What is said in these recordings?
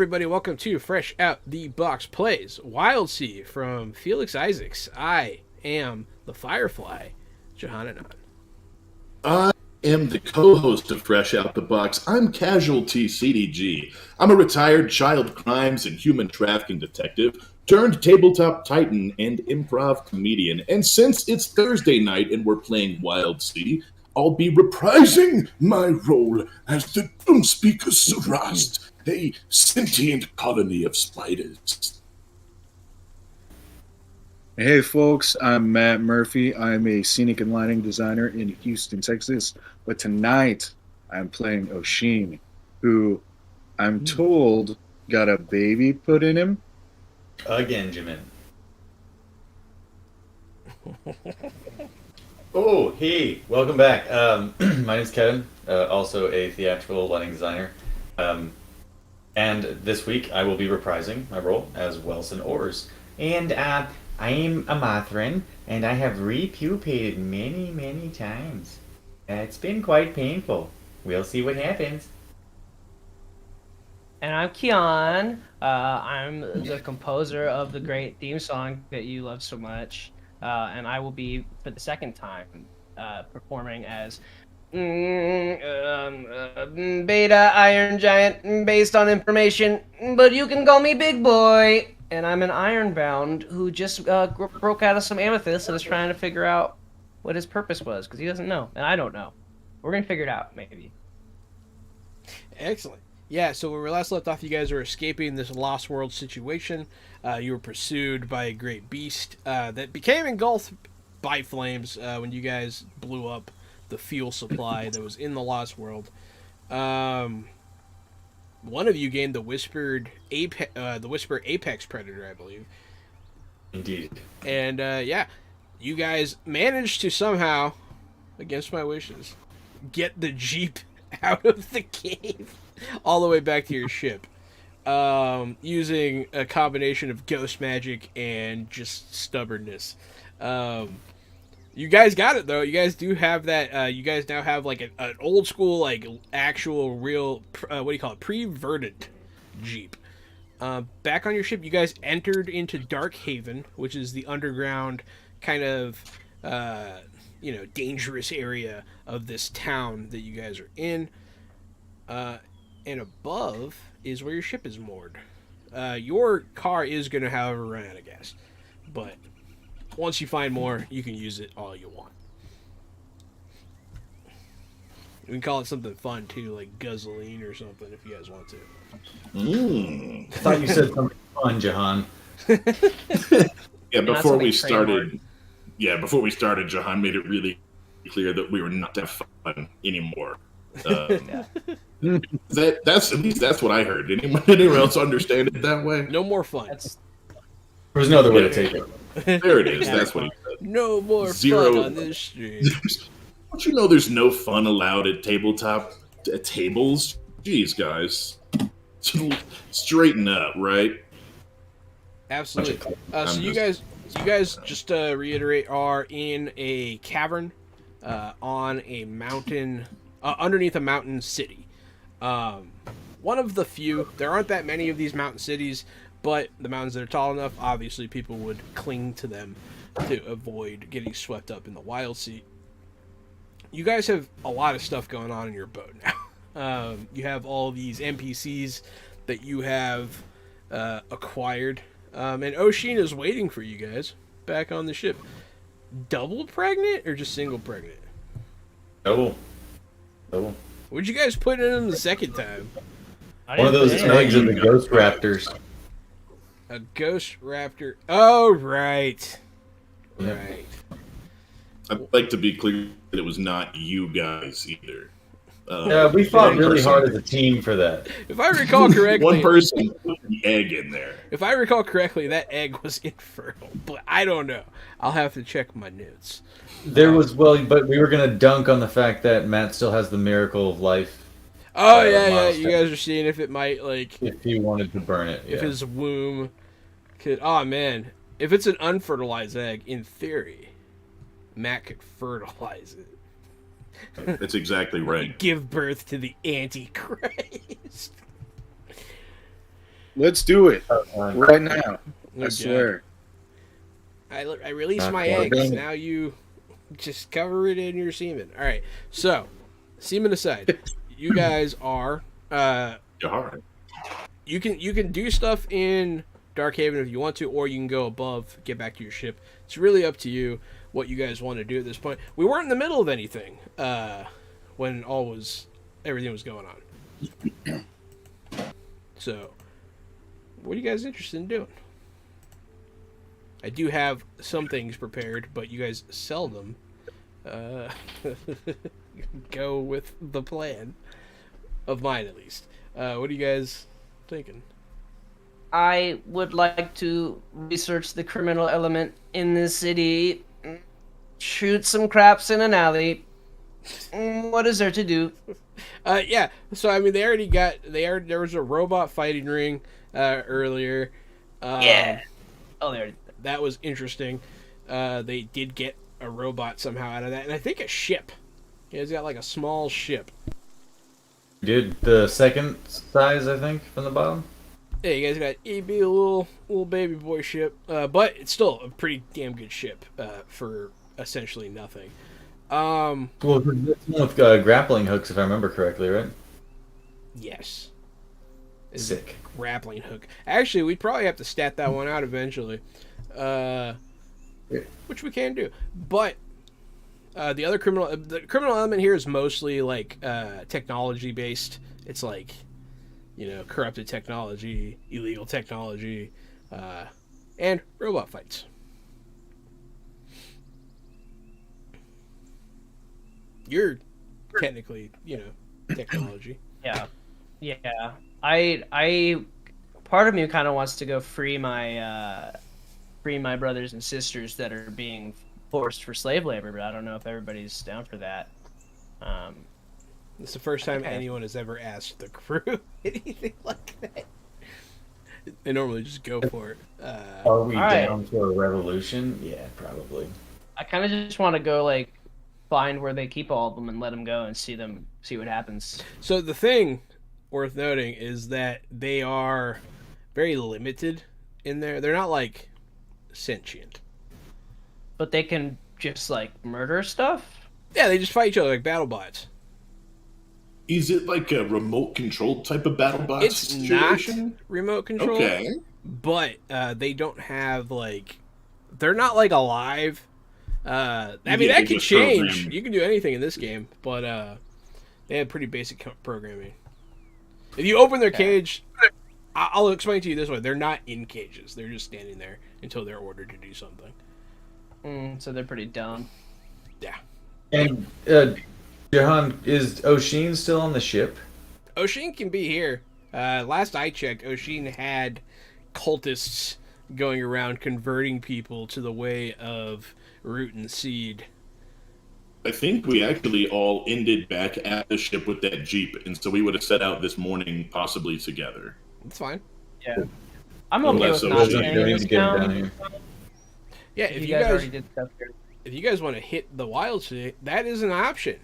everybody. Welcome to Fresh Out the Box Plays Wildsea from Felix Isaacs. I am the Firefly, Johannanon. I am the co-host of Fresh Out the Box. I'm Casualty CDG. I'm a retired child crimes and human trafficking detective turned tabletop titan and improv comedian. And since it's Thursday night and we're playing Wildsea, I'll be reprising my role as the Unspeaker Sarast, a sentient colony of spiders. Hey folks, I'm Matt Murphy. I'm a scenic and lighting designer in Houston, Texas. But tonight, I'm playing Oshin, who I'm told got a baby put in him. Again, Jimin. Oh, hey, welcome back. My name's Kevin, also a theatrical lighting designer. And this week I will be reprising my role as Wilson Ors. And I am a Mothrin, and I have repupated many, many times. It's been quite painful. We'll see what happens. And I'm Kian. I'm the composer of the great theme song that you love so much. And I will be, for the second time, performing as Beta Iron Giant based on information, but you can call me Big Boi. And I'm an Ironbound who just broke out of some amethyst and is trying to figure out what his purpose was, because he doesn't know, and I don't know. We're going to figure it out, maybe. Excellent. Yeah, so where we last left off, you guys were escaping this Lost World situation. You were pursued by a great beast that became engulfed by flames when you guys blew up the fuel supply that was in the Lost World. One of you gained the Whisper Apex Predator, I believe. Indeed. And yeah, you guys managed to somehow, against my wishes, get the Jeep out of the cave all the way back to your ship, using a combination of ghost magic and just stubbornness. You guys got it, though. You guys do have that. You guys now have like an old school, like actual real, what do you call it, pre-verdant Jeep. Back on your ship, you guys entered into Dark Haven, which is the underground kind of, dangerous area of this town that you guys are in. And above is where your ship is moored. Your car is going to, however, run out of gas. But once you find more, you can use it all you want. We can call it something fun, too, like guzzling or something, if you guys want to. I thought you said something fun, Jahan. Yeah, before we started, Jahan made it really clear that we were not to have fun anymore. That's at least that's what I heard. Anyone else understand it that way? No more fun. There's no other way to take it. There it is. That's what he said. No more Zero fun on this street. Don't you know there's no fun allowed at tabletop tables? Jeez, guys. Straighten up, right? Absolutely. So you guys, just to reiterate, are in a cavern on a mountain, underneath a mountain city. One of the few. There aren't that many of these mountain cities, but the mountains that are tall enough, obviously people would cling to them to avoid getting swept up in the Wildsea. You guys have a lot of stuff going on in your boat now. You have all these NPCs that you have acquired. And Oshin is waiting for you guys back on the ship. Double pregnant or just single pregnant? Double. What'd you guys put in him the second time? One of those eggs of the ghost raptors. A ghost raptor. Oh, right. Yeah. Right. I'd like to be clear that it was not you guys either. Yeah, we fought really hard as a team for that. If I recall correctly, one person put the egg in there. If I recall correctly, that egg was infertile, but I don't know. I'll have to check my notes. But we were gonna dunk on the fact that Matt still has the miracle of life. Oh yeah. You guys are seeing if it might if he wanted to burn it. If his womb could. Oh man, if it's an unfertilized egg, in theory, Matt could fertilize it. That's exactly right. Give birth to the Antichrist. Let's do it right now. I Okay. swear. I release Not my quite. eggs. Now you just cover it in your semen. All right. So, semen aside, you guys are. Yar. You can do stuff in Darkhaven if you want to, or you can go above, get back to your ship. It's really up to you what you guys want to do at this point. We weren't in the middle of anything when everything was going on. So, what are you guys interested in doing? I do have some things prepared, but you guys seldom go with the plan of mine, at least. What are you guys thinking? I would like to research the criminal element in this city, shoot some craps in an alley. What is there to do? Yeah. So I mean, there was a robot fighting ring earlier. Yeah. Oh, there. That was interesting. They did get a robot somehow out of that, and I think a ship. You guys got like a small ship. Dude, the second size, I think, from the bottom. Yeah, you guys got a little baby boy ship, but it's still a pretty damn good ship for essentially nothing. Well, it's one with grappling hooks, if I remember correctly, right? Yes. Sick. Grappling hook. Actually, we'd probably have to stat that one out eventually, which we can do. But the criminal element here is mostly like technology based. It's like, corrupted technology, illegal technology, and robot fights. You're technically, technology. Yeah. I part of me kind of wants to go free my brothers and sisters that are being forced for slave labor, but I don't know if everybody's down for that. It's the first time Okay. anyone has ever asked the crew anything like that. They normally just go for it. Are we Alright. down for a revolution? Yeah, probably. I kind of just want to go like find where they keep all of them and let them go and see what happens. So the thing worth noting is that they are very limited in there. They're not like sentient. But they can just like murder stuff. Yeah, they just fight each other like battle bots. Is it like a remote controlled type of battle bot It's situation? not remote control, Okay. but they don't have like, they're not like alive. I mean, Yeah, that they could just change. program. You can do anything in this game, but they have pretty basic programming. If you open their cage, I'll explain it to you this way: they're not in cages; they're just standing there until they're ordered to do something. So they're pretty dumb. Yeah. And Jahan, is Oshin still on the ship? Oshin can be here. Last I checked, Oshin had cultists going around converting people to the way of root and seed. I think we actually all ended back at the ship with that Jeep, and so we would have set out this morning possibly together. It's fine. Yeah. I'm okay Unless with it not was staying just in going this to get him down town. here. Yeah, You guys already did stuff here. if you guys want to hit the Wildsea, that is an option.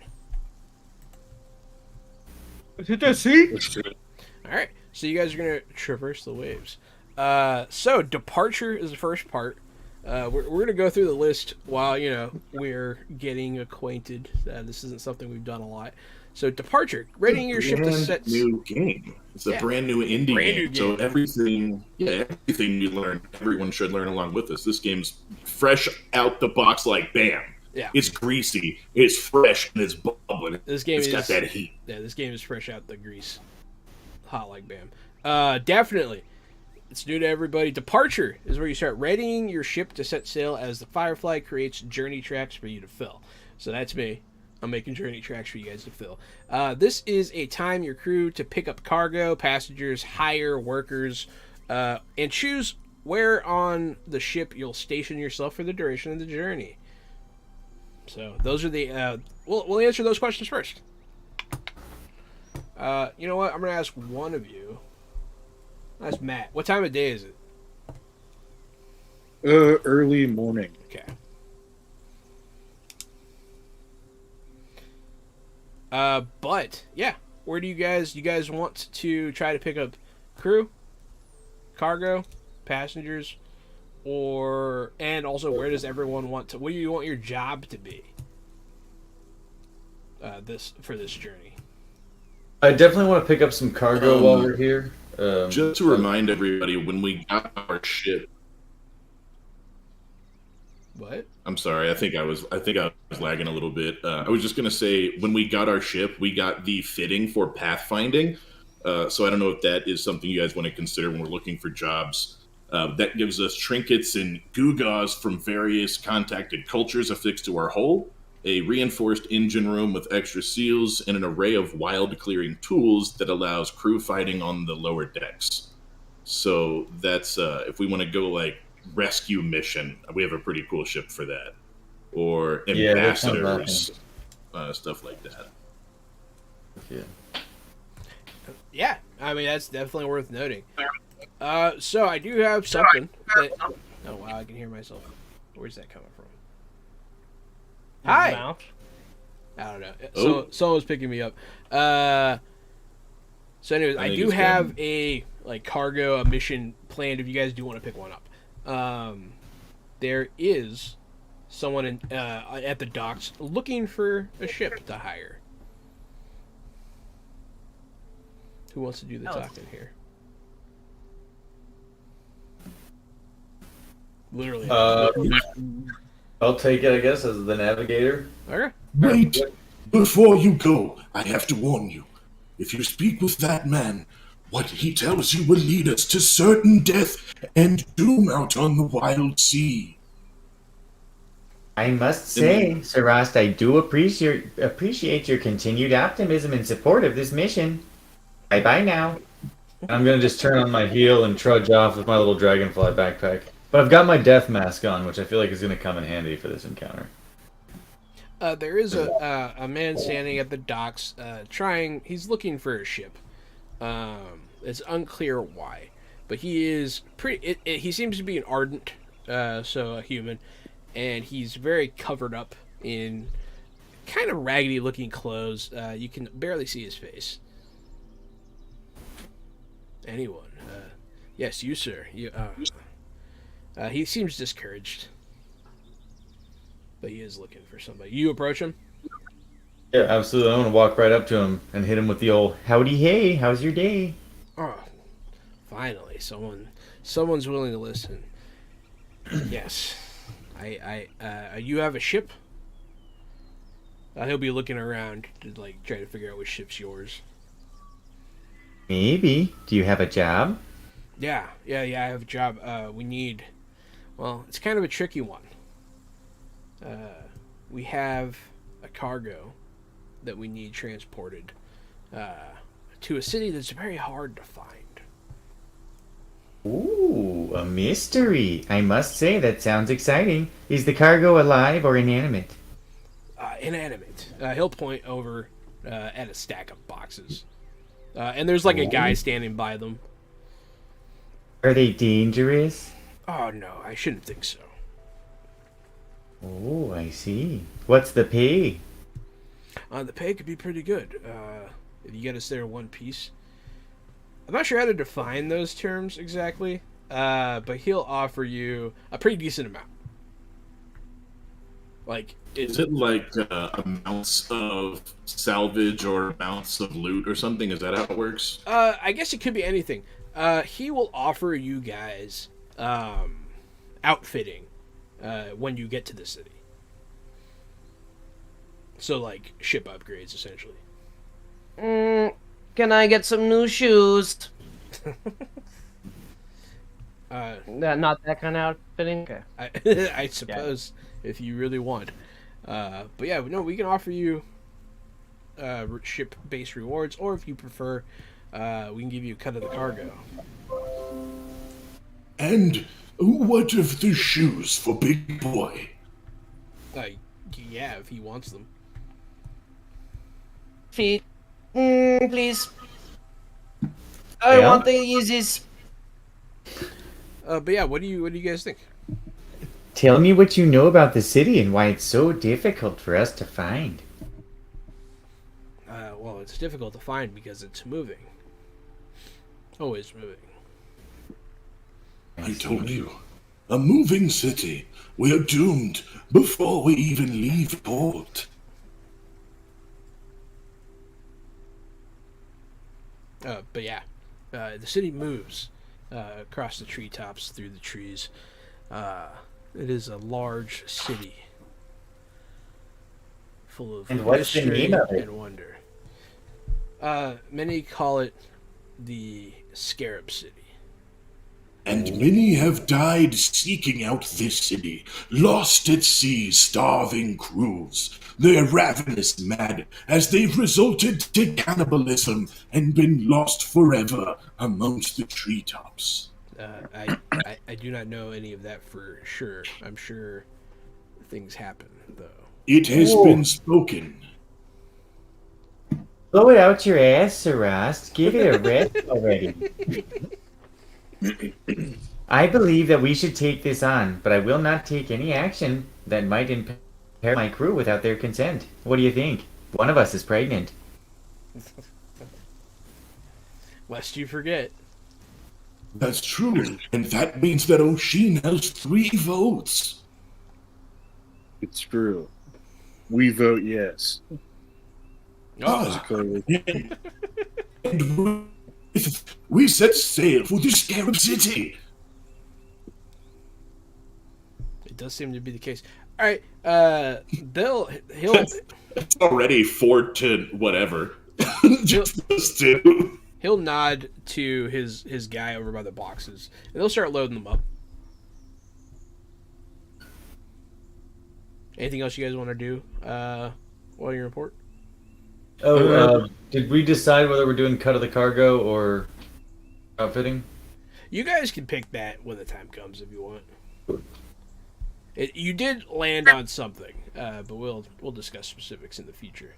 Hit that sea. Let's do it. All right, so you guys are gonna traverse the waves. So departure is the first part. We're gonna go through the list while we're getting acquainted. This isn't something we've done a lot. So departure, readying your ship to set. New game. It's a Yeah. brand new indie Brand new game. So game. everything you learn, everyone should learn along with us. This game's fresh out the box, like bam. Yeah, It's greasy, it's fresh, and it's bubbling. this game It's is got that heat. Yeah, this game is fresh out the grease, hot like bam. Definitely, it's new to everybody. Departure is where you start readying your ship to set sail as the Firefly creates journey tracks for you to fill. So that's me. I'm making journey tracks for you guys to fill. This is a time your crew to pick up cargo, passengers, hire workers, and choose where on the ship you'll station yourself for the duration of the journey. So those are the. We'll answer those questions first. You know what? I'm gonna ask one of you. That's Matt. What time of day is it? Early morning. Okay. But yeah, where do you guys want to try to pick up crew? cargo, passengers, and also where does everyone want to? What do you want your job to be? For this journey. I definitely want to pick up some cargo while we're here. Just to remind everybody, when we got our ship. What? I'm sorry. I think I was lagging a little bit. I was just gonna say, when we got our ship, we got the fitting for pathfinding. So I don't know if that is something you guys want to consider when we're looking for jobs. That gives us trinkets and gewgaws from various contacted cultures affixed to our hull, a reinforced engine room with extra seals, and an array of wild clearing tools that allows crew fighting on the lower decks. So that's if we want to go like rescue mission, we have a pretty cool ship for that, or ambassadors, stuff like that. Yeah, I mean that's definitely worth noting. So I do have something that. Oh wow, I can hear myself. Where's that coming from? Hi. Mouth. I don't know. So someone's picking me up. So anyways, I do have a cargo, a mission planned if you guys do want to pick one up. There is someone at the docks looking for a ship to hire. Who wants to do the talking here? Literally. I'll take it, I guess, as the navigator. Okay. Wait! Before you go, I have to warn you. If you speak with that man, what he tells you will lead us to certain death and doom out on the Wildsea. I must say, Sarast, I do appreciate your continued optimism and support of this mission. Bye-bye now. I'm going to just turn on my heel and trudge off with my little dragonfly backpack. But I've got my death mask on, which I feel like is going to come in handy for this encounter. There is a man standing at the docks he's looking for a ship. It's unclear why, but he is he seems to be an ardent, a human, and he's very covered up in kind of raggedy looking clothes. You can barely see his face. Anyone? Yes, you, sir. He seems discouraged, but he is looking for somebody. You approach him? Yeah, absolutely. I'm going to walk right up to him and hit him with the old, howdy hey, how's your day? Oh, finally, someone's willing to listen. Yes, you have a ship? He'll be looking around to try to figure out which ship's yours. Maybe. Do you have a job? Yeah, I have a job. We need... Well, it's kind of a tricky one. We have a cargo that we need transported to a city that's very hard to find. Ooh, a mystery. I must say, that sounds exciting. Is the cargo alive or inanimate? Inanimate. He'll point over at a stack of boxes. And there's a guy standing by them. Are they dangerous? Oh, no, I shouldn't think so. Oh, I see. What's the pay? The pay could be pretty good. If you get us there in one piece. I'm not sure how to define those terms exactly, but he'll offer you a pretty decent amount. Is it amounts of salvage or amounts of loot or something? Is that how it works? I guess it could be anything. He will offer you guys outfitting when you get to the city. So, ship upgrades, essentially. Can I get some new shoes? Not that kind of outfitting? Okay. I suppose, if you really want. But yeah, no, we can offer you ship-based rewards, or if you prefer, we can give you a cut of the cargo. And what of the shoes for Big Boi? Yeah, if he wants them. Feet. Please. I want the Yeezys. But yeah, what do you guys think? Tell me what you know about the city and why it's so difficult for us to find. Well, it's difficult to find because it's moving. Always moving. I told you. A moving city. We're doomed before we even leave port. But yeah, the city moves across the treetops, through the trees. It is a large city full of And what's the mystery name of it? and wonder. Many call it the Scarab City. And many have died seeking out this city, lost at sea, starving crews. They're ravenous mad, as they've resulted to cannibalism and been lost forever amongst the treetops. I do not know any of that for sure. I'm sure things happen, though. It has been spoken. Blow it out your ass, Sir Rost. Give it a rest already. I believe that we should take this on, but I will not take any action that might impair my crew without their consent. What do you think? One of us is pregnant. Lest you forget. That's true, and that means that O'Sheen has 3 votes. It's true. We vote yes. Ah, and we set sail for the Scarab City. It does seem to be the case. All right, he'll It's already 4 to whatever. Just those 2. he'll nod to his guy over by the boxes, and they'll start loading them up. Anything else you guys want to do while you report? Did we decide whether we're doing cut of the cargo or outfitting? You guys can pick that when the time comes if you want. You did land on something, but we'll discuss specifics in the future.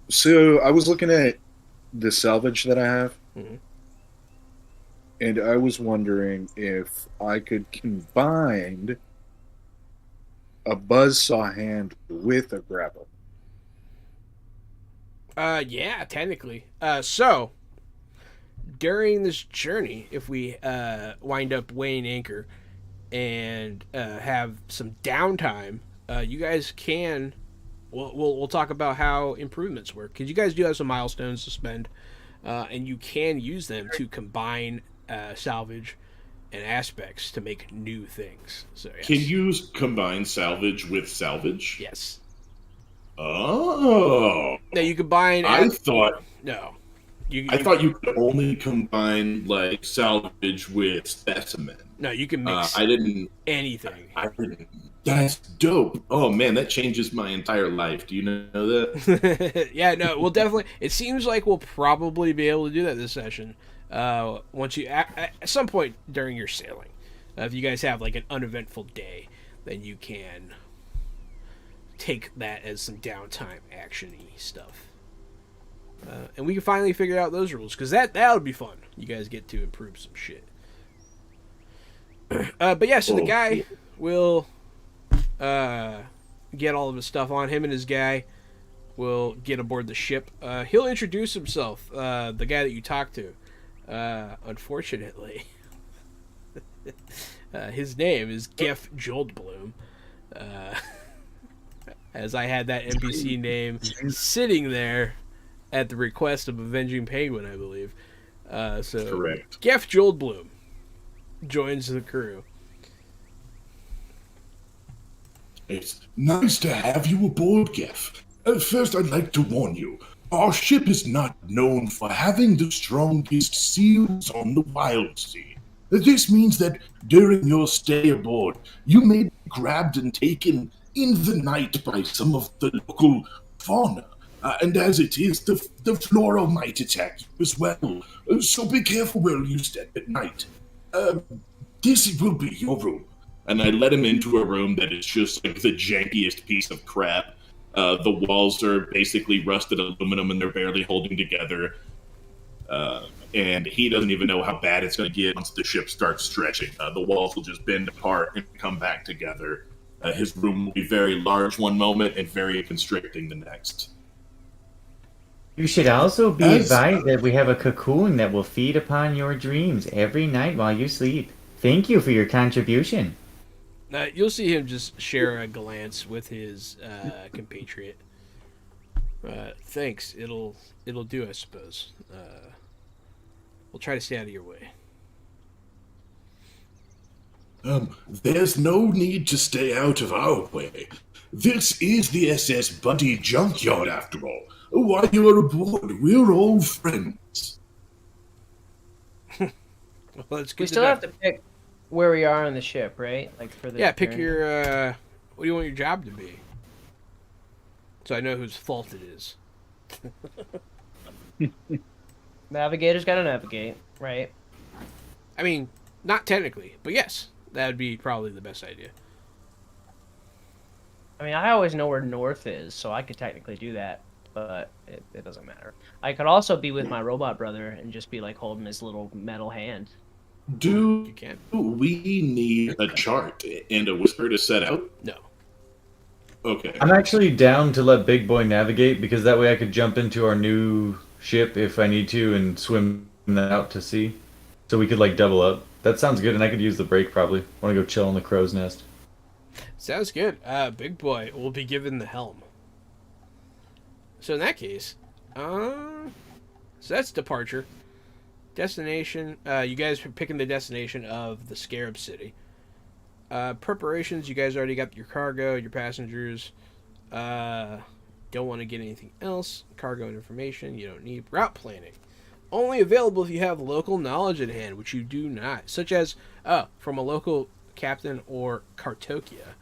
So I was looking at the salvage that I have, Mhm. and I was wondering if I could combine a buzzsaw hand with a grapple. Yeah, technically. So during this journey, if we wind up weighing anchor and have some downtime, you guys can. We'll talk about how improvements work, because you guys do have some milestones to spend, and you can use them to combine salvage and aspects to make new things. So yes. Can you combine salvage with salvage? Yes. Oh. No, you combine. I thought No. I thought you could only combine like salvage with specimen. No, you can mix I didn't. anything. I didn't. That's dope. Oh man, that changes my entire life. Do you know that? Yeah, no, we'll definitely. It seems like we'll probably be able to do that this session. Once you at some point during your sailing, if you guys have like an uneventful day, then you can take that as some downtime action-y stuff. And we can finally figure out those rules, because that would be fun. You guys get to improve some shit. But yeah, so the guy will get all of his stuff on. Him and his guy will get aboard the ship. He'll introduce himself, the guy that you talked to. Unfortunately, his name is Geff Joldblum. As I had that NPC name sitting there at the request of Avenging Penguin, I believe. So Correct. Geff Joldblum joins the crew. It's nice to have you aboard, Geff. First, I'd like to warn you. Our ship is not known for having the strongest seals on the Wildsea. This means that during your stay aboard, you may be grabbed and taken in the night by some of the local fauna. And as it is, the flora might attack you as well. So be careful where you step at night. This will be your room. And I let him into a room that is just like the jankiest piece of crap. The walls are basically rusted aluminum and they're barely holding together. And he doesn't even know how bad it's going to get once the ship starts stretching. The walls will just bend apart and come back together. His room will be very large one moment and very constricting the next. You should also be As- advised that we have a cocoon that will feed upon your dreams every night while you sleep. Thank you for your contribution. You'll see him just share a glance with his compatriot. Thanks. It'll do, I suppose. We'll try to stay out of your way. There's no need to stay out of our way. This is the SS Buddy Junkyard, after all. While you are aboard, we're all friends. Well, that's good. We still have to pick where we are on the ship, right? Like for the pick journey. your. What do you want your job to be? So I know whose fault it is. Navigator's got to navigate, right? I mean, not technically, but yes, that would be probably the best idea. I mean, I always know where north is, so I could technically do that, but it doesn't matter. I could also be with my robot brother and just be like holding his little metal hand. Do You can. we need a chart and a whisper to set out? No. Okay. I'm actually down to let Big Boy navigate because that way I could jump into our new ship if I need to and swim out to sea. So we could like double up. That sounds good, and I could use the break probably. Want to go chill in the crow's nest. Sounds good. Big Boy will be given the helm. So in that case, so that's departure. Destination. You guys are picking the destination of the Scarab City. Preparations. You guys already got your cargo, your passengers. Don't want to get anything else. Cargo and information. You don't need route planning. Only available if you have local knowledge at hand, which you do not, such as from a local captain or Kartokia,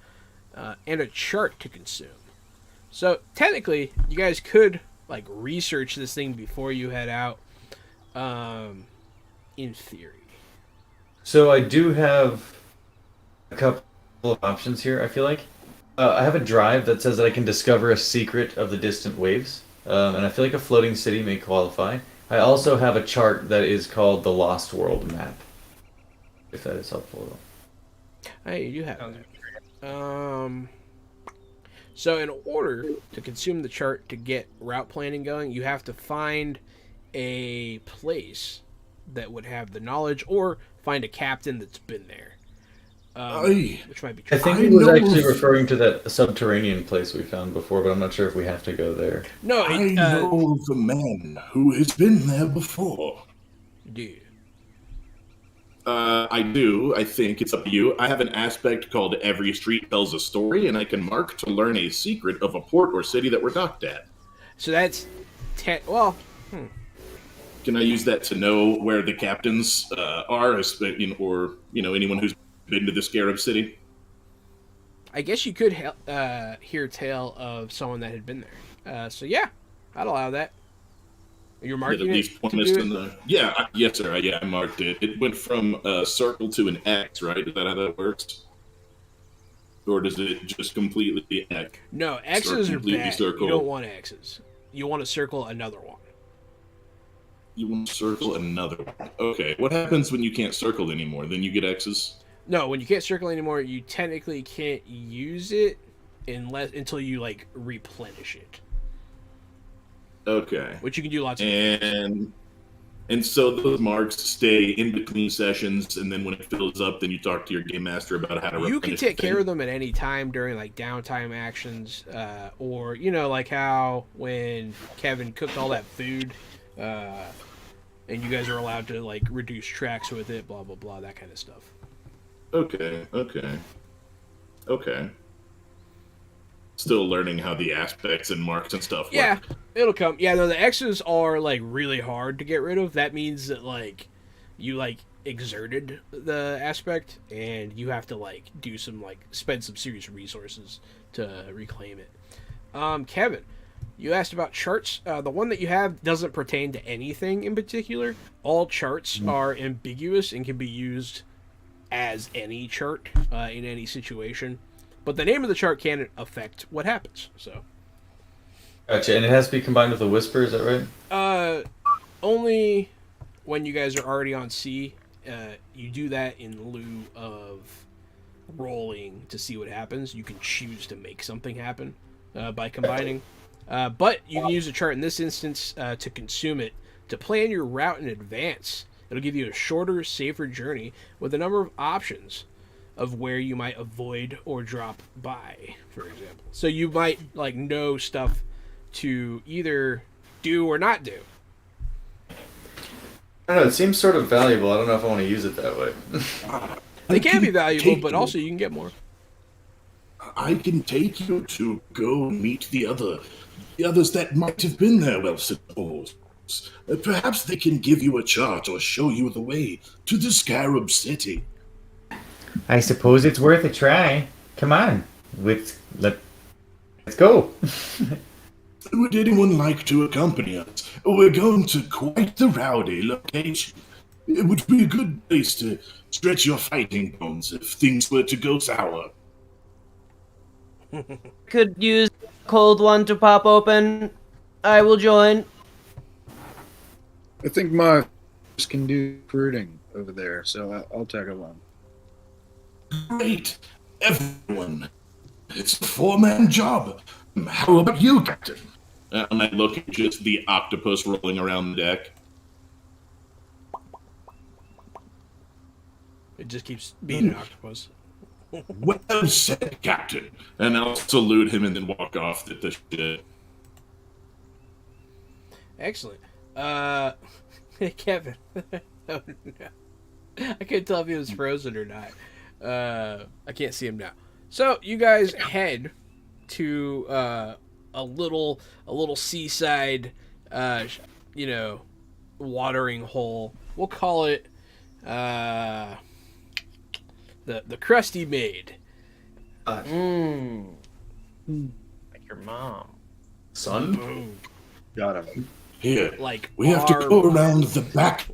and a chart to consume. So technically, you guys could like research this thing before you head out. In theory. So I do have a couple of options here. I feel like I have a drive that says that I can discover a secret of the distant waves, and I feel like a floating city may qualify. I also have a chart that is called the Lost World map, if that is helpful at all. Hey, you have that. So in order to consume the chart to get route planning going, you have to find a place that would have the knowledge, or find a captain that's been there. Which might be true. I think I he was know actually of- referring to that subterranean place we found before, but I'm not sure if we have to go there. No, I know of a man who has been there before. dude. I do. I think it's up to you. I have an aspect called Every Street Tells a Story, and I can mark to learn a secret of a port or city that we're docked at. So that's well. Can I use that to know where the captains are, or anyone who's been to the Scarab City? I guess you could hear tale of someone that had been there. So yeah, I'd allow that. You're That marking at least it. point to us do in it? the yes, sir. Yeah, I marked it. It went from a circle to an X, right? Is that how that works? Or does it just completely X? No, X's are completely bad. circle. You don't want X's. You want to circle another one. You want to circle another one. Okay. What happens when you can't circle anymore? Then you get X's? No, when you can't circle anymore, you technically can't use it until you like replenish it, Okay. which you can do lots of. And so those marks stay in between sessions, and then when it fills up, then you talk to your game master about how to You can replenish take the care thing. of them at any time during like downtime actions, or like how when Kevin cooked all that food, and you guys are allowed to like reduce tracks with it, blah blah blah, that kind of stuff. Okay. Still learning how the aspects and marks and stuff work. Yeah, it'll come. Yeah, no, the X's are like really hard to get rid of. That means that like you like exerted the aspect, and you have to like do some like spend some serious resources to reclaim it. Kevin, you asked about charts. The one that you have doesn't pertain to anything in particular. All charts are ambiguous and can be used as any chart in any situation. But the name of the chart can affect what happens. So, Gotcha, and it has to be combined with a whisper, is that right? only when you guys are already on sea, you do that in lieu of rolling to see what happens. You can choose to make something happen by combining. But you can use a chart in this instance to consume it to plan your route in advance. It'll give you a shorter, safer journey with a number of options of where you might avoid or drop by, for example. So you might know stuff to either do or not do. I don't know. It seems sort of valuable. I don't know if I want to use it that way. They can be valuable, but also you can get more. I can take you to go meet the others that might have been there, well, suppose. Perhaps they can give you a chart or show you the way to the Scarab City. I suppose it's worth a try. Come on, let's go. Would anyone like to accompany us? We're going to quite the rowdy location. It would be a good place to stretch your fighting bones if things were to go sour. Could use a cold one to pop open. I will join. I think my can do recruiting over there, so I'll tag along. Great, everyone. It's a four-man job. How about you, Captain? And I look at just the octopus rolling around the deck. It just keeps being an octopus. Well said, Captain. And I'll salute him and then walk off the ship. Excellent. Kevin. Oh, no. I couldn't tell if he was frozen or not. I can't see him now. So you guys head to a little seaside, watering hole. We'll call it the Krusty Maid. Like your mom. Son? Got him. Here, Like we have to our go mom. around the back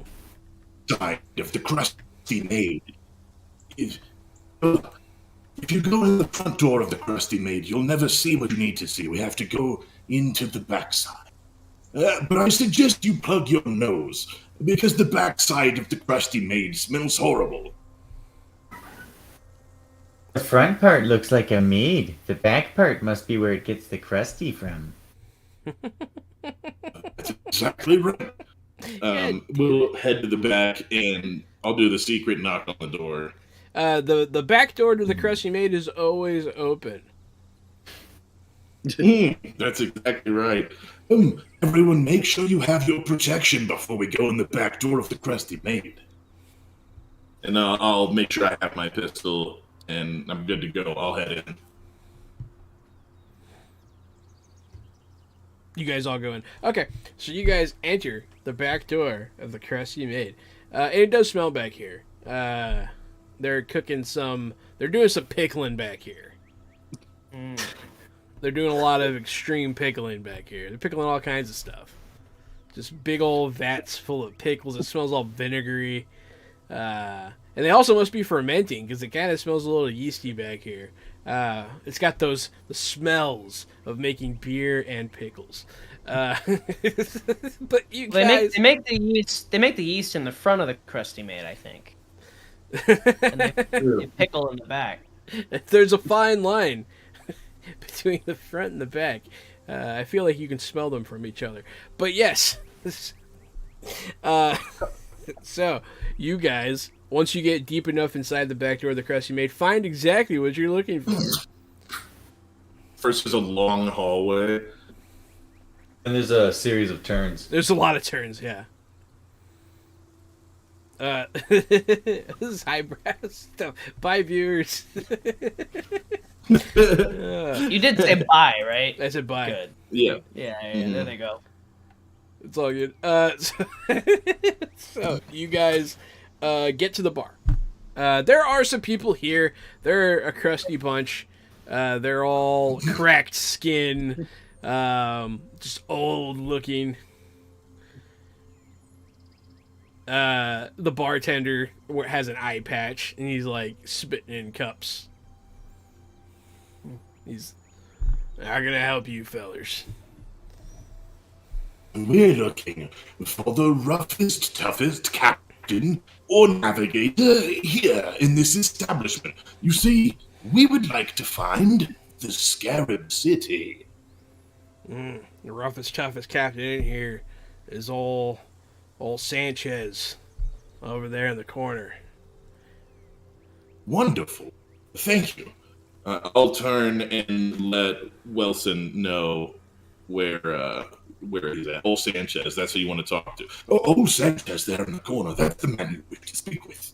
side of the Krusty Maid. If you go in the front door of the Krusty Maid, you'll never see what you need to see. We have to go into the backside. But I suggest you plug your nose, because the backside of the Krusty Maid smells horrible. The front part looks like a maid. The back part must be where it gets the crusty from. That's exactly right. We'll head to the back, and I'll do the secret knock on the door. The back door to the Krusty Maid is always open. That's exactly right. Everyone, make sure you have your protection before we go in the back door of the Krusty Maid. And I'll make sure I have my pistol, and I'm good to go. I'll head in. You guys all go in. Okay, so you guys enter the back door of the Krusty Maid. And it does smell back here. They're doing some pickling back here. They're doing a lot of extreme pickling back here. They're pickling all kinds of stuff. Just big old vats full of pickles. It smells all vinegary. And they also must be fermenting, because it kind of smells a little yeasty back here. It's got the smells of making beer and pickles. But you guys... They make the yeast in the front of the Krusty Maid, I think. And they pickle in the back. There's a fine line between the front and the back. I feel like you can smell them from each other. But yes. So, you guys, once you get deep enough inside the back door of the Krusty Maid, find exactly what you're looking for. First is a long hallway. And there's a series of turns. There's a lot of turns, yeah. This is highbrow stuff. Bye, viewers. You did say bye, right? I said bye. Good. Yeah. Yeah, there they go. It's all good. So you guys get to the bar. There are some people here. They're a crusty bunch. They're all cracked skin, just old looking. The bartender has an eye patch, and he's like spitting in cups. He's, how can I help you, fellers? We're looking for the roughest, toughest captain or navigator here in this establishment. You see, we would like to find the Scarab City. The roughest, toughest captain in here is old Sanchez over there in the corner. Wonderful. Thank you. I'll turn and let Wilson know where he's at. Old Sanchez, that's who you want to talk to. Oh, Sanchez there in the corner. That's the man you wish to speak with.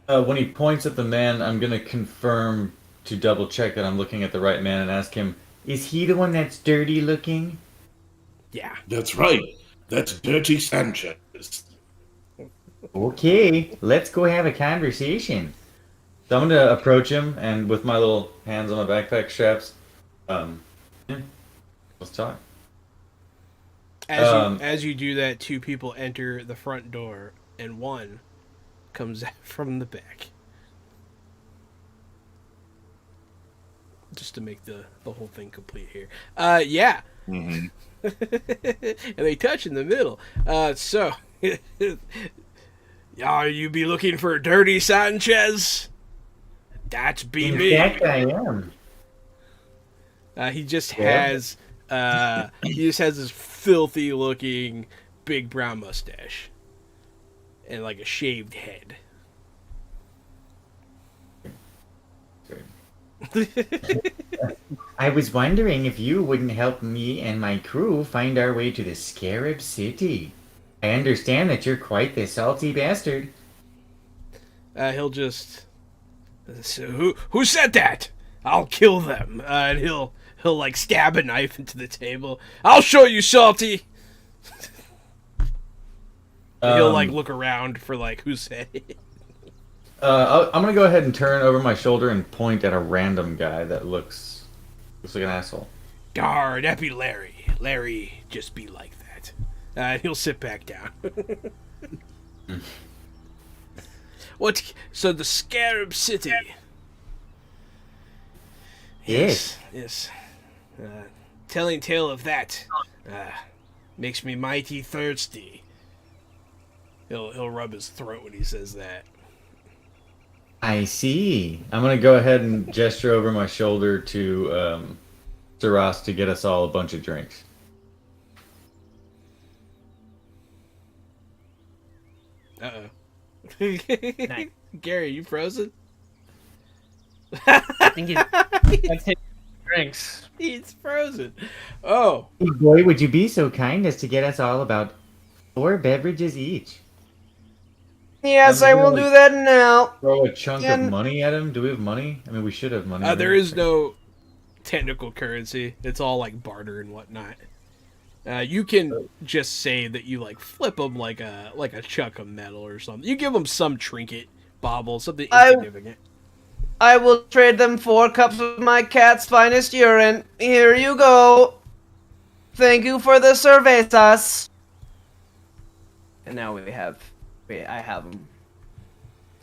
When he points at the man, I'm going to confirm to double check that I'm looking at the right man and ask him, Is he the one that's dirty looking? Yeah. That's right. That's Dirty Sanchez. Okay, let's go have a conversation. So I'm going to approach him, and with my little hands on my backpack straps, let's talk. As you do that, two people enter the front door, and one comes out from the back. Just to make the whole thing complete here. Yeah. Mm-hmm. And they touch in the middle. So, you be looking for Dirty Sanchez? That's be In me. fact, I am. He just has this filthy looking big brown mustache and like a shaved head. I was wondering if you wouldn't help me and my crew find our way to the Scarab City. I understand that you're quite the salty bastard. He'll just so who said that? I'll kill them. And he'll like stab a knife into the table. I'll show you, salty. He'll like look around for like who said it. I'm going to go ahead and turn over my shoulder and point at a random guy that looks like an asshole. Gar, that be Larry. Larry just be like that. He'll sit back down. What? So the Scarab City. Yes. Yes. Telling tale of that makes me mighty thirsty. He'll rub his throat when he says that. I see. I'm going to go ahead and gesture over my shoulder to Ross to get us all a bunch of drinks. Uh-oh. Nice. Gary, you frozen? I think he's taking drinks. He's frozen. Oh. Big Boy, would you be so kind as to get us all about 4 beverages each? Yes, I will do that now. Throw a chunk of And- money at him? Do we have money? I mean, we should have money. There is no technical currency. It's all like barter and whatnot. You can just say that you like flip them like a chunk of metal or something. You give them some trinket, bauble, something insignificant. I will trade them 4 cups of my cat's finest urine. Here you go. Thank you for the cervezas. And now I have them.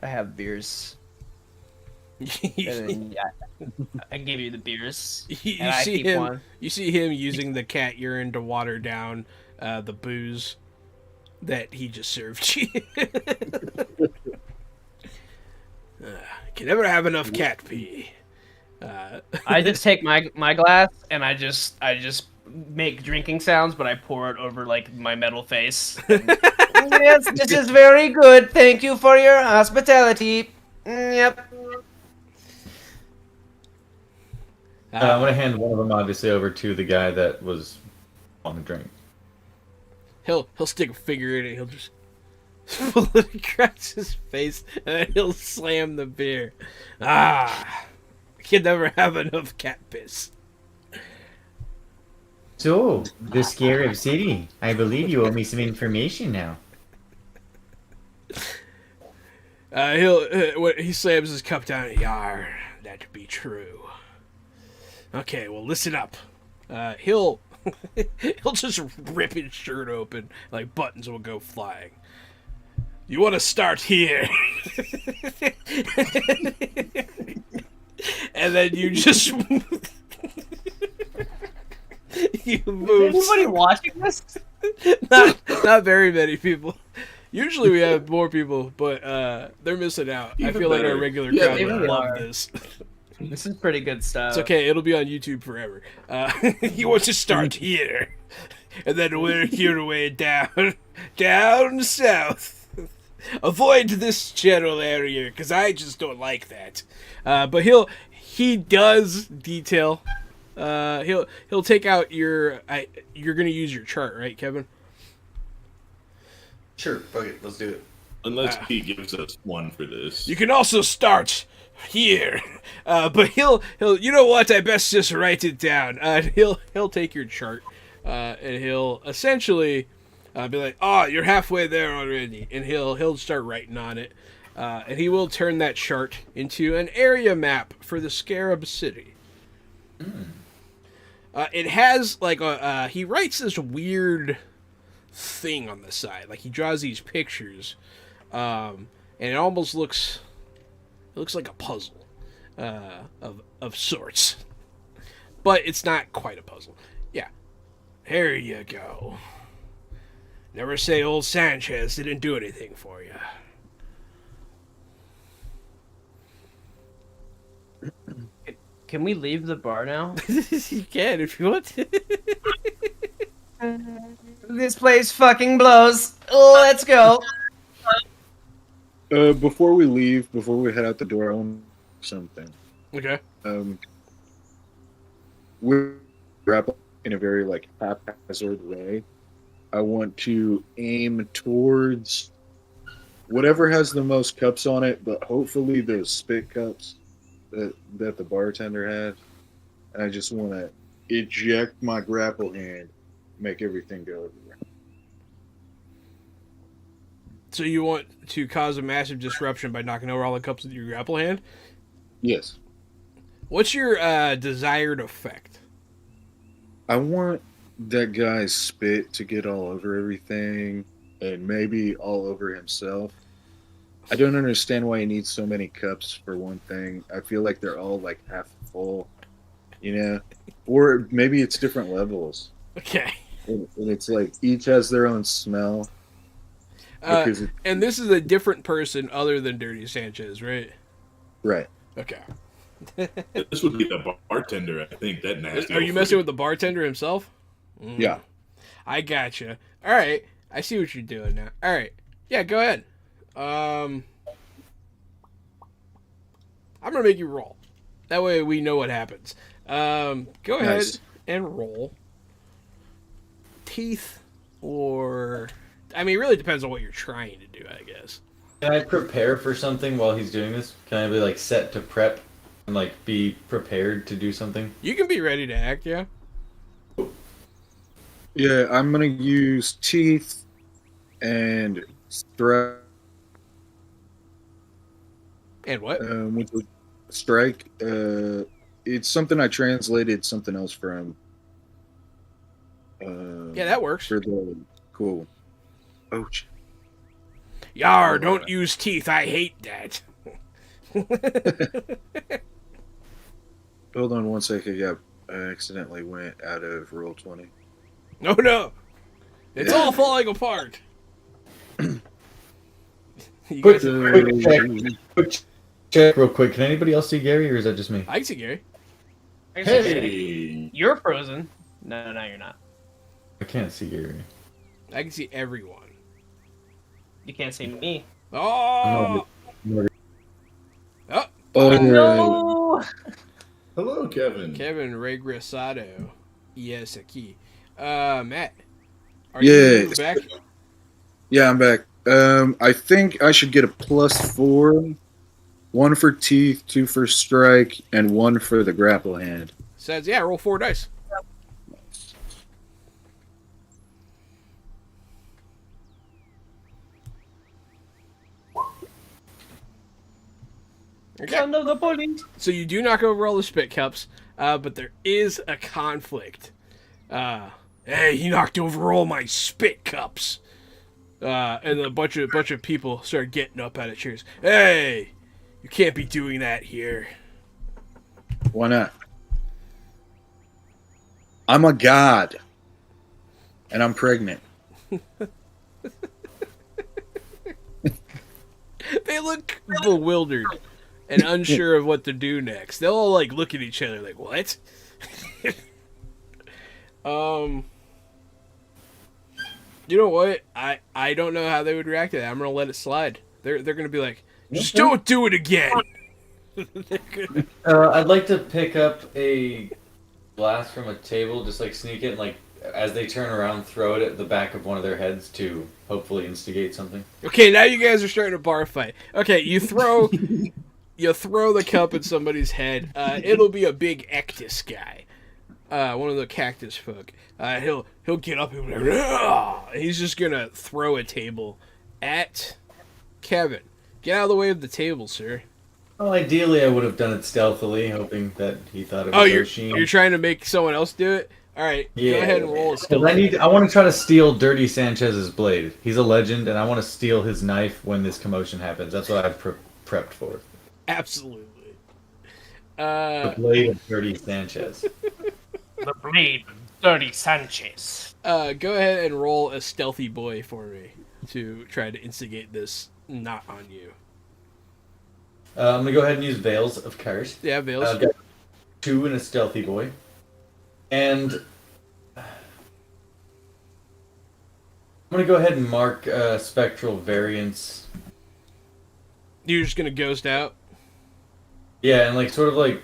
I have beers. And then, I give you the beers. You And I see keep him. one. You see him using the cat urine to water down the booze that he just served you. Can never have enough cat pee. I just take my glass and I just make drinking sounds, but I pour it over like my metal face. Yes, this is very good. Thank you for your hospitality. Yep. I'm going to hand one of them obviously over to the guy that was on the drink. He'll stick a finger in it. He'll just pull it across his face, and then he'll slam the beer. Can never have enough cat piss. So, the Scarab City. I believe you owe me some information now. He slams his cup down. Yar, that be true. Okay, well, listen up. He'll just rip his shirt open, like buttons will go flying. You want to start here, and then you just you move. Is anybody watching this? Not very many people. Usually we have more people, but they're missing out. I Even feel like our better. regular Yeah, crowd they would really love are. this. This is pretty good stuff. It's okay. It'll be on YouTube forever. You want to start here, and then work your way down south. Avoid this general area because I just don't like that. But he does detail. He'll take out your. You're gonna use your chart, right, Kevin? Sure, fuck it, let's do it. Unless he gives us one for this. You can also start here, but he'll. You know what? I best just write it down. He'll take your chart, and he'll essentially be like, "Oh, you're halfway there already," and he'll start writing on it, and he will turn that chart into an area map for the Scarab City. It has like he writes this weird thing on the side, like he draws these pictures, and it almost looks. It looks like a puzzle of sorts. But it's not quite a puzzle. Yeah. Here you go. Never say old Sanchez didn't do anything for you. Can we leave the bar now? You can if you want to. This place fucking blows. Let's go. Before we leave, before we head out the door, I want something. Okay. We wrap up in a very like haphazard way. I want to aim towards whatever has the most cups on it, but hopefully those spit cups that the bartender had. And I just want to eject my grapple hand, make everything go everywhere. So you want to cause a massive disruption by knocking over all the cups with your grapple hand? Yes. What's your desired effect? I want that guy's spit to get all over everything and maybe all over himself. I don't understand why he needs so many cups for one thing. I feel like they're all like half full, you know? Or maybe it's different levels. Okay. And it's like each has their own smell. And this is a different person other than Dirty Sanchez, right? Right. Okay. This would be the bartender, I think. That nasty. Are you messing with the bartender himself? Yeah. I gotcha. All right. I see what you're doing now. All right. Yeah, go ahead. I'm going to make you roll. That way we know what happens. Go ahead and roll. Teeth or... I mean, it really depends on what you're trying to do, I guess. Can I prepare for something while he's doing this? Can I be like set to prep and like be prepared to do something? You can be ready to act, yeah. Yeah, I'm gonna use teeth and strike. And what? With the strike, it's something I translated something else from. Yeah, that works. For the cool. Oh. Yar, don't use teeth. I hate that. Hold on one second. Yeah, I accidentally went out of roll 20. No. It's all falling apart. Quick check real quick. Can anybody else see Gary, or is that just me? I can see Gary. Hey! You're frozen. No, you're not. I can't see Gary. I can see everyone. You can't see me. Oh! No! Hello, Kevin. Kevin regresado. Yes, aquí. Matt. Are Yeah. you back? Yeah, I'm back. I think I should get a +4. 1 for teeth, 2 for strike, and 1 for the grapple hand. Says, yeah, roll 4 dice. Okay. Son of the police. So you do knock over all the spit cups, but there is a conflict. Hey, he knocked over all my spit cups. And a bunch of people start getting up out of chairs. Hey, you can't be doing that here. Why not? I'm a god. And I'm pregnant. They look bewildered. and unsure of what to do next. They'll all like look at each other like, "What?" You know what? I don't know how they would react to that. I'm gonna let it slide. They're gonna be like, "Just don't do it again." I'd like to pick up a glass from a table, just like sneak it, and like as they turn around, throw it at the back of one of their heads to hopefully instigate something. Okay, now you guys are starting a bar fight. Okay, you throw the cup at somebody's head. It'll be a big Ectus guy, one of the cactus folk. He'll get up and be like, "Ugh!" He's just gonna throw a table at Kevin. Get out of the way of the table, sir. Well, ideally, I would have done it stealthily, hoping that he thought it was Oh, you're Oshin. trying to make someone else do it? All right, go ahead and roll a stealth. I want to try to steal Dirty Sanchez's blade. He's a legend, and I want to steal his knife when this commotion happens. That's what I've prepped for. Absolutely. The blade of Dirty Sanchez. The blade, Dirty Sanchez. Go ahead and roll a stealthy boy for me to try to instigate this not on you. I'm gonna go ahead and use Veils of Curse. Yeah, Vales. I've got 2 in a stealthy boy, and I'm gonna go ahead and mark spectral variance. You're just gonna ghost out? Yeah, and like sort of like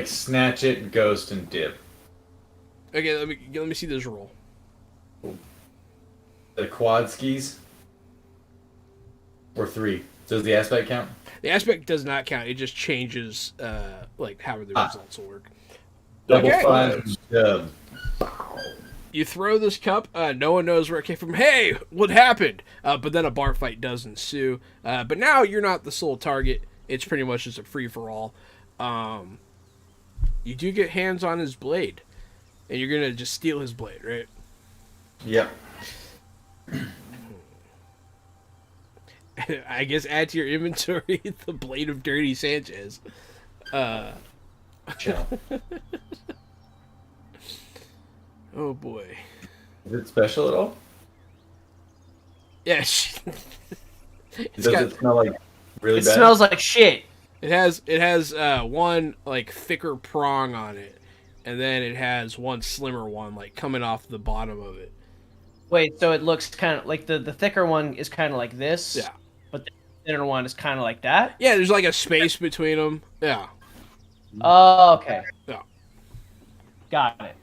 snatch it, ghost, and dip. Okay, let me see this roll. The quad skis. Or 3. Does the aspect count? The aspect does not count. It just changes, like how the results will work. Double Okay. 5 dub. You throw this cup. No one knows where it came from. Hey, what happened? But then a bar fight does ensue. But now you're not the sole target. It's pretty much just a free for all. You do get hands on his blade, and you're gonna just steal his blade, right? Yep. I guess add to your inventory the blade of Dirty Sanchez. Chill. Oh boy. Is it special at all? Yeah. Does it smell like really It bad? smells like shit. It has one like thicker prong on it, and then it has one slimmer one like coming off the bottom of it. Wait, so it looks kind of like the thicker one is kind of like this. Yeah. But the thinner one is kind of like that. Yeah, there's like a space between them. Yeah. Oh, okay. Yeah. Got it.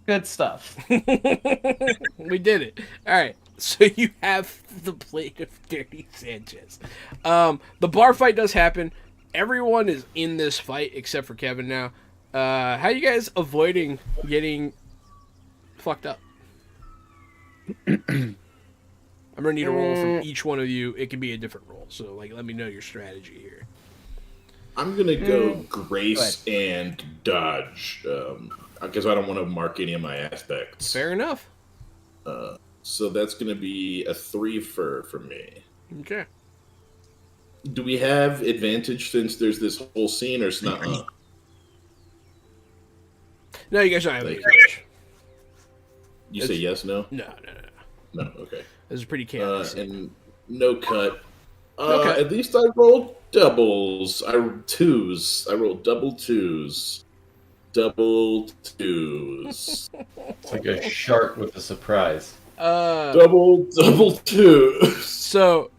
Good stuff. We did it. All right. So you have the blade of Dirty Sanchez. The bar fight does happen. Everyone is in this fight except for Kevin now. How you guys avoiding getting fucked up? I'm gonna need a roll from each one of you. It can be a different roll. So like, let me know your strategy here. I'm gonna go grace and dodge, because I don't want to mark any of my aspects. Fair enough. So that's gonna be a 3 for me. Okay. Do we have advantage since there's this whole scene, or it's not? No, you guys don't have any Like- advantage. You say yes, no? No. No, okay. This is pretty chaotic. And no cut. Okay. At least I rolled doubles. I rolled 2s. I rolled double 2s. Double 2s. It's like a shark with a surprise. double 2s. So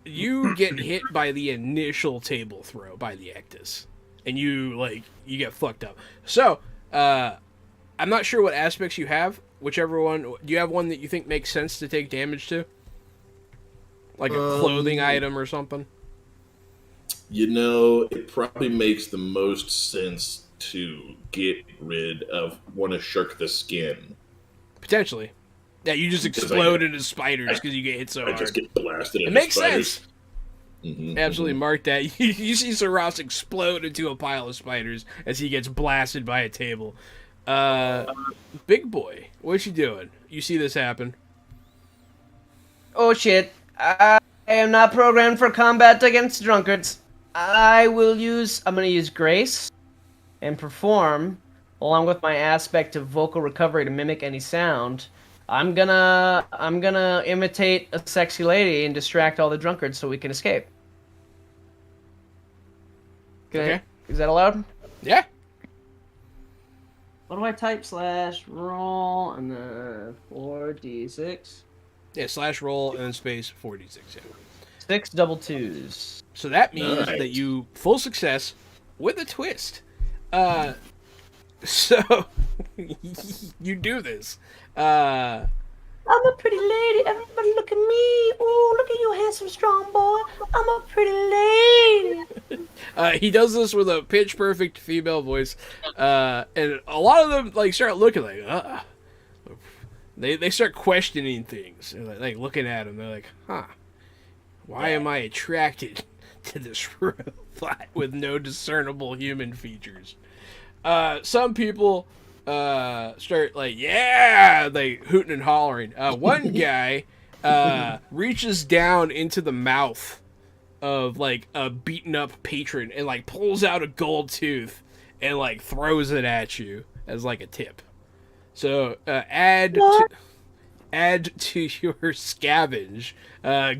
you get hit by the initial table throw by the Ectus, and you get fucked up. So I'm not sure what aspects you have. Whichever one. Do you have one that you think makes sense to take damage to? Like a clothing item or something? You know, it probably makes the most sense to get rid of one of Shirk the Skin. Potentially. Yeah, you just Because explode into spiders because you get hit so I hard. just get blasted. It into makes spiders. sense. Mhm. Absolutely mark that. You see Sir Ross explode into a pile of spiders as he gets blasted by a table. Big Boi, what you doing? You see this happen? Oh shit. I am not programmed for combat against drunkards. I'm gonna use Grace and Perform, along with my aspect of vocal recovery to mimic any sound. I'm gonna imitate a sexy lady and distract all the drunkards so we can escape. Okay. Is that allowed? Yeah. What do I type? /roll and then 4d6. Yeah. /roll and then space 4d6. Yeah. 6 double twos. So that means Nice. that you full success with a twist. So you do this. I'm a pretty lady. Everybody look at me. Ooh, look at you, handsome, strong boy. I'm a pretty lady. He does this with a pitch perfect female voice, and a lot of them like start looking like, they start questioning things, and, like looking at him. They're like, huh, why am I attracted to this robot with no discernible human features? Some people start like, yeah, they hooting and hollering. One guy reaches down into the mouth of like a beaten up patron and like pulls out a gold tooth and like throws it at you as like a tip. So add to your scavenge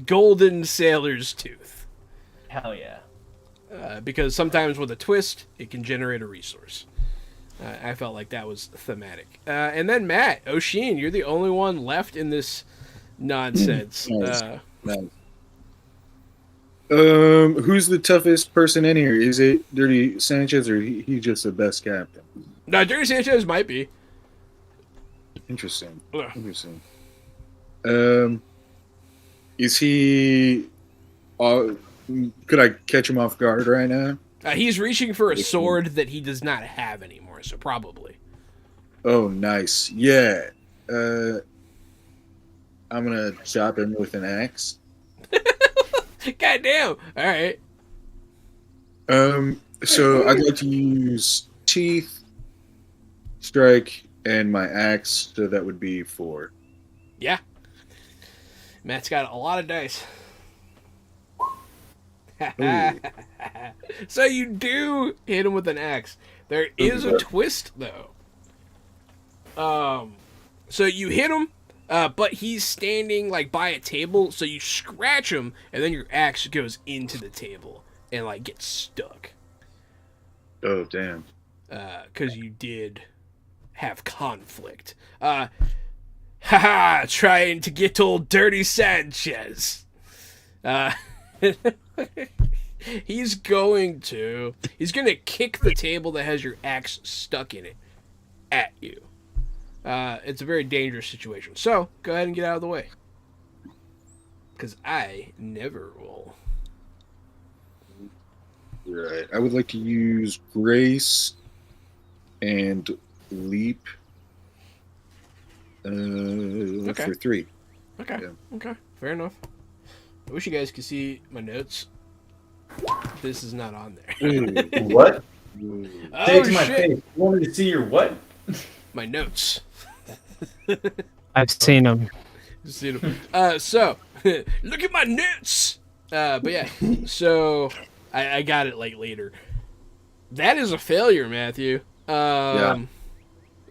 golden sailor's tooth. Hell yeah. Because sometimes with a twist it can generate a resource. I felt like that was thematic. And then Matt, Oshin, you're the only one left in this nonsense. Nice. Who's the toughest person in here? Is it Dirty Sanchez or he just the best captain? No, Dirty Sanchez might be. Interesting. Ugh. Interesting. Is he? Could I catch him off guard right now? He's reaching for a sword that he does not have anymore, so probably. Oh, nice. Yeah. I'm gonna chop him with an axe. God damn! All right. So I'd like to use teeth, strike, and my axe. So that would be 4. Yeah. Matt's got a lot of dice. So you do hit him with an axe. There is a twist though. So you hit him, but he's standing like by a table, so you scratch him, and then your axe goes into the table and like gets stuck. Oh, damn. Because you did have conflict. Haha, trying to get old Dirty Sanchez. He's gonna kick the table that has your axe stuck in it at you. It's a very dangerous situation. So, go ahead and get out of the way. Because I never will. Right. I would like to use Grace and Leap for 3. Okay. Yeah. Okay. Fair enough. I wish you guys could see my notes. This is not on there. What? Ooh. Say Oh, it to my shit. face. You want me to see your what? My notes. I've seen them. So, look at my notes. But yeah, so I got it like later. That is a failure, Matthew.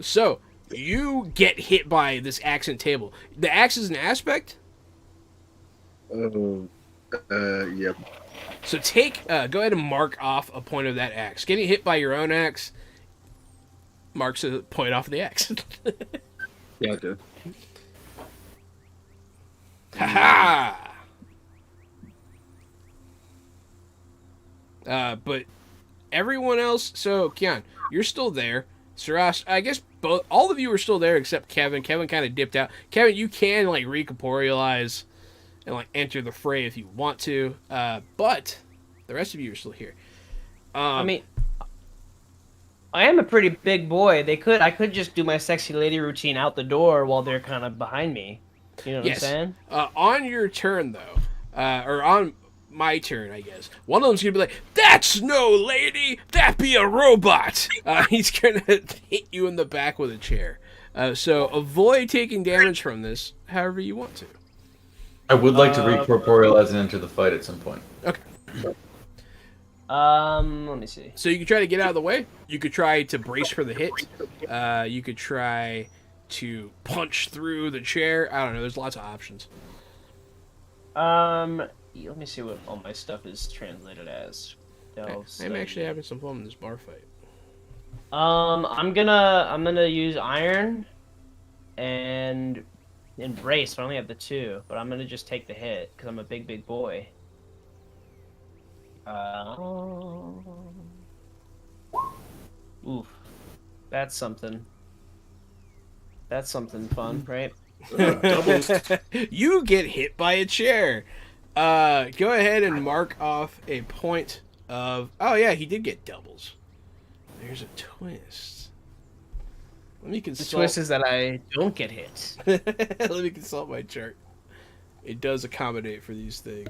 So you get hit by this accent table. The axe is an aspect. Oh, yep. So go ahead and mark off a point of that axe. Getting hit by your own axe marks a point off of the axe. Yeah, I do. Ha ha! But everyone else. So Kian, you're still there. Saras, I guess all of you are still there except Kevin. Kevin kind of dipped out. Kevin, you can like recorporealize and like enter the fray if you want to. But the rest of you are still here. I mean, I am a pretty big boy. I could just do my sexy lady routine out the door while they're kind of behind me. You know what I'm saying? On your turn though, or on my turn, I guess. One of them's gonna be like, "That's no lady. That be a robot." He's gonna hit you in the back with a chair. So avoid taking damage from this, however you want to. I would like to recorporealize and enter the fight at some point. Okay. Let me see. So you could try to get out of the way. You could try to brace for the hit. You could try to punch through the chair. I don't know. There's lots of options. Let me see what all my stuff is translated as. I'm actually having some fun in this bar fight. I'm gonna use iron and embrace. But I only have the 2, but I'm gonna just take the hit because I'm a big boy. Oof, that's something. That's something fun, right? You get hit by a chair. Go ahead and mark off a point of. Oh yeah, he did get doubles. There's a twist. Let me consult. The twist is that I don't get hit. Let me consult my chart. It does accommodate for these things.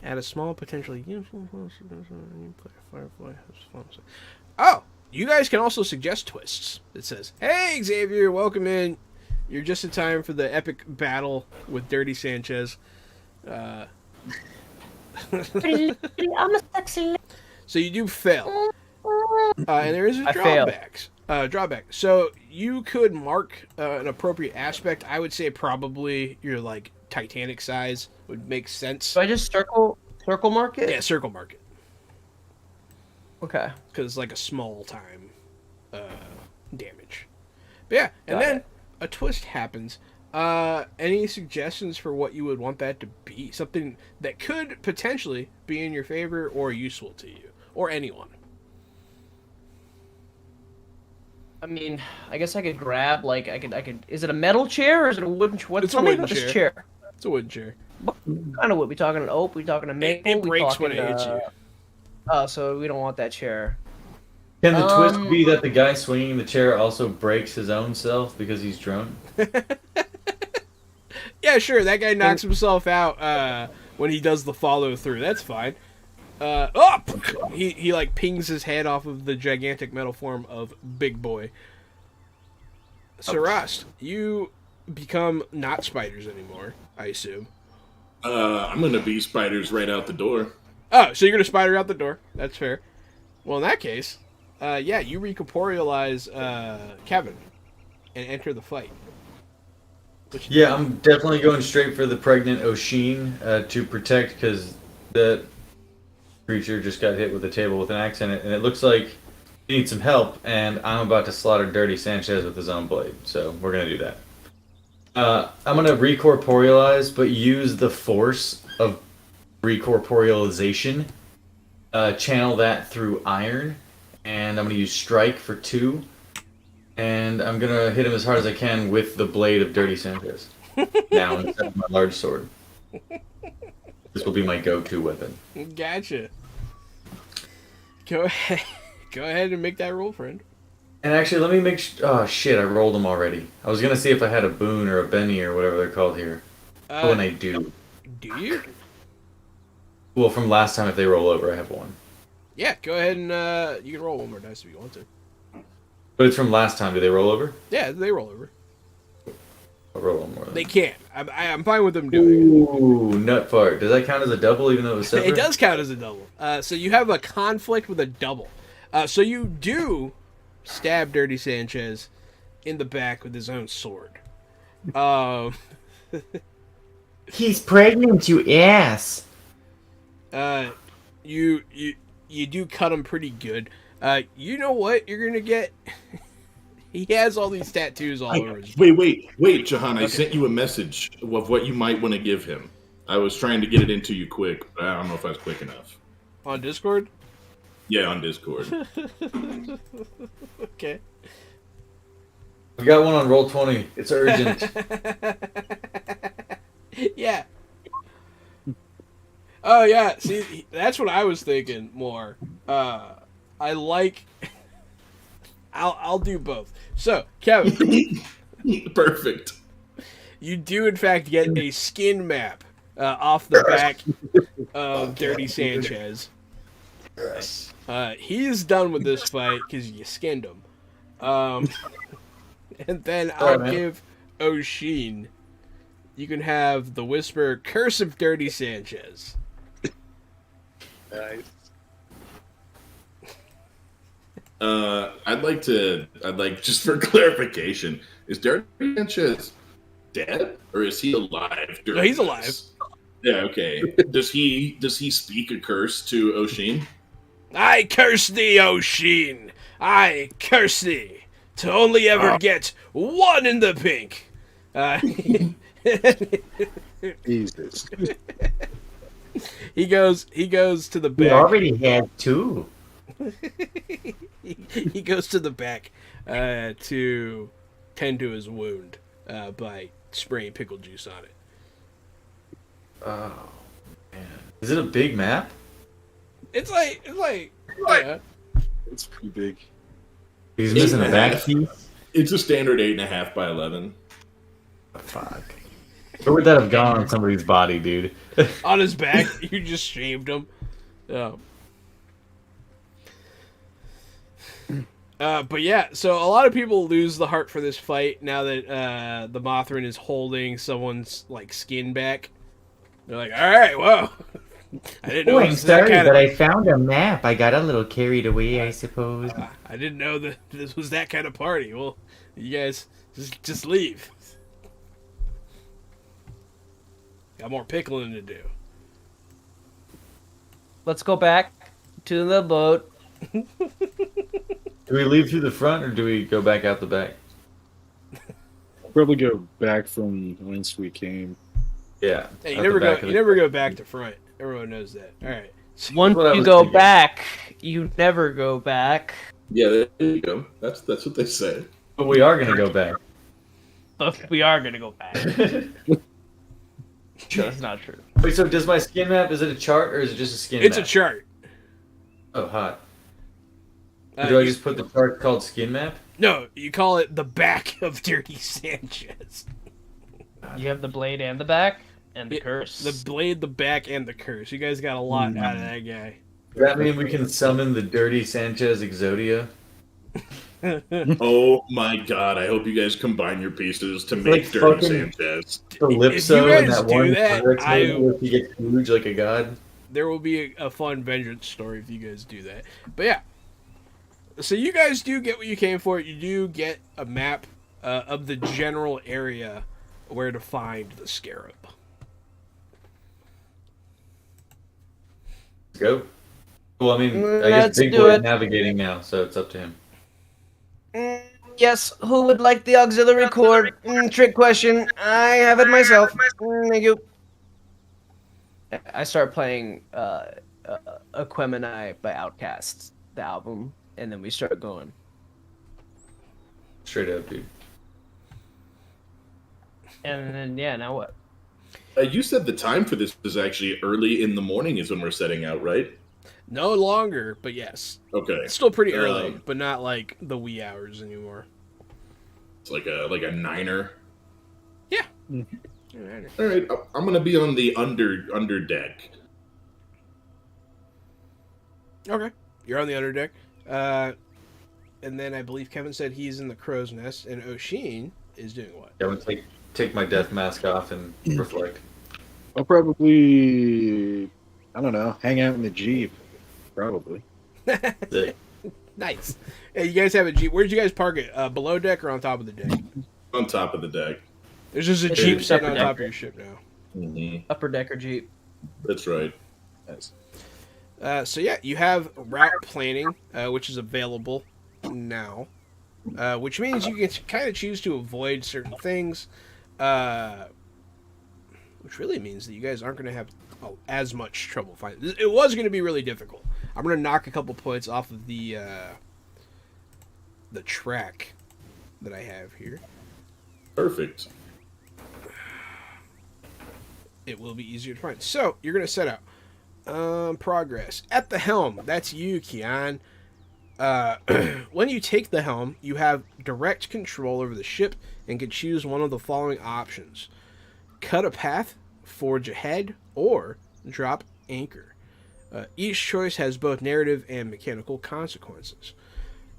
Add a small, potentially useful firefly has fun. Oh, you guys can also suggest twists. It says, "Hey Xavier, welcome in. You're just in time for the epic battle with Dirty Sanchez." I'm a sexy. So you do fail, and there is a I failed. drawback. So you could mark an appropriate aspect. I would say probably your like Titanic size would make sense. So I just circle mark it? Yeah, circle mark it. Okay. Because it's like a small time damage. But yeah, and then a twist happens. Any suggestions for what you would want that to be? Something that could potentially be in your favor or useful to you or anyone. I mean, I guess I could grab like I could. Is it a metal chair or is it a wooden chair? It's a Tell me wooden about this chair. chair. It's a wooden chair. What kind of wood? We talking an oak? We talking a maple? It we breaks talking, when it hits you. Oh, so we don't want that chair. Can the twist be that the guy swinging the chair also breaks his own self because he's drunk? Yeah, sure. That guy knocks himself out when he does the follow through. That's fine. He like pings his head off of the gigantic metal form of Big Boi. So Rost, you become not spiders anymore, I assume. I'm gonna be spiders right out the door. Oh, so you're gonna spider out the door. That's fair. Well, in that case, yeah, you recorporealize Kevin and enter the fight. Yeah, I'm definitely going straight for the pregnant Oshin to protect because the creature just got hit with a table with an axe in it, and it looks like he needs some help, and I'm about to slaughter Dirty Sanchez with his own blade, so we're going to do that. I'm going to recorporealize, but use the force of recorporealization, channel that through iron, and I'm going to use strike for 2. And I'm going to hit him as hard as I can with the blade of Dirty Sanchez. Now, instead of my large sword. This will be my go-to weapon. Gotcha. Go ahead and make that roll, friend. And actually, let me make oh, shit, I rolled them already. I was going to see if I had a boon or a Benny or whatever they're called here. And I do. Do you? Well, from last time, if they roll over, I have 1. Yeah, go ahead and you can roll one more dice if you want to. But it's from last time. Do they roll over? Yeah, they roll over. I'll roll one more. Then. They can. I'm fine with them doing it. Ooh, nut fart. Does that count as a double even though it was separate? It does count as a double. So you have a conflict with a double. So you do stab Dirty Sanchez in the back with his own sword. He's pregnant, you ass. You do cut him pretty good. You know what you're gonna get? He has all these tattoos all over his Wait, Jahan. I sent you a message of what you might want to give him. I was trying to get it into you quick, but I don't know if I was quick enough. On Discord? Yeah, on Discord. Okay. I've got one on Roll20. It's urgent. Yeah. Oh yeah. See, that's what I was thinking more. I like. I'll do both. So, Kevin. Perfect. You do in fact get a skin map off the back of Dirty Sanchez. He's done with this fight because you skinned him. And then I'll give Oshin. You can have the Whisper Curse of Dirty Sanchez. Nice. I'd like just for clarification, is Dirty Sanchez dead or is he alive? No, he's alive. Yeah, okay. Does he speak a curse to Oshin? I curse thee, O Sheen! I curse thee to only ever get one in the pink. Jesus. He goes to the We back. already had 2. He goes to the back to tend to his wound by spraying pickle juice on it. Oh man, is it a big map? It's like yeah. It's pretty big. He's missing a back piece. It's a standard 8.5 by 11. Fuck. Where would that have gone on somebody's body, dude? On his back. You just shaved him. Oh. But yeah, so a lot of people lose the heart for this fight now that the Mothrin is holding someone's like skin back. They're like, all right, whoa. I didn't know Oh, it I'm was that sorry, kind but of. I found a map. I got a little carried away, I suppose. I didn't know that this was that kind of party. Well, you guys just leave. Got more pickling to do. Let's go back to the boat. Do we leave through the front or do we go back out the back? Probably go back from whence we came. Yeah. Hey, out the back of you the- never go back to front. Everyone knows that. All right. Once what I you was go thinking. back, you never go back. Yeah, there you go. That's what they say. But we are gonna go back. But we are gonna go back. That's not true. Wait, so does my skin map, is it a chart or is it just a skin It's map? a chart. Oh, hot. Do I just put the chart called skin map? No, you call it the back of Dirty Sanchez. You have the blade and the back and the curse. The blade, the back, and the curse. You guys got a lot out of that guy. Does that mean we can summon the Dirty Sanchez Exodia? Oh my god, I hope you guys combine your pieces to Like make Dirty fucking- Sanchez. Calypso guys and that do one that, T-Rex I- movie where he gets huge like a god. There will be a fun vengeance story if you guys do that. But yeah. So you guys do get what you came for. You do get a map of the general area where to find the scarab. Let's go. Well, I mean, I Let's guess Big do Boi is it. navigating now, so it's up to him. Yes, who would like the auxiliary cord? Trick question. I have it myself. Thank you. I start playing Aquemini by Outkast, the album, and then we start going. Straight up, dude. And then, yeah, now what? You said the time for this is actually early in the morning is when we're setting out, right? No longer, but yes. Okay. It's still pretty early, Um, but not like the wee hours anymore. It's like a niner. Yeah. All right, I'm gonna be on the under deck. Okay. You're on the underdeck. And then I believe Kevin said he's in the crow's nest, and Oshin is doing what? I'm gonna take my death mask off and reflect. I'll probably, I don't know, hang out in the Jeep. Probably. Sick. Nice. Hey, you guys have a Jeep. Where'd you guys park it? Below deck or on top of the deck? On top of the deck. There's just a It's Jeep a sitting on upper top of deck. your ship now. Mm-hmm. Upper decker Jeep. That's right. Nice. So yeah, you have route planning, which is available now, which means you can kind of choose to avoid certain things, which really means that you guys aren't going to have as much trouble finding. It was going to be really difficult. I'm going to knock a couple points off of the track that I have here. Perfect. It will be easier to find. So you're going to set out. Progress. At the helm. That's you, Kian. When you take the helm, you have direct control over the ship and can choose one of the following options. Cut a path, forge ahead, or drop anchor. Each choice has both narrative and mechanical consequences.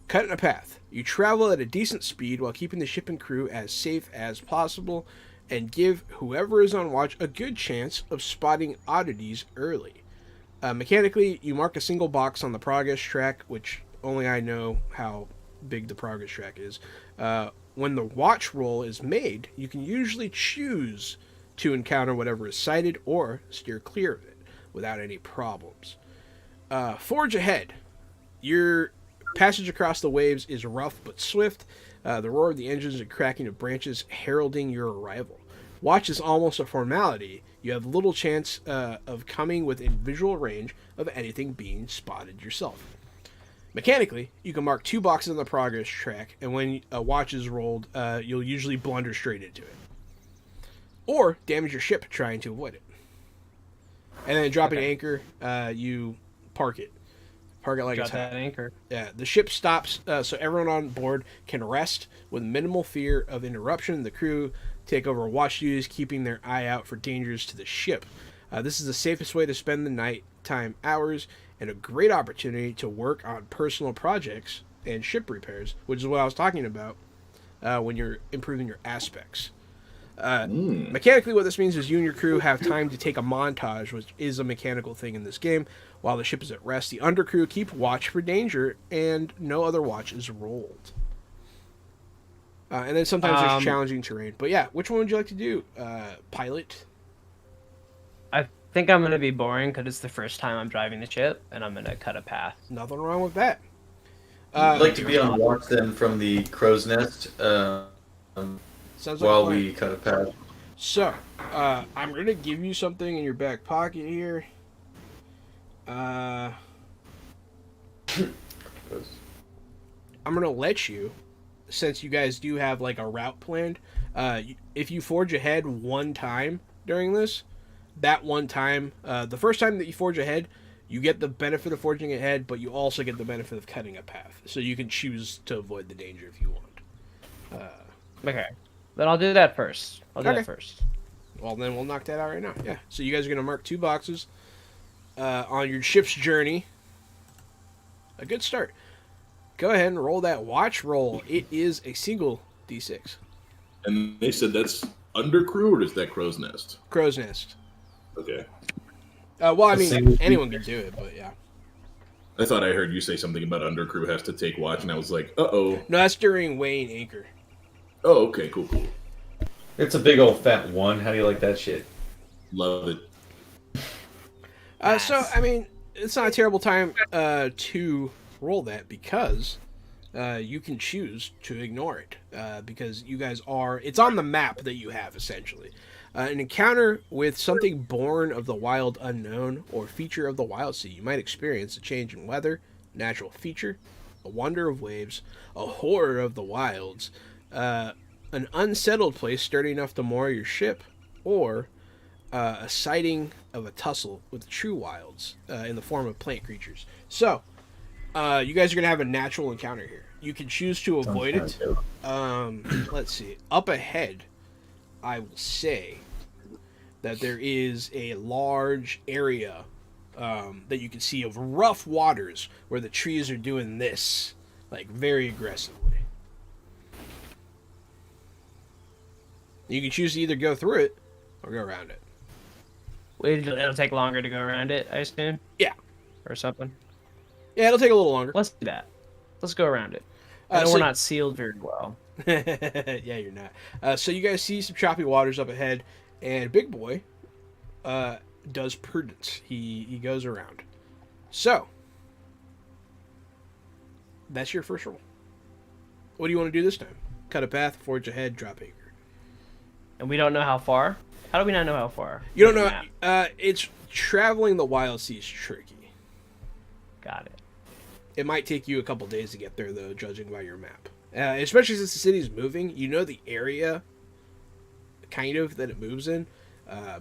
Cutting a path. You travel at a decent speed while keeping the ship and crew as safe as possible and give whoever is on watch a good chance of spotting oddities early. Mechanically, you mark a single box on the progress track, which only I know how big the progress track is. When the watch roll is made, you can usually choose to encounter whatever is sighted or steer clear of it without any problems. Forge ahead. Your passage across the waves is rough but swift. The roar of the engines and cracking of branches heralding your arrival. Watch is almost a formality. You have little chance of coming within visual range of anything being spotted yourself. Mechanically, you can mark 2 boxes on the progress track, and when a watch is rolled, you'll usually blunder straight into it. Or damage your ship trying to avoid it. And then dropping anchor, you park it. Park it like Got it's that hot. anchor. Yeah, the ship stops so everyone on board can rest with minimal fear of interruption. The crew take over watch duties, keeping their eye out for dangers to the ship. This is the safest way to spend the nighttime hours and a great opportunity to work on personal projects and ship repairs, which is what I was talking about when you're improving your aspects. Mechanically, what this means is you and your crew have time to take a montage, which is a mechanical thing in this game, while the ship is at rest. The undercrew keep watch for danger, and no other watch is rolled. And then sometimes there's challenging terrain. But yeah, which one would you like to do? Pilot? I think I'm going to be boring because it's the first time I'm driving the ship, and I'm going to cut a path. Nothing wrong with that. I'd like to be on watch then from the crow's nest Sounds like while a plan. we cut a path. So, I'm going to give you something in your back pocket here. I'm going to let you, since you guys do have like a route planned, if you forge ahead one time during this, that one time, the first time that you forge ahead, you get the benefit of forging ahead, but you also get the benefit of cutting a path. So you can choose to avoid the danger if you want. Okay. Then I'll do that first. I'll do Okay. that first. Well, then we'll knock that out right now. Yeah. So you guys are going to mark 2 boxes on your ship's journey. A good start. Go ahead and roll that watch roll. It is a single D6. And they said that's undercrew, or is that crow's nest? Crow's nest. Okay. Well, I A mean, single anyone can do it, but yeah. I thought I heard you say something about undercrew has to take watch, and I was like, uh-oh. No, that's during weighing anchor. Oh, okay, cool. It's a big old fat 1. How do you like that shit? Love it. So, I mean, it's not a terrible time to roll that because you can choose to ignore it because you guys are... It's on the map that you have, essentially. An encounter with something born of the wild unknown or feature of the Wildsea. You might experience a change in weather, natural feature, a wonder of waves, a horror of the wilds, an unsettled place sturdy enough to moor your ship, or a sighting of a tussle with the true wilds in the form of plant creatures. So, you guys are going to have a natural encounter here. You can choose to avoid it. Let's see. Up ahead, I will say that there is a large area that you can see of rough waters where the trees are doing this, like, very aggressively. You can choose to either go through it or go around it. It'll take longer to go around it, I assume? Yeah. Or something? Yeah, it'll take a little longer. Let's do that. Let's go around it. I know so- we're not sealed very well. Yeah, you're not. So you guys see some choppy waters up ahead, and Big Boi does prudence. He goes around. So, that's your first roll. What do you want to do this time? Cut a path, forge ahead, drop anchor. And we don't know how far? How do we not know how far? You don't know. Map. It's traveling the Wildsea is tricky. Got it. It might take you a couple days to get there, though, judging by your map. Especially since the city's moving, you know the area, kind of, that it moves in,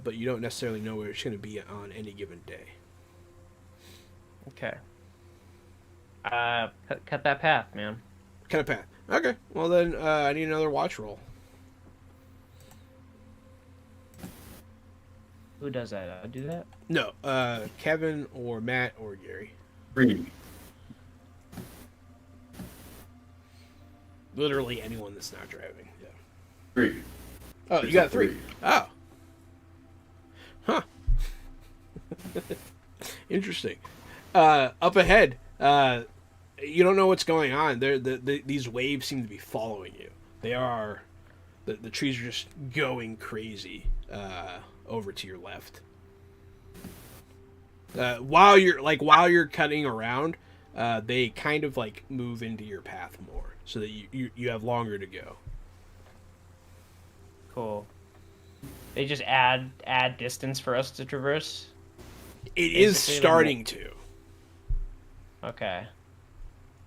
but you don't necessarily know where it's going to be on any given day. Okay. Cut that path, man. Cut a path. Okay, well then, I need another watch roll. Who does that? I do that? No, Kevin or Matt or Gary. 3. Literally anyone that's not driving. Yeah. 3. Oh, you got 3. Oh. Huh. Interesting. Up ahead, you don't know what's going on. These waves seem to be following you. They are. The trees are just going crazy over to your left. While you're cutting around, they kind of like move into your path more, so that you have longer to go. Cool. They just add distance for us to traverse. It is starting to. Okay.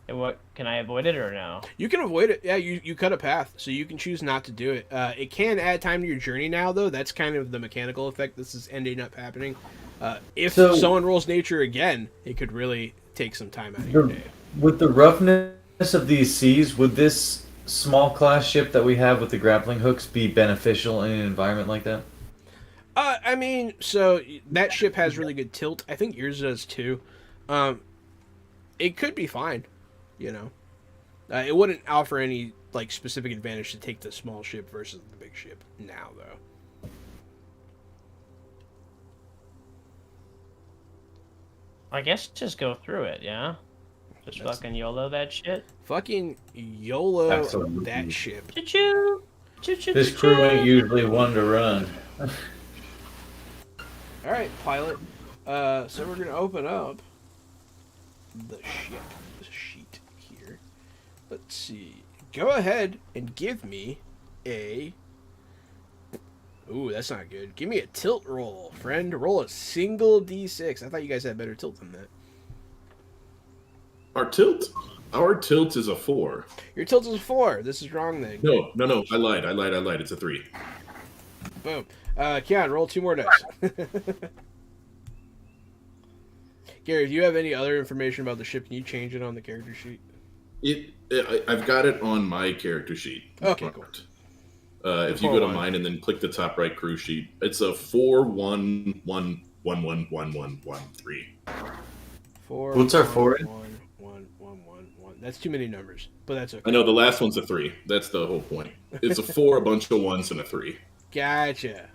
And what can I avoid it or no? You can avoid it. Yeah, you cut a path, so you can choose not to do it. It can add time to your journey now, though. That's kind of the mechanical effect this is ending up happening. If someone rolls nature again, it could really take some time out of your day. With the roughness of these seas, would this small class ship that we have with the grappling hooks be beneficial in an environment like that? I mean, so that ship has really good tilt. I think yours does too. It could be fine, you know. It wouldn't offer any like specific advantage to take the small ship versus the big ship now, though. I guess just go through it, yeah? Just fucking YOLO that shit? Fucking YOLO Absolutely. that ship. Choo-choo! Choo-choo, This crew choo-choo. ain't usually one to run. Alright, pilot. So we're gonna open up the sheet here. Let's see. Go ahead and give me a... Ooh, that's not good. Give me a tilt roll, friend. Roll a single d6. I thought you guys had better tilt than that. Our tilt is a 4. Your tilt is a 4. This is wrong then. No. I lied. It's a 3. Boom. Keon, roll 2 more dice. Gary, if you have any other information about the ship, can you change it on the character sheet? I've got it on my character sheet. Okay, cool. If you go to mine and then click the top right crew sheet, it's a 4-1-1-1-1-1-1-1-3. 4. What's our 4 in? 1, 1, 1, 1, 1. That's too many numbers, but that's okay. I know the last one's a 3. That's the whole point. It's a 4, a bunch of 1s, and a 3. Gotcha.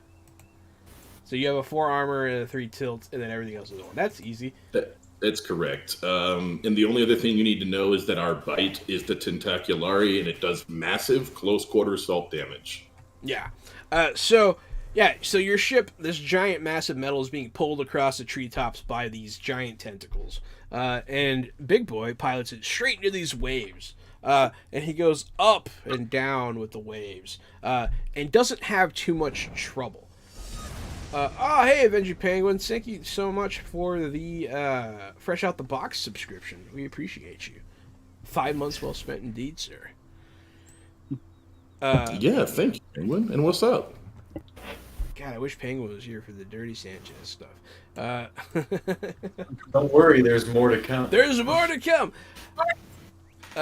So you have a 4 armor and a 3 tilt, and then everything else is a 1. That's easy. That's correct. And the only other thing you need to know is that our bite is the Tentaculari, and it does massive close quarter assault damage. Yeah. So your ship, this giant massive metal, is being pulled across the treetops by these giant tentacles. And Big Boi pilots it straight into these waves. And he goes up and down with the waves. And doesn't have too much trouble. Hey, Avenger Penguin, thank you so much for the Fresh Out the Box subscription. We appreciate you. 5 months well spent indeed, sir. Yeah, thank you, Penguin. And what's up? God, I wish Penguin was here for the Dirty Sanchez stuff. Don't worry, there's more to come. There's more to come!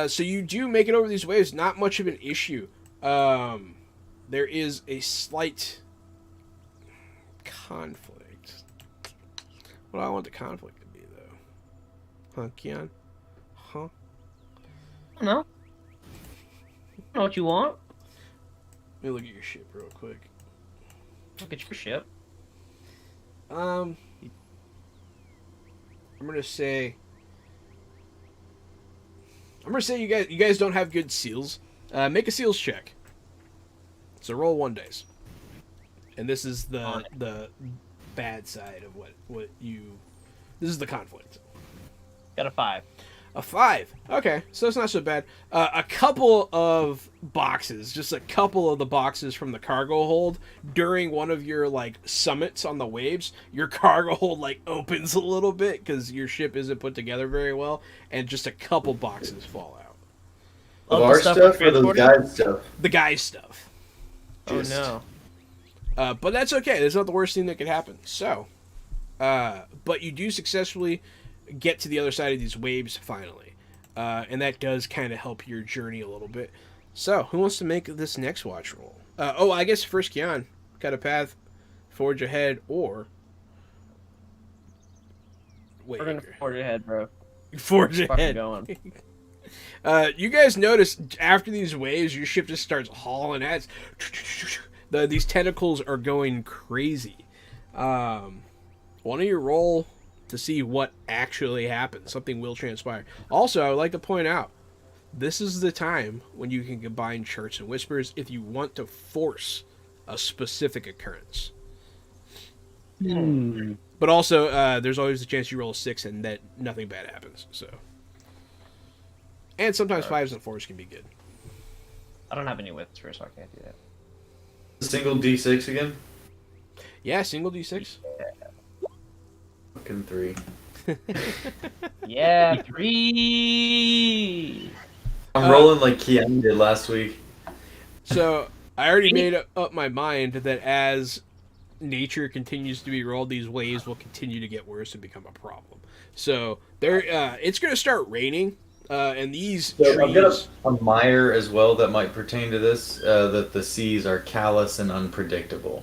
So you do make it over these waves, not much of an issue. There is a slight conflict. What do I want the conflict to be, though? Huh, Keon? Huh? I don't know. I don't know what you want. Let me look at your ship real quick. Look at your ship. I'm gonna say you guys don't have good seals. Make a seals check. So roll 1 dice. And this is the bad side of what you. This is the conflict. Got a 5. A 5. Okay, so it's not so bad. A couple of boxes, just a couple of the boxes from the cargo hold during one of your like summits on the waves, your cargo hold like opens a little bit because your ship isn't put together very well, and just a couple boxes fall out. Of our stuff or the guide stuff? The guy's stuff. Oh no. But that's okay. That's not the worst thing that could happen. So, but you do successfully get to the other side of these waves finally. And that does kind of help your journey a little bit. So, who wants to make this next watch roll? I guess first Keon. Cut a path, forge ahead, or... Wait. We're gonna forge ahead, bro. Forge Fucking ahead. going. You guys notice after these waves, your ship just starts hauling ass. These tentacles are going crazy. Why don't you roll to see what actually happens. Something will transpire. Also, I would like to point out, this is the time when you can combine charts and whispers if you want to force a specific occurrence. But also, there's always the chance you roll a 6 and that nothing bad happens. So, and sometimes 5s and 4s can be good. I don't have any whispers, so I can't do that. Single D6 again? Yeah, single D6. Fucking 3. Yeah, 3. I'm rolling like Keanu did last week. So I already made up my mind that as nature continues to be rolled, these waves will continue to get worse and become a problem. So it's going to start raining, and these So I've got trees. a mire as well that might pertain to this, that the seas are callous and unpredictable.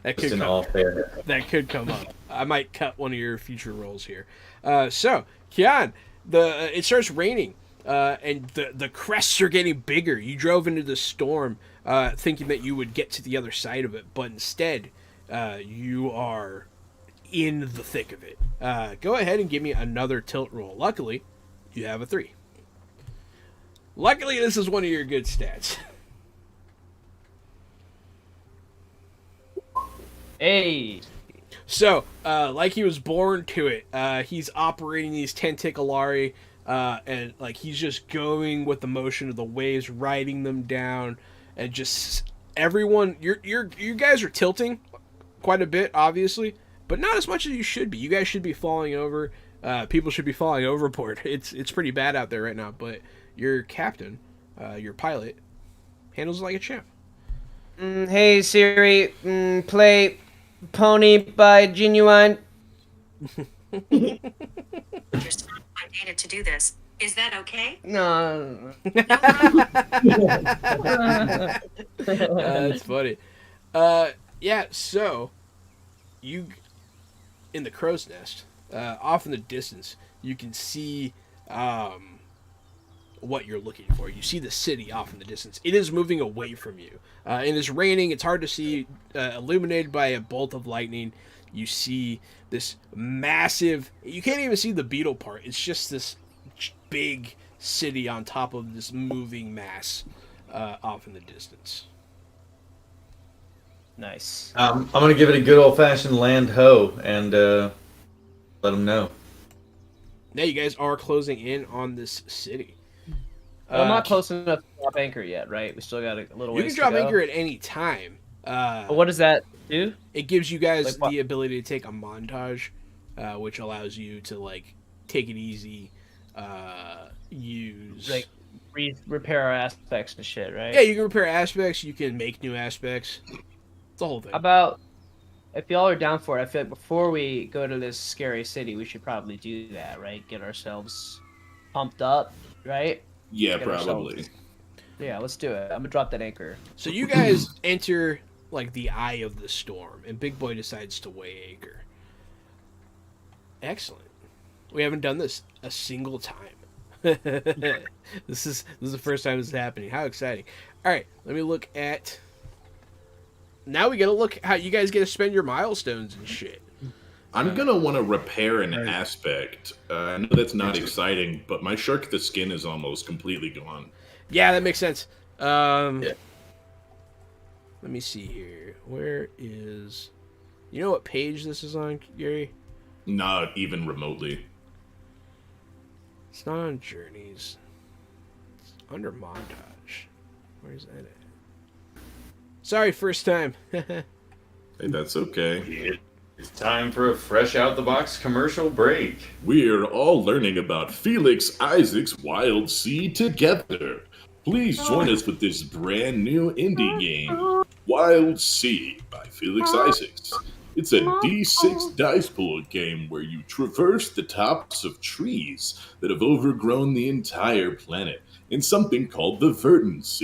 That Just could in come, all fairness. that could come up. I might cut one of your future rolls here. So Kian, it starts raining. And the crests are getting bigger. You drove into the storm thinking that you would get to the other side of it, but instead you are in the thick of it. Go ahead and give me another tilt roll. Luckily, you have a 3. Luckily, this is one of your good stats. Hey. So, like he was born to it, he's operating these tentaculari, and like he's just going with the motion of the waves, riding them down, and just everyone. You guys are tilting quite a bit, obviously, but not as much as you should be. You guys should be falling over. People should be falling overboard. It's pretty bad out there right now. But your captain, your pilot, handles it like a champ. Hey Siri, play Pony by Genuine. Just my data to do this. Is that okay? No. That's funny. Yeah, so you in the crow's nest, off in the distance, you can see what you're looking for. You see the city off in the distance. It is moving away from you. And it's raining. It's hard to see. Illuminated by a bolt of lightning, you see this massive. You can't even see the beetle part. It's just this big city on top of this moving mass off in the distance. Nice. I'm gonna give it a good old-fashioned land ho and let them know. Now you guys are closing in on this city. I'm not close enough to drop anchor yet, right? We still got a little You ways can drop to go. anchor at any time. What does that do? It gives you guys Like what? the ability to take a montage, which allows you to like take it easy, use Like repair our aspects and shit, right? yeah, you can repair aspects. You can make new aspects. It's the whole thing. How about if y'all are down for it? I feel like before we go to this scary city, we should probably do that, right? Get ourselves pumped up, right? Yeah, Get probably. ourselves- Yeah, let's do it. I'm gonna drop that anchor. So you guys enter like the eye of the storm, and Big Boi decides to weigh anchor. Excellent. We haven't done this a single time. This is the first time this is happening. How exciting! All right, let me look at. Now we gotta look how you guys get to spend your milestones and shit. I'm gonna want to repair an aspect. I know that's not exciting, but my shark the skin is almost completely gone. Yeah, that makes sense. Yeah. Let me see here. Where is? You know what page this is on, Gary? Not even remotely. It's not on journeys. It's under montage. Where's that at? Sorry, first time. Hey, that's okay. It's time for a fresh out the box commercial break. We're all learning about Felix Isaac's Wildsea together. Please join us with this brand new indie game, Wildsea by Felix Isaacs. It's a D6 dice pool game where you traverse the tops of trees that have overgrown the entire planet in something called the Verdant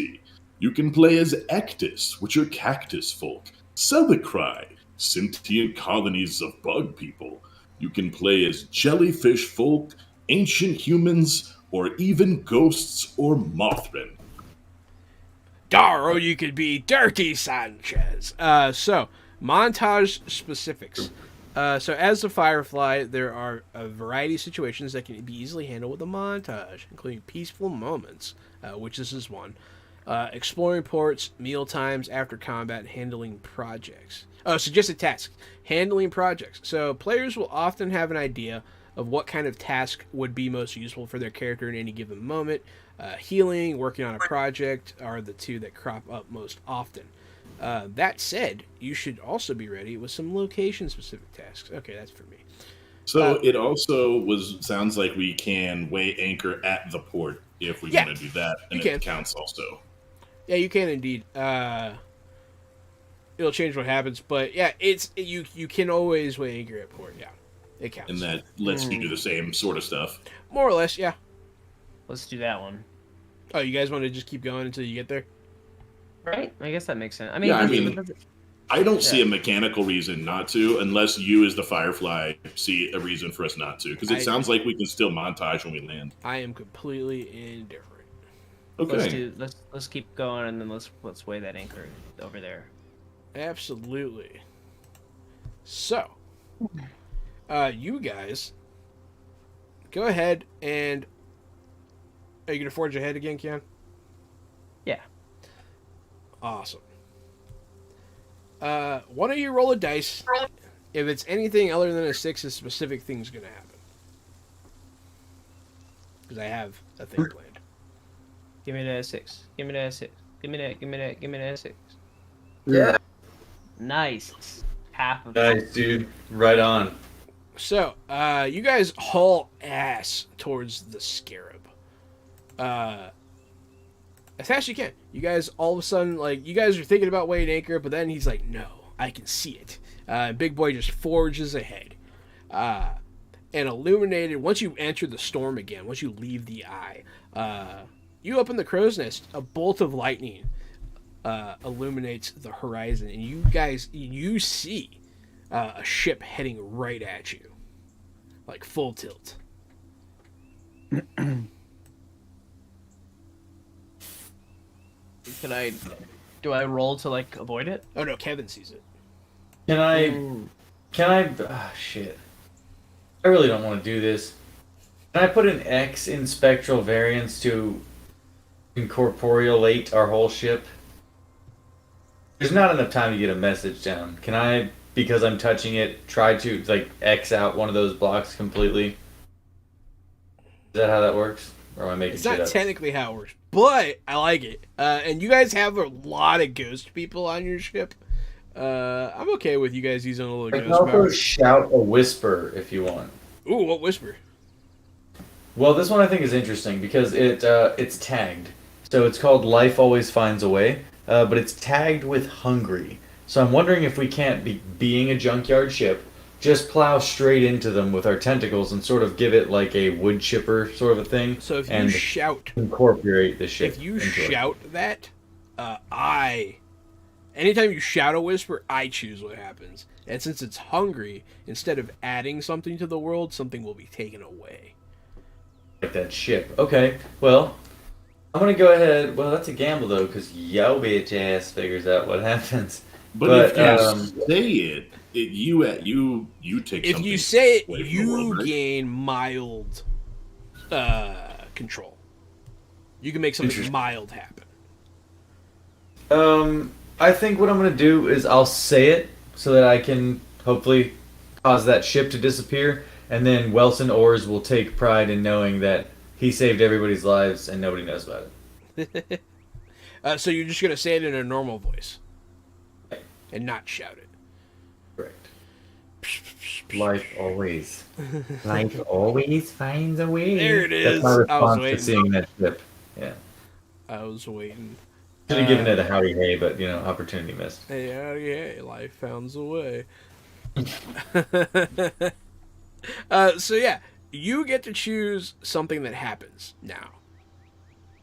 You can play as Ectus, which are cactus folk, Celicry, sentient colonies of bug people. You can play as jellyfish folk, ancient humans, or even ghosts or Mothrin. Darrow, you could be Dirty Sanchez. So, montage specifics. So as the Firefly, there are a variety of situations that can be easily handled with a montage, including peaceful moments, which this is one, exploring ports, meal times after combat, handling projects. Oh, suggested tasks. Handling projects. So players will often have an idea of what kind of task would be most useful for their character in any given moment. Healing, working on a project are the two that crop up most often. That said, you should also be ready with some location-specific tasks. Okay, that's for me. So it also sounds like we can weigh anchor at the port if we Yeah, want to do that, and you it can. counts also. Yeah, you can indeed. It'll change what happens, but yeah, you can always weigh anchor at port. Yeah, it counts. And that lets you do the same sort of stuff. More or less, yeah. Let's do that one. Oh, you guys want to just keep going until you get there? Right? I guess that makes sense. I mean, Yeah, I does- mean- does it- I don't see a mechanical reason not to, unless you, as the Firefly, see a reason for us not to. Because it sounds like we can still montage when we land. I am completely indifferent. Okay. let's keep going and then let's weigh that anchor over there. Absolutely. So, you guys, go ahead and are you gonna forge ahead again, Keon? Yeah. Awesome. Why don't you roll a dice? If it's anything other than a 6, a specific thing's gonna happen. Because I have a thing planned. Give me that 6. Give me that 6. Give me that 6. Yeah. Nice. Half of Nice, it. dude. Right on. So, you guys haul ass towards the Scarab. As fast as you can. You guys, all of a sudden, like, you guys are thinking about weighing anchor, but then he's like, no, I can see it. Big Boi just forges ahead. And illuminated, once you enter the storm again, once you leave the eye, you open the crow's nest, a bolt of lightning illuminates the horizon, and you guys, you see a ship heading right at you. Like, full tilt. Do I roll to like avoid it? Oh no, Kevin sees it. Can I, shit. I really don't want to do this. Can I put an X in spectral variance to incorporeate our whole ship? There's not enough time to get a message down. Can I, because I'm touching it, try to, like, X out one of those blocks completely? Is that how that works? Or am I making It's shit not up? technically how it works, but I like it. And you guys have a lot of ghost people on your ship. I'm okay with you guys using a little I can ghost also power. shout a whisper if you want. Ooh, what whisper? Well, this one I think is interesting because it's tagged. So it's called Life Always Finds a Way, but it's tagged with hungry. So I'm wondering if we can't, being a junkyard ship, just plow straight into them with our tentacles and sort of give it like a wood chipper sort of a thing. So if you and shout, incorporate the ship. if you into it. shout that, anytime you shout a whisper, I choose what happens. And since it's hungry, instead of adding something to the world, something will be taken away. Like that ship. Okay, well, I'm gonna go ahead. Well, that's a gamble though, because yo bitch ass figures out what happens. But if you say it, you take If something you say it, away from the you world, right? gain mild control. You can make something Interesting. mild happen. I think what I'm gonna do is I'll say it so that I can hopefully cause that ship to disappear, and then Welson Ors will take pride in knowing that he saved everybody's lives and nobody knows about it. So you're just gonna say it in a normal voice, and not shout it. Correct. Life always finds a way. There it is. That's my I was response to waiting. seeing that ship. Yeah. I was waiting. Should have given it a howdy hey, but you know, opportunity missed. Hey, howdy, hey, life finds a way. So yeah, you get to choose something that happens now.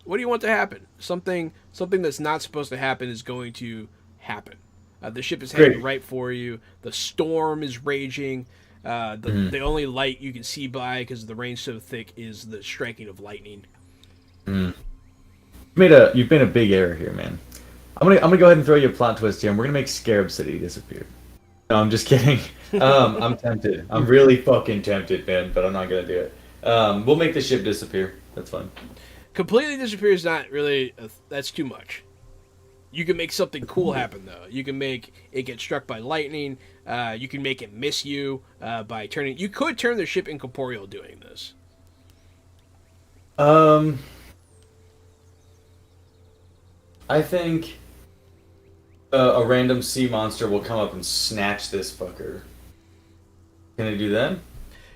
What do you want to happen? Something that's not supposed to happen is going to happen. The ship is heading Great. right for you. The storm is raging. The only light you can see by, because the rain's so thick, is the striking of lightning. You've made a big error here, man. I'm gonna go ahead and throw you a plot twist here, and we're gonna make Scarab City disappear. No, I'm just kidding. I'm tempted. I'm really fucking tempted, man, but I'm not gonna do it. We'll make the ship disappear. That's fine. Completely disappear is not really. That's too much. You can make something cool happen though. You can make it get struck by lightning. You can make it miss you by turning. You could turn the ship incorporeal doing this. I think a random sea monster will come up and snatch this fucker. Can I do that?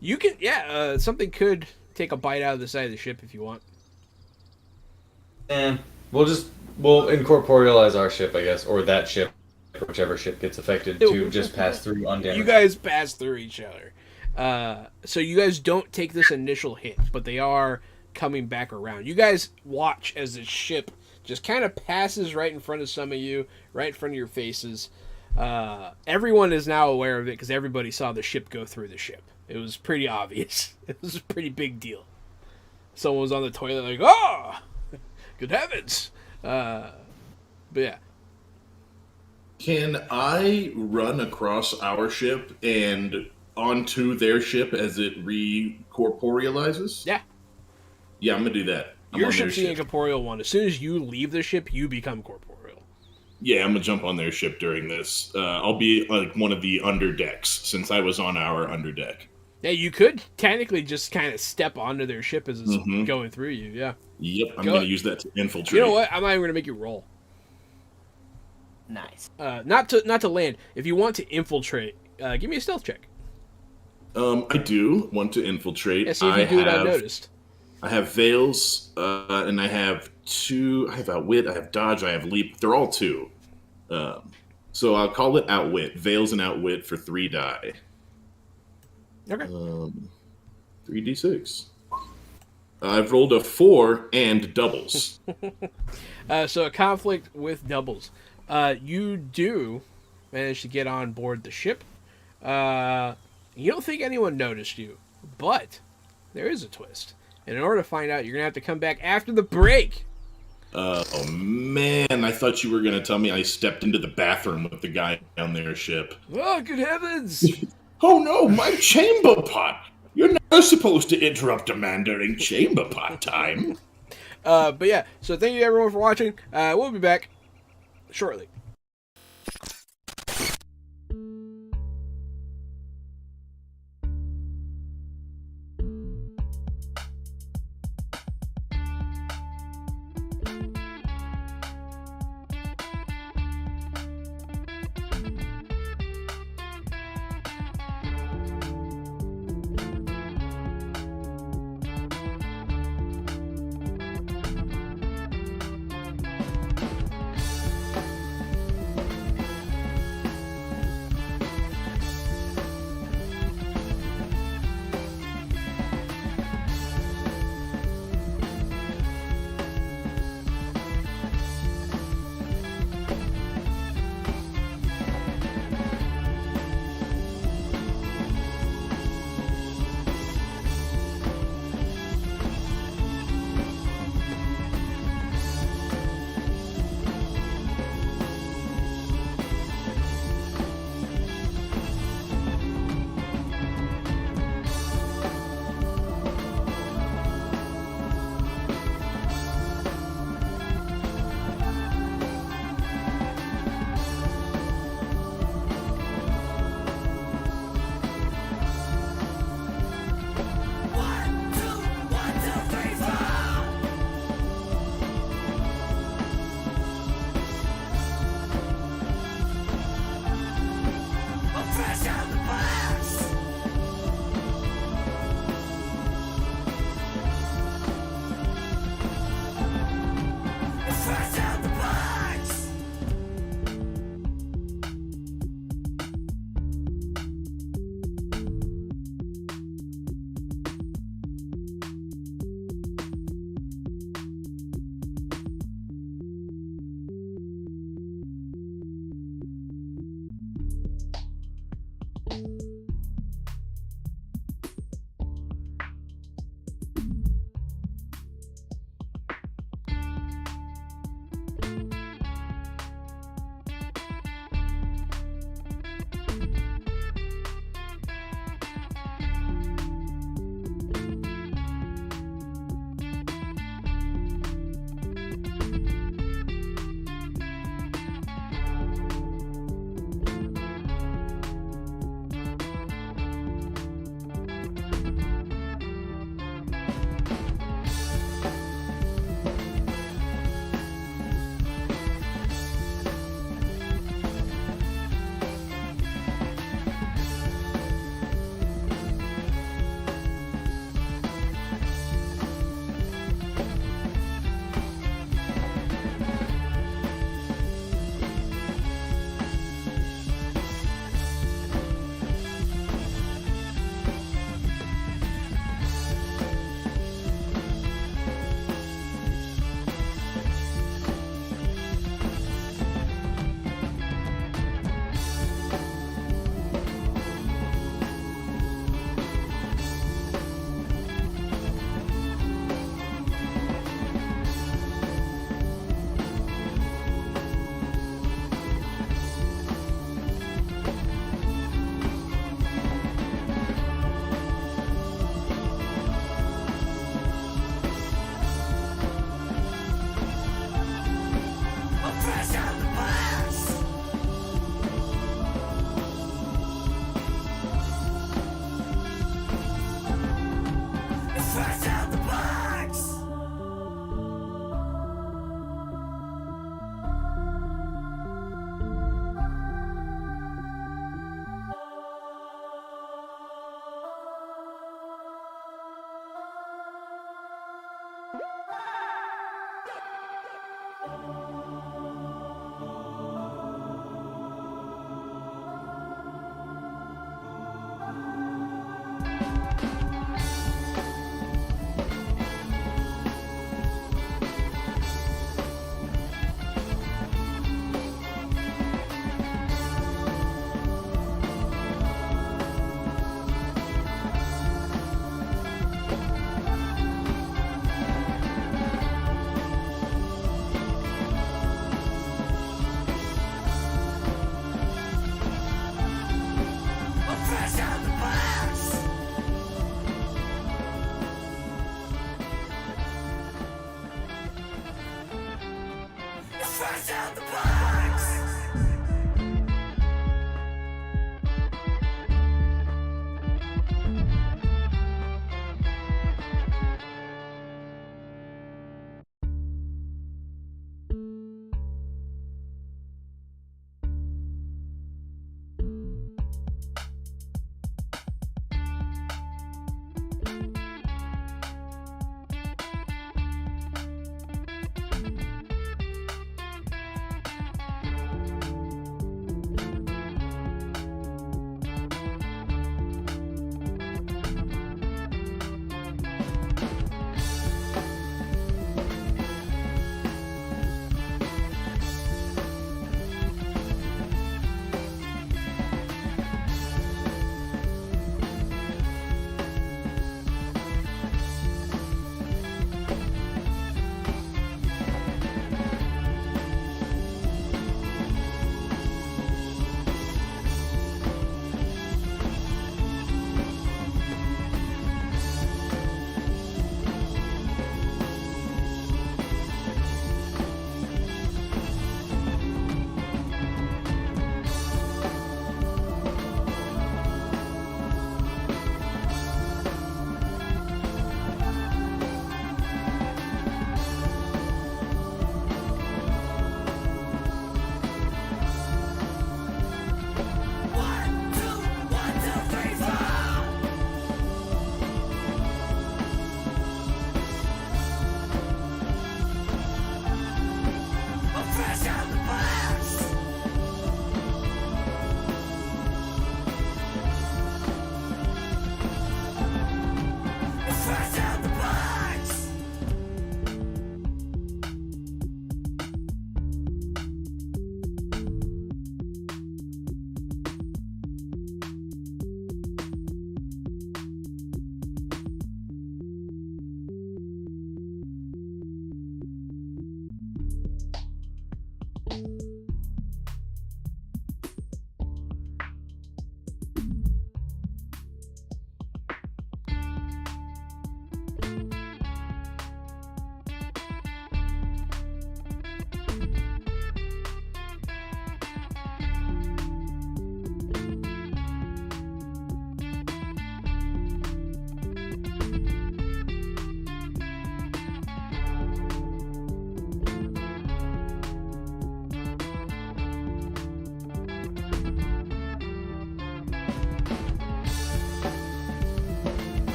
You can, yeah. Something could take a bite out of the side of the ship if you want. We'll incorporealize our ship, I guess, or that ship, or whichever ship gets affected, to just pass through undamaged. You guys pass through each other. So you guys don't take this initial hit, but they are coming back around. You guys watch as the ship just kind of passes right in front of some of you, right in front of your faces. Everyone is now aware of it because everybody saw the ship go through the ship. It was pretty obvious. It was a pretty big deal. Someone was on the toilet like, oh, good heavens. But yeah. Can I run across our ship and onto their ship as it recorporealizes? Yeah. Yeah, I'm gonna do that. I'm Your on their ship's the incorporeal one. As soon as you leave the ship, you become corporeal. Yeah, I'm gonna jump on their ship during this. I'll be like one of the underdecks since I was on our underdeck. Yeah, you could technically just kind of step onto their ship as it's going through you. Yeah. Yep, I'm gonna use that to infiltrate. You know what? I'm not even gonna make you roll. Nice. Not to land. If you want to infiltrate, give me a stealth check. I do want to infiltrate. Yeah, see if you do it unnoticed. I have veils, and I have two. I have outwit. I have dodge. I have leap. They're all 2. So I'll call it outwit. Veils and outwit for 3 die. Okay. 3d6. I've rolled a 4 and doubles. So a conflict with doubles. You do manage to get on board the ship. You don't think anyone noticed you, but there is a twist. And in order to find out, you're going to have to come back after the break. Oh, man. I thought you were going to tell me I stepped into the bathroom with the guy on their ship. Oh, good heavens. Oh, no, my chamber pot. You're never supposed to interrupt a man during chamber pot time. But yeah, so thank you everyone for watching. We'll be back shortly.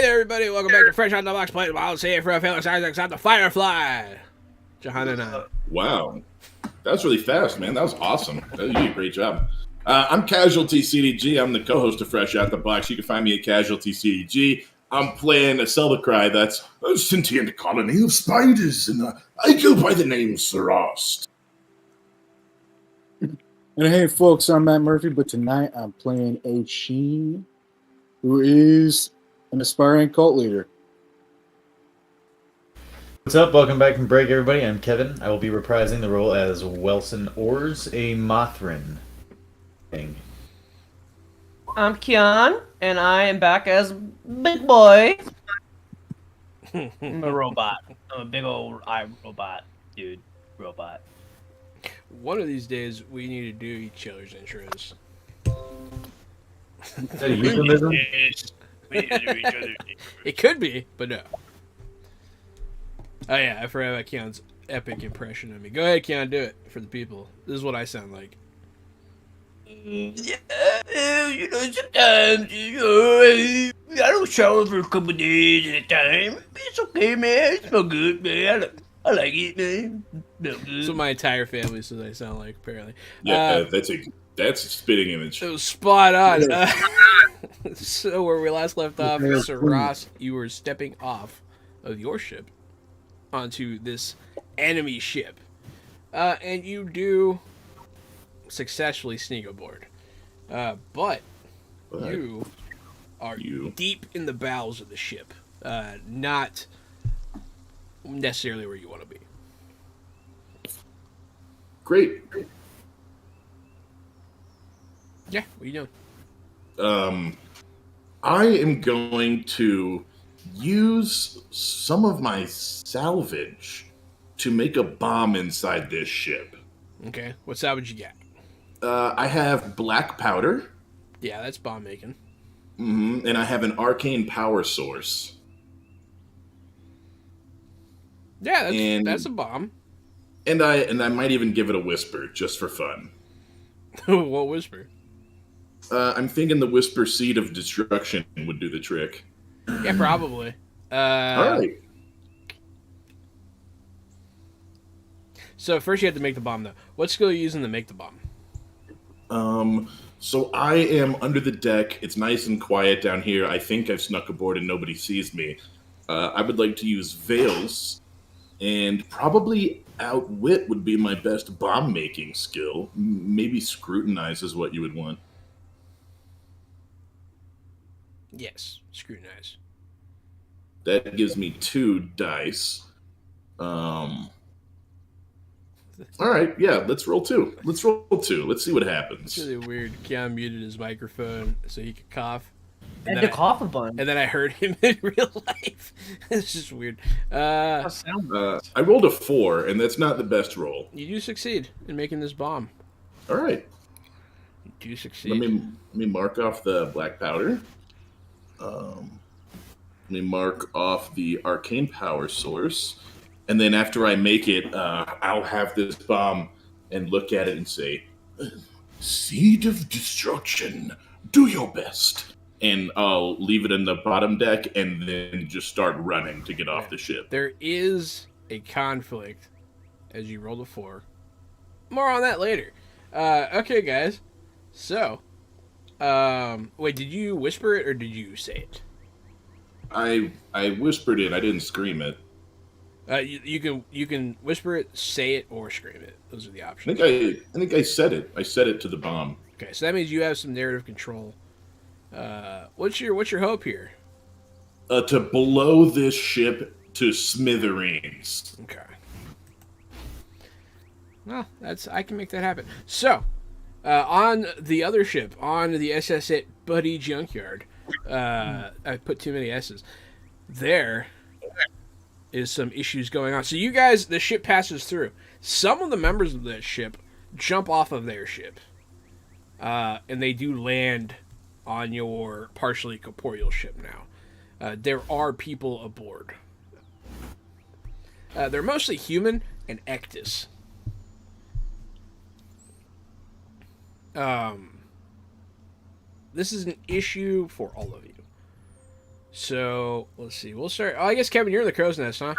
Hey there, everybody. Welcome back to Fresh Out the Box Play Wildsea for a Felix Isaacs on the Firefly. Jahan and I. Wow. That was really fast, man. That was awesome. You did a great job. I'm Casualty CDG. I'm the co-host of Fresh Out the Box. You can find me at Casualty CDG. I'm playing a Celebricry that's a sentient colony of spiders, and I go by the name Sarast. And hey, folks, I'm Matt Murphy, but tonight I'm playing O'Sheen, who is an aspiring cult leader. What's up? Welcome back from break, everybody. I'm Kevin. I will be reprising the role as Wilson Ors, a Mothrin thing. I'm Kian, and I am back as Big Boi. I'm a robot. I'm a big old robot, dude. Robot. One of these days, we need to do each other's intros. Is that a euphemism? We need to do each other's. It could be, but no. Oh yeah, I forgot about Keon's epic impression of me. Go ahead, Keon, do it for the people. This is what I sound like. Yeah, you know, sometimes, you know, I don't shower for a couple days at a time. It's okay, man. It smells good, man. I like it, man. Smell good. That's what my entire family says I sound like, apparently. Yeah, that's a spitting image. It was spot on. So where we last left off, Sir Ross, you were stepping off of your ship onto this enemy ship. And you do successfully sneak aboard. But you are deep in the bowels of the ship. Not necessarily where you want to be. Great. Yeah, what are you doing? I am going to use some of my salvage to make a bomb inside this ship. Okay, what salvage you got? I have black powder. Yeah, that's bomb making. And I have an arcane power source. Yeah, that's a bomb. And I might even give it a whisper just for fun. What whisper? I'm thinking the whisper seed of destruction would do the trick. Yeah, probably. All right. So first you have to make the bomb, though. What skill are you using to make the bomb? So I am under the deck. It's nice and quiet down here. I think I've snuck aboard and nobody sees me. I would like to use veils, and probably outwit would be my best bomb making skill. Maybe scrutinize is what you would want. Yes, scrutinize. That gives me 2 dice. All right, yeah, let's roll 2. Let's roll 2. Let's see what happens. It's really weird. Keon muted his microphone so he could cough. And to cough a bunch. And then I heard him in real life. It's just weird. I rolled a 4, and that's not the best roll. You do succeed in making this bomb. All right. You do succeed. Let me mark off the black powder. Let me mark off the arcane power source. And then after I make it, I'll have this bomb and look at it and say, Seed of Destruction, do your best. And I'll leave it in the bottom deck and then just start running to get off the ship. There is a conflict as you roll a 4. More on that later. Okay, guys. So, wait, did you whisper it or did you say it? I whispered it. I didn't scream it. You can whisper it, say it, or scream it. Those are the options. I think I said it. I said it to the bomb. Okay, so that means you have some narrative control. What's your hope here? To blow this ship to smithereens. Okay. Well, I can make that happen. So, on the other ship, on the SS Buddy Junkyard, I put too many S's. There is some issues going on. So you guys, the ship passes through. Some of the members of that ship jump off of their ship. And they do land on your partially corporeal ship now. There are people aboard. They're mostly human and ectus. This is an issue for all of you. So let's see. We'll start. Oh, I guess Kevin, you're in the crow's nest, huh?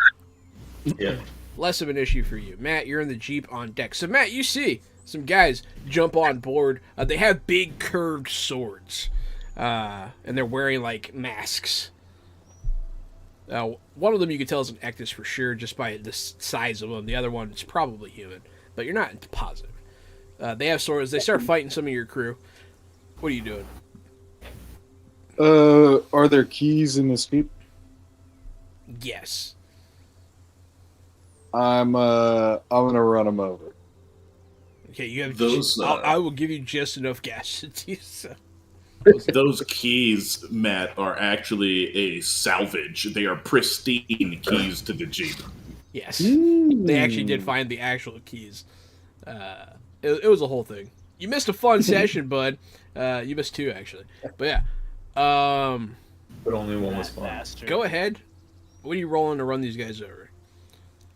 Yeah. Less of an issue for you. Matt, you're in the Jeep on deck. So Matt, you see some guys jump on board. They have big curved swords, and they're wearing like masks. One of them you can tell is an Ectus for sure, just by the size of them. The other one is probably human, but you're not positive. They have swords. They start fighting some of your crew. What are you doing? Are there keys in this Jeep? Yes. I'm gonna run them over. Okay, you have Those, I will give you just enough gas to do so. Those keys, Matt, are actually a salvage. They are pristine keys to the Jeep. Yes, they actually did find the actual keys. It was a whole thing. You missed a fun session, bud. You missed 2 actually, but yeah. But only one was fun. Go ahead. What are you rolling to run these guys over?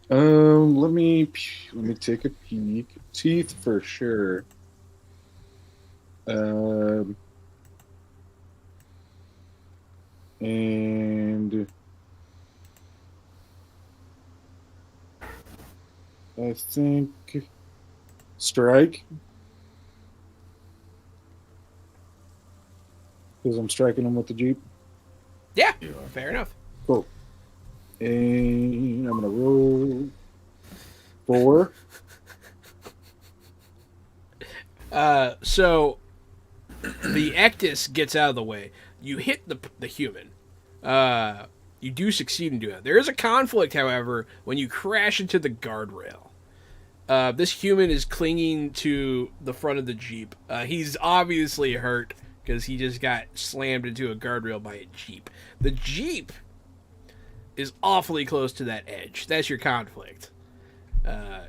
Let me take a peek. Teeth for sure. And I think strike, because I'm striking them with the Jeep. Yeah, fair enough. Cool. And I'm gonna roll 4. So the Ectus gets out of the way. You hit the human. You do succeed in doing that. There is a conflict, however, when you crash into the guardrail. This human is clinging to the front of the Jeep. He's obviously hurt because he just got slammed into a guardrail by a Jeep. The Jeep is awfully close to that edge. That's your conflict.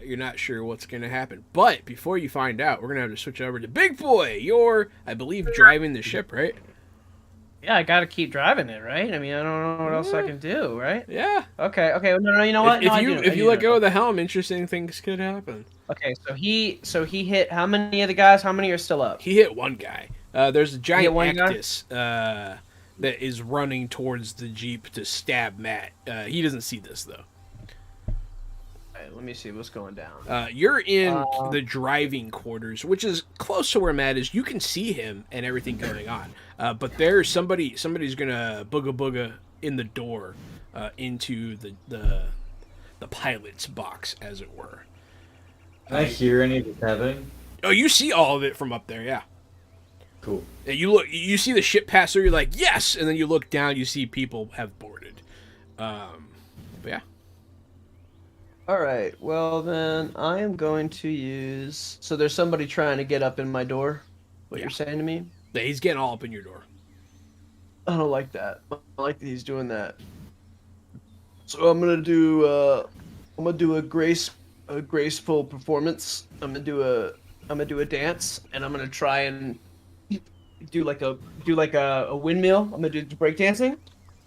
You're not sure what's going to happen. But before you find out, we're going to have to switch over to Big Boi. You're, I believe, driving the ship, right? Yeah, I gotta keep driving it, right? I mean, I don't know what else I can do, right? Yeah. Okay. No, you know what? If you let go of the helm, interesting things could happen. Okay, so he hit how many of the guys? How many are still up? He hit one guy. There's a giant one guy? Ectus that is running towards the Jeep to stab Matt. He doesn't see this, though. Right, let me see what's going down. You're in the driving quarters, which is close to where Matt is. You can see him and everything going on. But there's somebody's gonna booga in the door into the pilot's box, as it were. Can I hear any of this happening? Oh, you see all of it from up there, yeah. Cool. And you see the ship pass through. You're like, yes, and then you look down. You see people have boarded. But yeah. All right. Well, then I am going to use. So there's somebody trying to get up in my door. What you're saying to me? Yeah, he's getting all up in your door. I don't like that. I like that he's doing that. So I'm gonna do a graceful performance. I'm gonna do a dance, and I'm gonna try and do like a windmill. I'm gonna do breakdancing,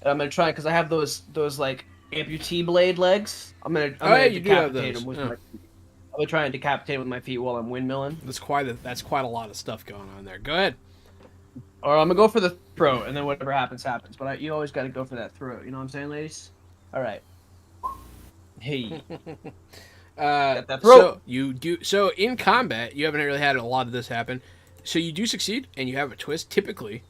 and I'm gonna try because I have those like amputee blade legs. I'm gonna decapitate him with my feet. I'm gonna try and decapitate him with my feet while I'm windmilling. That's quite a lot of stuff going on there. Go ahead. Or I'm gonna go for the throw, and then whatever happens, happens. But you always gotta go for that throw. You know what I'm saying, ladies? All right. Hey. Got that throw. So in combat, you haven't really had a lot of this happen. So you do succeed, and you have a twist. Typically,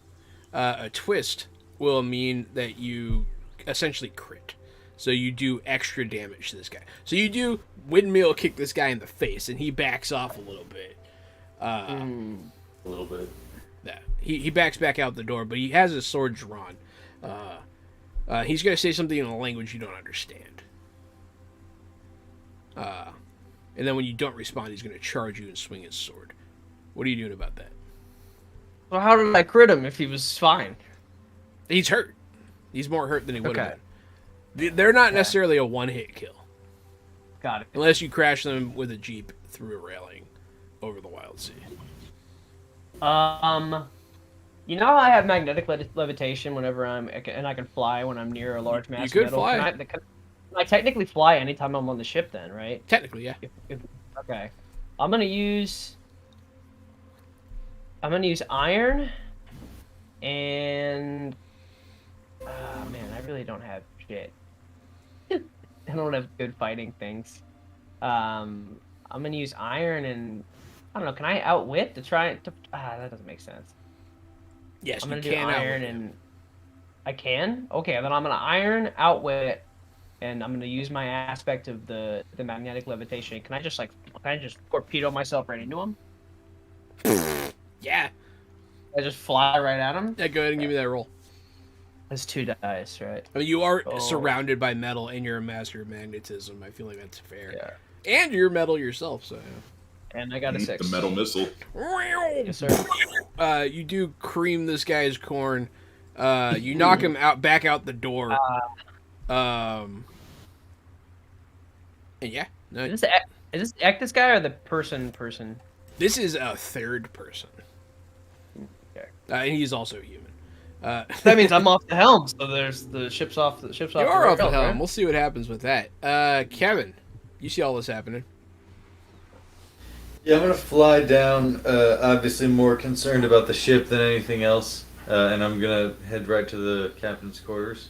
a twist will mean that you essentially crit. So you do extra damage to this guy. So you do windmill kick this guy in the face, and he backs off a little bit. A little bit. Yeah, he backs back out the door, but he has his sword drawn. He's going to say something in a language you don't understand. And then when you don't respond, he's going to charge you and swing his sword. What are you doing about that? Well, how did I crit him if he was fine? He's hurt. He's more hurt than he would have been. They're not necessarily a one-hit kill. Got it. Unless you crash them with a Jeep through a railing over the Wildsea. You know how I have magnetic levitation whenever and I can fly when I'm near a large mass You of could metal? fly. Can I technically fly anytime I'm on the ship then, right? Technically, yeah. Okay. I'm gonna use iron and Ah, man, I really don't have shit. I don't have good fighting things. I'm gonna use iron and I don't know. Can I outwit to try to? That doesn't make sense. Yes, I'm you gonna do can iron outwit him. and I can. Okay, then I'm gonna iron outwit, and I'm gonna use my aspect of the magnetic levitation. Can I just torpedo myself right into him? Yeah. I just fly right at him. Yeah, go ahead and give me that roll. That's 2 dice, right? I mean, you are Oh. surrounded by metal, and you're a master of magnetism. I feel like that's fair. Yeah. And you're metal yourself, so And I got a 6. The metal missile. Yes, sir. you do cream this guy's corn. You knock him back out the door. And yeah, no, Is this this guy or the person? this is a third person. Okay. And he's also human. That means I'm off the helm. So there's the ship's off. The ship's off. You are off the rails, helm. right? We'll see what happens with that. Kevin, you see all this happening. Yeah, I'm gonna fly down. Obviously, more concerned about the ship than anything else, and I'm gonna head right to the captain's quarters.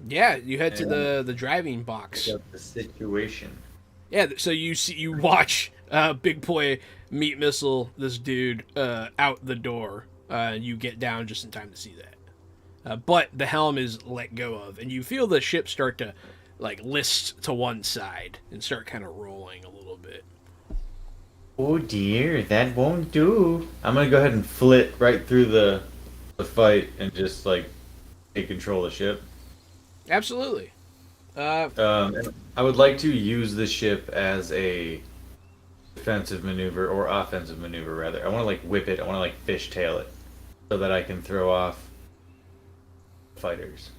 Yeah, you head to the driving box. Check out the situation. Yeah, so you watch Big Boi meat missile this dude out the door. You get down just in time to see that. But the helm is let go of, and you feel the ship start to list to one side and start kind of rolling a little bit. Oh dear, that won't do. I'm gonna go ahead and flit right through the fight and just take control of the ship. Absolutely. And I would like to use the ship as a defensive maneuver or offensive maneuver rather. I want to whip it. I want to fishtail it so that I can throw off fighters.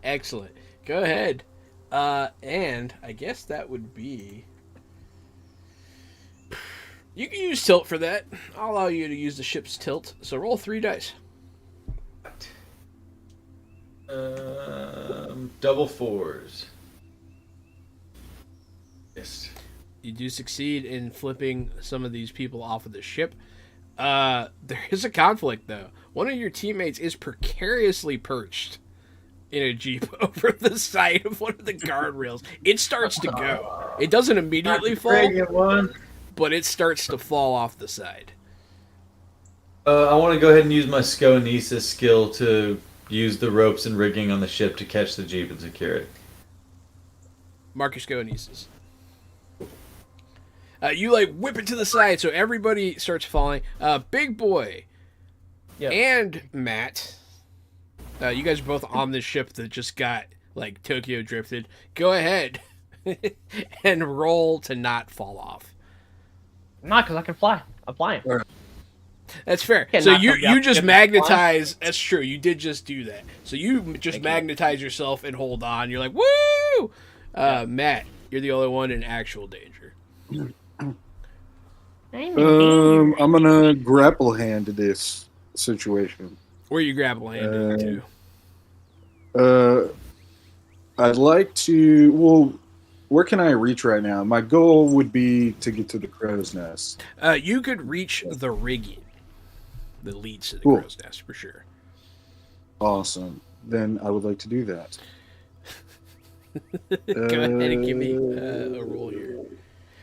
Excellent. Go ahead. And I guess that would be. You can use tilt for that. I'll allow you to use the ship's tilt. So roll 3 dice. Double 4s. Yes. You do succeed in flipping some of these people off of the ship. There is a conflict, though. One of your teammates is precariously perched in a jeep over the side of one of the guardrails. It starts to go. It doesn't immediately fall, but it starts to fall off the side. I want to go ahead and use my Sconesis skill to use the ropes and rigging on the ship to catch the jeep and secure it. Marcus Goenesis. You whip it to the side, so everybody starts falling. Big Boi and Matt, you guys are both on this ship that just got Tokyo drifted. Go ahead and roll to not fall off. Not because I can fly. I'm flying. That's fair. Yeah, So not you from the just ship. magnetize. That's true. You did just do that. So you just magnetize yourself and hold on. You're like, woo! Matt, you're the only one in actual danger. I'm gonna grapple hand to this situation. Where you grapple handed to? I'd like to. Well, where can I reach right now? My goal would be to get to the crow's nest. You could reach the rigging that leads to the Cool. crow's nest for sure. Awesome. Then I would like to do that. Go ahead and give me a roll here.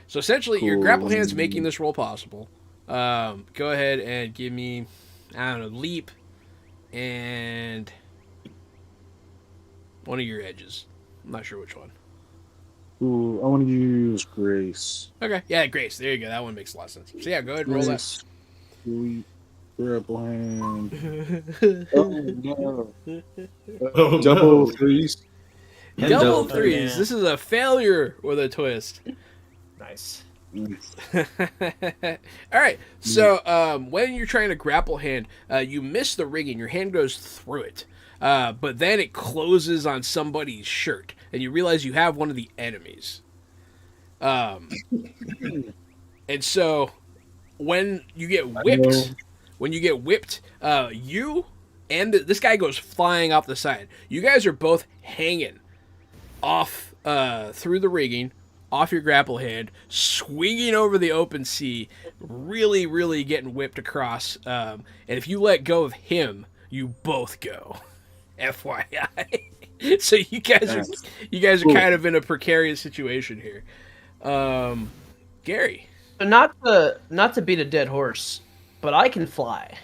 So essentially, your grapple hand's making this roll possible. Go ahead and give me, I don't know, leap and one of your edges. I'm not sure which one. Ooh, I want to use grace. Okay, yeah, Grace. There you go. That one makes a lot of sense. So yeah, go ahead and roll that. Grace, sweet, grapple hand. Oh no! Oh, Double no. threes. And Double double threes. yeah. This is a failure with a twist. Nice. All right. So when you're trying to grapple hand, you miss the rigging. Your hand goes through it, but then it closes on somebody's shirt, and you realize you have one of the enemies. And so when you get whipped, you and this guy goes flying off the side. You guys are both hanging off through the rigging, off your grapple hand, swinging over the open sea, really, really getting whipped across. And if you let go of him, you both go. FYI. So you guys are kind of in a precarious situation here. Gary. Not to beat a dead horse, but I can fly.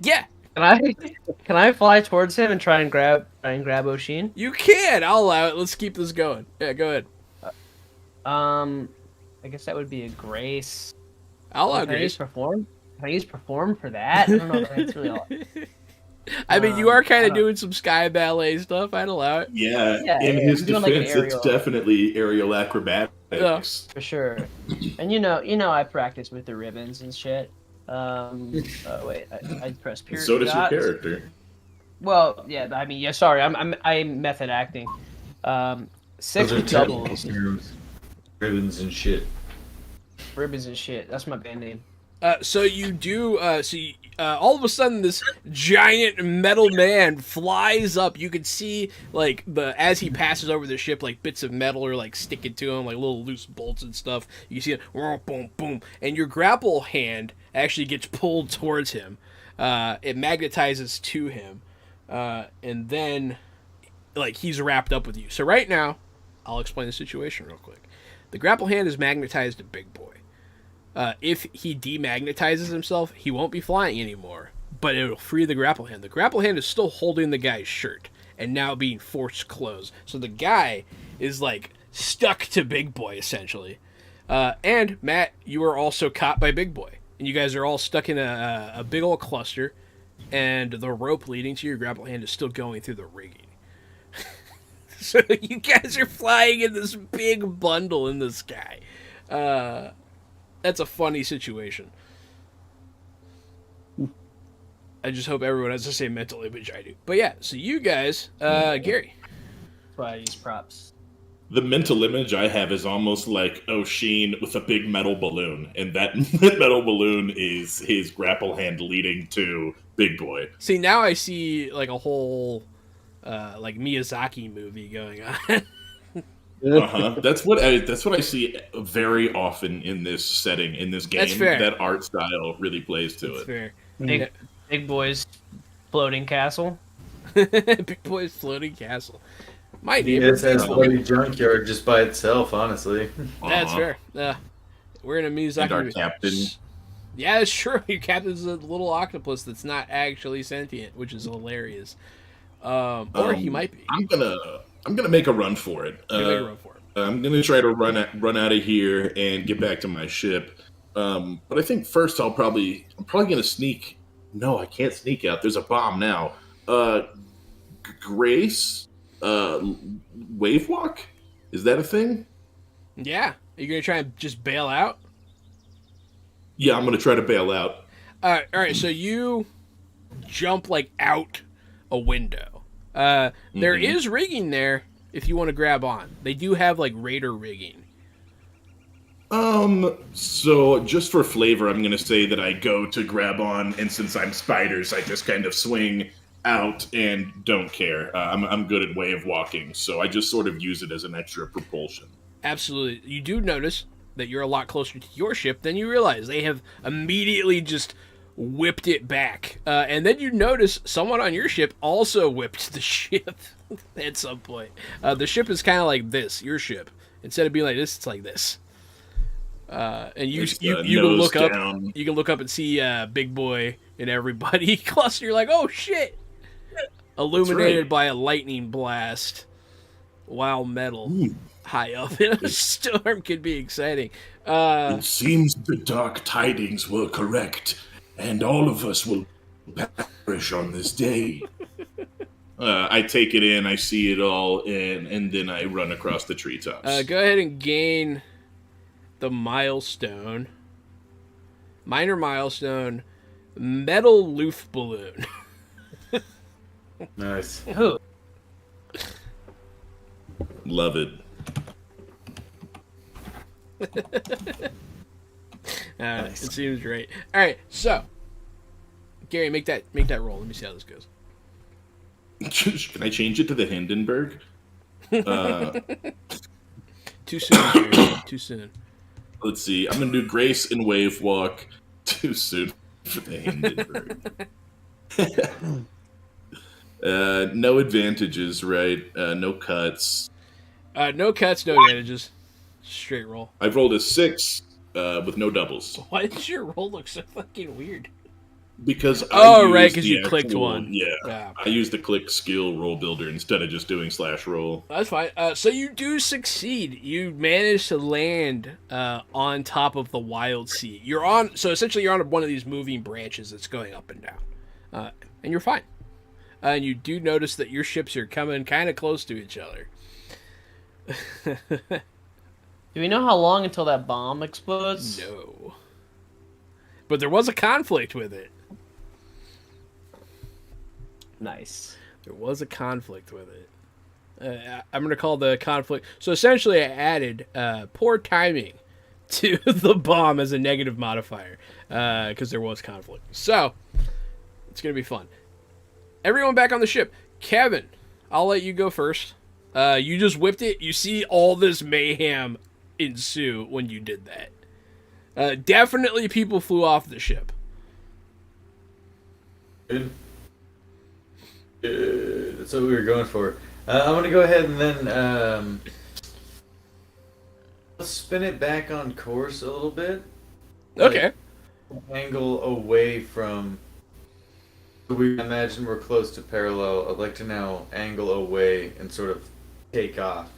Yeah. Can I fly towards him and try and grab Oshin? You can. I'll allow it. Let's keep this going. Yeah, go ahead. I guess that would be a grace. I'll allow Can I Grace. use perform? Can I use perform for that? I don't know. That's really all. I mean, you are kind I of don't- doing some sky ballet stuff. I'd allow it. Yeah, Yeah, in yeah, his I'm doing like an defense, it's aerial. definitely aerial acrobatics. For sure. And you know I practice with the ribbons and shit. Wait, I press period. So does your dots. character. Well, yeah, I mean, yeah. Sorry, I'm method acting. 6 Those are doubles, technical terms. Ribbons and shit. ribbons and shit. That's my band name. So you do. All of a sudden, this giant metal man flies up. You can see as he passes over the ship, like bits of metal are like sticking to him, like little loose bolts and stuff. You see it, boom, boom, and your grapple hand actually gets pulled towards him. It magnetizes to him, and then he's wrapped up with you. So right now, I'll explain the situation real quick. The grapple hand is magnetized to Big Boi. If he demagnetizes himself, he won't be flying anymore, but it'll free the grapple hand. The grapple hand is still holding the guy's shirt and now being forced closed. So the guy is stuck to Big Boi essentially. And Matt, you are also caught by Big Boi, and you guys are all stuck in a big old cluster, and the rope leading to your grapple hand is still going through the rigging. So you guys are flying in this big bundle in the sky. That's a funny situation. I just hope everyone has the same mental image I do. But yeah, so you guys, Gary. That's why I use props. The mental image I have is almost like Oshin with a big metal balloon, and that metal balloon is his grapple hand leading to Big Boi. See, now I see a whole Miyazaki movie going on. That's what I see very often in this setting, in this game. That's fair. That art style really plays to That's it. fair. Big Boy's floating castle. Big Boi's floating castle. My It neighbor. says bloody junkyard just by itself, honestly. That's Uh-huh. fair. We're in a Miyazaki And our movie. captain. Yeah, it's true. Your captain's a little octopus that's not actually sentient, which is hilarious. Or he might be. I'm gonna make a run for it. Make a run for it. I'm gonna try to run out of here and get back to my ship. But I think first I'm probably gonna sneak. No, I can't sneak out. There's a bomb now. Grace, wave walk. Is that a thing? Yeah. Are you gonna try and just bail out? Yeah, I'm gonna try to bail out. All right. So you jump out a window. There is rigging there if you want to grab on. They do have raider rigging. So just for flavor, I'm gonna say that I go to grab on, and since I'm spiders, I just kind of swing out and don't care. I'm good at wave walking, so I just sort of use it as an extra propulsion. Absolutely. You do notice that you're a lot closer to your ship than you realize. They have immediately just whipped it back. And then you notice someone on your ship also whipped the ship at some point. The ship is kind of like this, your ship. Instead of being like this, it's like this. And you can nose look down. up. You can look up and see Big Boi and everybody cluster. You're like, oh shit! Illuminated by a lightning blast, while metal high up in a storm could be exciting. It seems the dark tidings were correct, and all of us will perish on this day. I take it in, I see it all, and then I run across the treetops. Go ahead and gain the milestone. Minor milestone. Metal Loof Balloon. Nice. Who? Love it. It seems right. All right, so Gary, make that roll. Let me see how this goes. Can I change it to the Hindenburg? Too soon, Gary. Too soon. Let's see. I'm gonna do Grace and Wave Walk. Too soon for the Hindenburg. No advantages, right? No cuts. No cuts, no advantages. Straight roll. I've rolled a 6 with no doubles. Why does your roll look so fucking weird? Because Oh, I right, used 'cause the you clicked actual- one. Yeah, Yeah. I used the click skill roll builder instead of just doing /roll. That's fine. So you do succeed. You manage to land on top of the Wildsea. You're on. So essentially, you're on one of these moving branches that's going up and down, and you're fine. And you do notice that your ships are coming kind of close to each other. Do we know how long until that bomb explodes? No. But there was a conflict with it. Nice. There was a conflict with it. I'm going to call the conflict. So essentially, I added poor timing to the bomb as a negative modifier because there was conflict. So it's going to be fun. Everyone back on the ship. Kevin, I'll let you go first. You just whipped it. You see all this mayhem ensue when you did that. Definitely people flew off the ship. Good. That's what we were going for. I'm gonna go ahead and then let's spin it back on course a little bit. Okay. Angle away from. We imagine we're close to parallel. I'd like to now angle away and sort of take off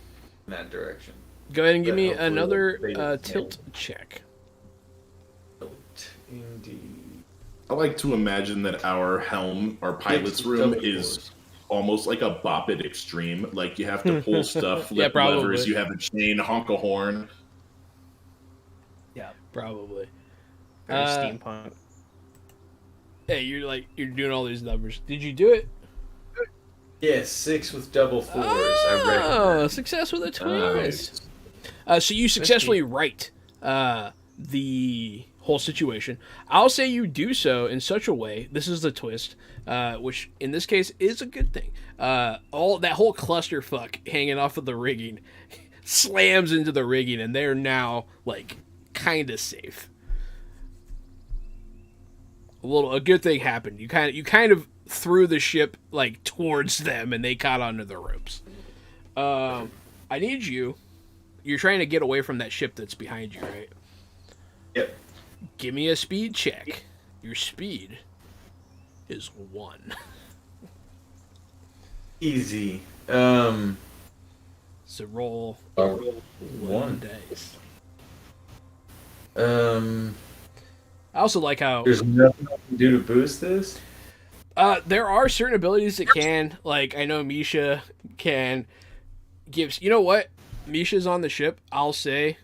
in that direction. Go ahead and give But me hopefully another we'll tilt check. Indeed. I like to imagine that our helm, our pilot's room, is almost like a Bop It Extreme. Like you have to pull stuff, flip probably. levers, you have a chain, honk a horn. Yeah. Probably. Very Uh, steampunk. Hey, you're doing all these numbers. Did you do it? Yes, 6 with double 4s. I reckon. Oh, success with a twist. So you successfully write the whole situation. I'll say you do so in such a way. This is the twist, which in this case is a good thing. All that whole clusterfuck hanging off of the rigging slams into the rigging, and they're now like kind of safe. A good thing happened. You kind of threw the ship like towards them, and they caught onto the ropes. I need you. You're trying to get away from that ship that's behind you, right? Yep. Give me a speed check. Your speed is 1. Easy. So roll One. dice. I I also like how There's nothing I can do to boost this? there are certain abilities that can, like I know Misha can gives. You know what? Misha's on the ship. I'll say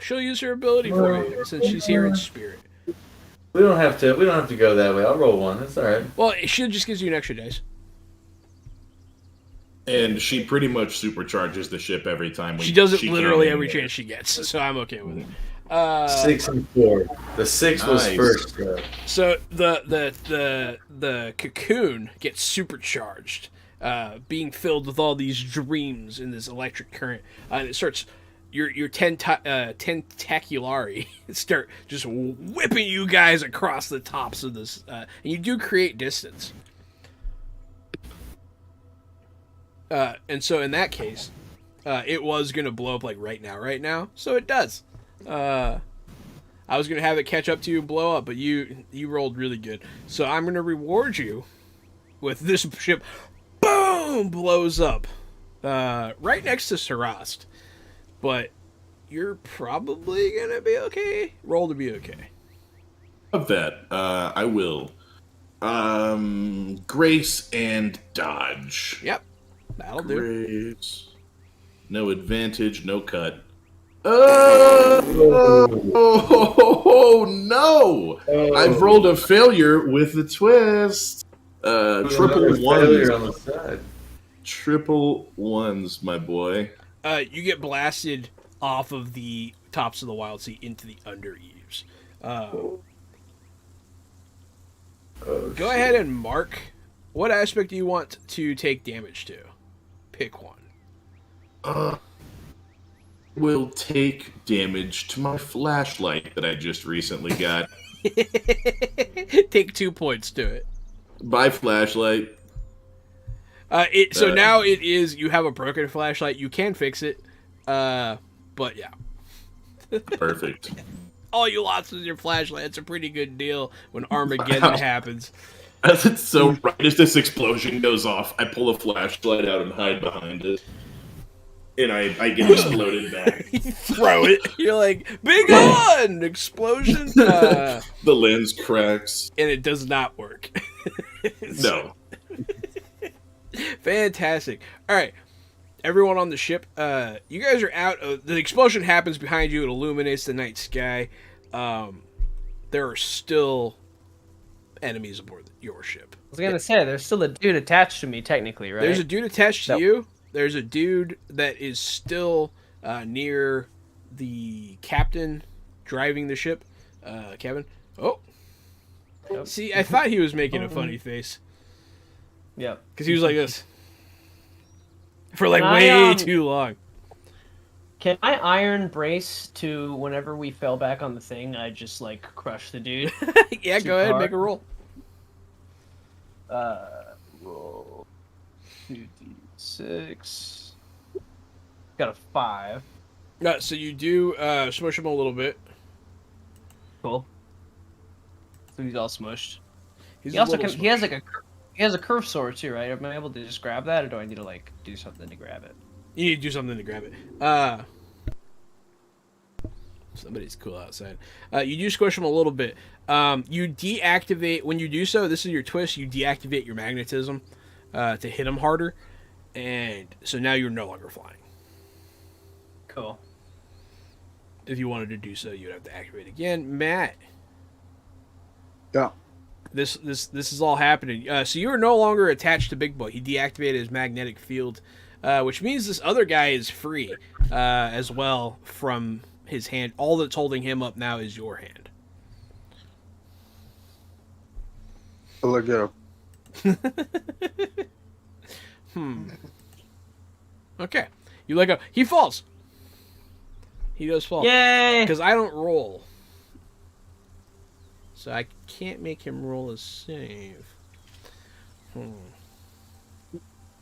she'll use her ability for you since she's here in spirit. We don't have to go that way. I'll roll 1. That's alright. Well, she just gives you an extra dice. And she pretty much supercharges the ship every time She does it she literally can. every chance she gets, so I'm okay with it. 6 and 4. The 6 was Nice. first. So the cocoon gets supercharged, being filled with all these dreams in this electric current, and it starts. Your tentaculari start just whipping you guys across the tops of this, and you do create distance. And so in that case, it was gonna blow up like right now, so it does. I was gonna have it catch up to you and blow up, but you rolled really good. So I'm gonna reward you with this ship. Boom! Blows up right next to Sarast, but you're probably gonna be okay. Roll to be okay. Of that, I will. Grace and dodge. Yep, that'll do. Grace. No advantage, no cut. Oh, no! I've rolled a failure with a twist. Triple Failure on ones. the side. Triple ones, my boy. You get blasted off of the tops of the Wildsea into the under eaves. Go ahead and mark. What aspect do you want to take damage to? Pick one. Will take damage to my flashlight that I just recently got. Take 2 points to it. Buy flashlight. So now it is. You have a broken flashlight. You can fix it. But yeah. Perfect. All you lost is your flashlight. It's a pretty good deal when Armageddon happens. It's so right as this explosion goes off, I pull a flashlight out and hide behind it. And I get exploded back. You throw it. You're like, big on! Explosion. The lens cracks. And it does not work. No. Fantastic. All right. Everyone on the ship, you guys are out. The explosion happens behind you. It illuminates the night sky. There are still enemies aboard your ship. I was gonna say, there's still a dude attached to me, technically, right? There's a dude attached to you. There's a dude that is still near the captain driving the ship. Kevin. Oh. Yep. See, I thought he was making a funny face. Yep. Because he was like this. For like Can way I, too long. Can I iron brace to whenever we fell back on the thing, I just, like, crush the dude? Yeah, go ahead, make a roll. Roll 2d6. Got a 5. So you do smush him a little bit. Cool. So he's all smushed. He's He a also little can, he has like a curve sword too, right? Am I able to just grab that, or do I need to like do something to grab it? You need to do something to grab it. Somebody's cool outside. You do squish him a little bit. You deactivate, when you do so, this is your twist, you deactivate your magnetism to hit him harder. And so now you're no longer flying. Cool. If you wanted to do so, you'd have to activate again. Matt. Yeah. This is all happening. So you are no longer attached to Big Boi. He deactivated his magnetic field, which means this other guy is free as well from his hand. All that's holding him up now is your hand. I'll let go. Okay. You let go. He falls. He does fall. Yay! Because I don't roll. So I can't make him roll a save. But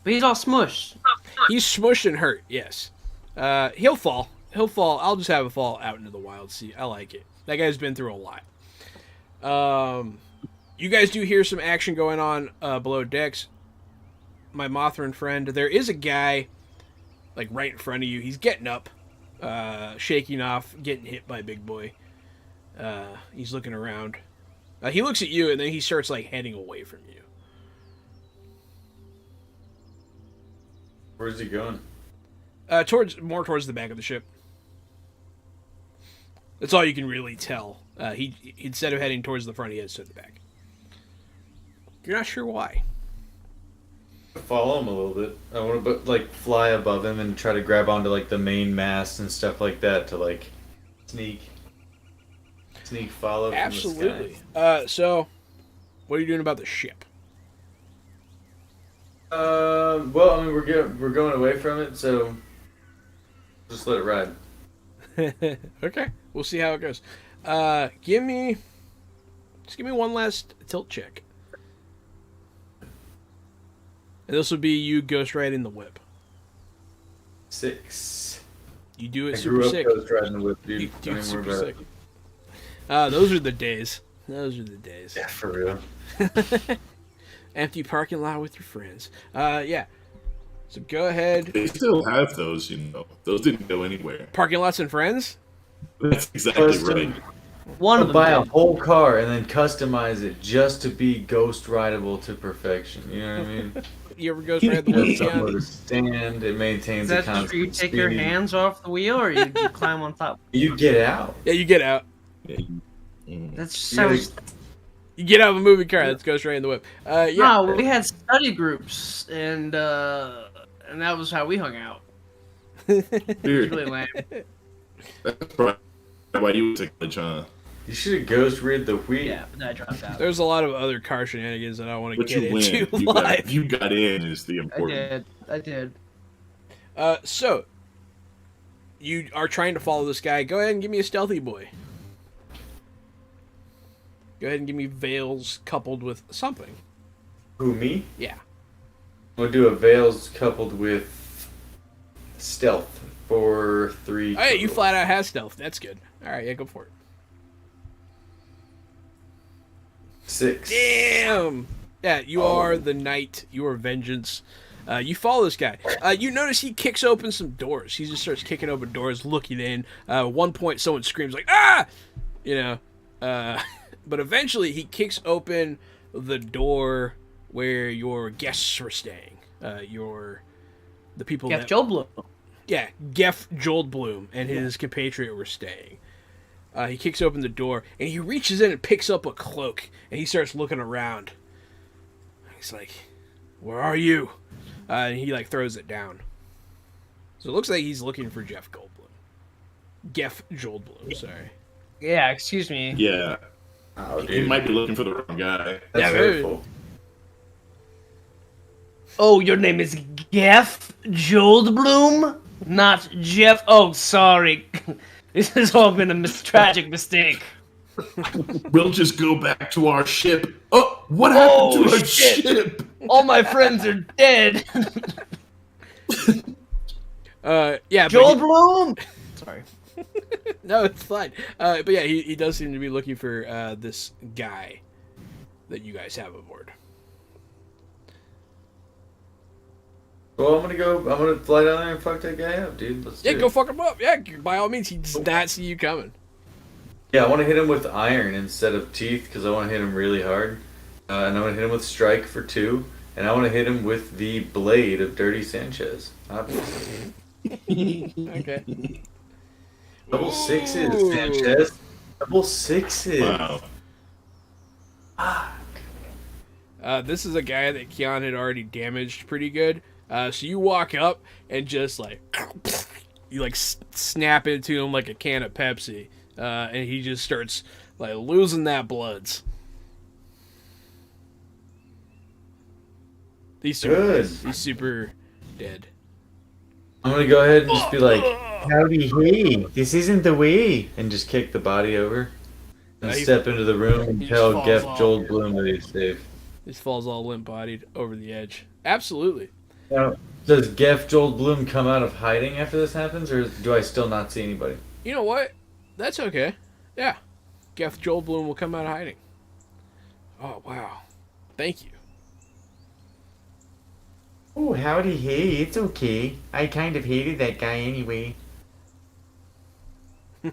he's all smushed. He's smushed and hurt, yes. He'll fall. He'll fall. I'll just have him fall out into the Wildsea. I like it. That guy's been through a lot. You guys do hear some action going on below decks. My Mothran friend, there is a guy like right in front of you. He's getting up, shaking off, getting hit by Big Boi. He's looking around. He looks at you, and then he starts like heading away from you. Where's he going? Towards the back of the ship. That's all you can really tell. He instead of heading towards the front, he heads to the back. You're not sure why. Follow him a little bit. I want to like fly above him and try to grab onto like the main mast and stuff like that to like sneak follow. Absolutely. From the sky. So, what are you doing about the ship? Well, I mean we're going away from it, so just let it ride. Okay, we'll see how it goes. Give me one last tilt check. And this will be you ghost riding the whip. 6. You do it I super grew up sick. ghost riding the whip, dude. You do Don't it even super worry about sick. it. Those are the days. Those are the days. Yeah, for real. Empty parking lot with your friends. Yeah. So go ahead. They still have those, you know. Those didn't go anywhere. Parking lots and friends? That's exactly Custom. right. One of them. Buy a did. whole car and then customize it just to be ghost rideable to perfection. You know what I mean? You ever ghost ride the It's whip? somewhere to stand. It maintains Is a that just constant where you take your speed. hands off the wheel, or you climb on top? You get out. Yeah, you get out. That just You gotta- sounds. You get out of a moving car. Let's ghost ride in the whip. Yeah. No, we had study groups, and that was how we hung out. It was Weird. really lame. That's probably why you went to college, huh? You should have ghost rid the wheel. Yeah, but then I dropped out. There's a lot of other car shenanigans that I want to But get you into win. live. You got in is the I important. did. So, you are trying to follow this guy. Go ahead and give me a stealthy boy. Go ahead and give me veils coupled with something. Who, me? Yeah. I'm gonna do a veils coupled with stealth for 3. Oh, yeah, you flat out have stealth. That's good. All right, yeah, go for it. 6. Damn. Yeah, you are the knight. You are vengeance. You follow this guy. You notice he kicks open some doors. He just starts kicking open doors, looking in. One point, someone screams like, "Ah!" You know. But eventually, he kicks open the door where your guests were staying. The people Jeff that Goldblum. yeah, Geff Joldblum and his compatriot were staying. He kicks open the door and he reaches in and picks up a cloak and he starts looking around. He's like, "Where are you?" And he like throws it down. So it looks like he's looking for Jeff Goldblum. Geff Joldblum, sorry. Yeah, excuse me. Yeah. Oh, He dude. might be looking for the wrong guy. That's Yeah, hurtful. Oh, your name is Geff Joldblum? Not Jeff. Oh, sorry. This has all been a tragic mistake. We'll just go back to our ship. Oh, what happened to our ship? All my friends are dead. Yeah, but Joldblum? Sorry. no, it's fine. But yeah, he does seem to be looking for this guy that you guys have aboard. Well, I'm gonna fly down there and fuck that guy up, dude. Let's Yeah, do go it. fuck him up. Yeah, by all means, he does not see you coming. Yeah, I want to hit him with iron instead of teeth because I want to hit him really hard. And I want to hit him with strike for 2. And I want to hit him with the blade of Dirty Sanchez, obviously. Okay. Double 6s, Ooh. Sanchez. Double 6s. Wow. This is a guy that Keon had already damaged pretty good. So you walk up and just like you like snap into him like a can of Pepsi, and he just starts like losing that bloods. He's super, Good. he's super dead. I'm gonna go ahead and just be like, "Howdy, hey, this isn't the way," and just kick the body over and He- step into the room and he tell just Geff falls off. Joldblum that he's safe. He falls all limp-bodied over the edge. Absolutely. Now, does Geff Joldblum come out of hiding after this happens, or do I still not see anybody? You know what? That's okay. Yeah. Geff Joldblum will come out of hiding. Oh, wow. Thank you. Oh, howdy, hey, it's okay. I kind of hated that guy anyway. So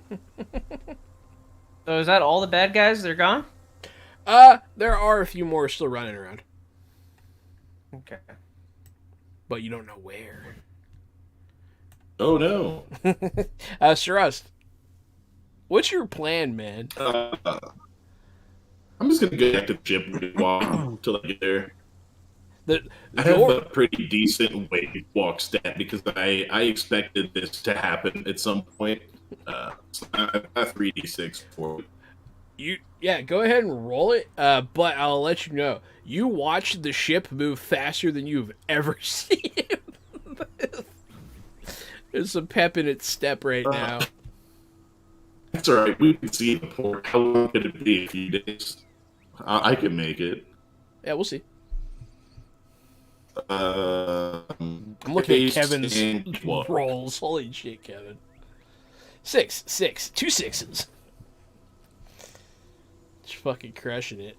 is that all the bad guys? They're gone? There are a few more still running around, Okay. but you don't know where. Oh no. Sarust, what's your plan, man? I'm just gonna go back to the ship and walk until I get there. The I have door, a pretty decent wave walk stat because I expected this to happen at some point. So I have 3d6 for it. go ahead and roll it. But I'll let you know, you watch the ship move faster than you've ever seen it. There's some pep in its step right now. That's all right. We can see the port. How long could it be? A few days. I can make it. Yeah, we'll see. I'm I'm looking at Kevin's rolls. Holy shit, Kevin. 6, 2 6s. Just fucking crushing it.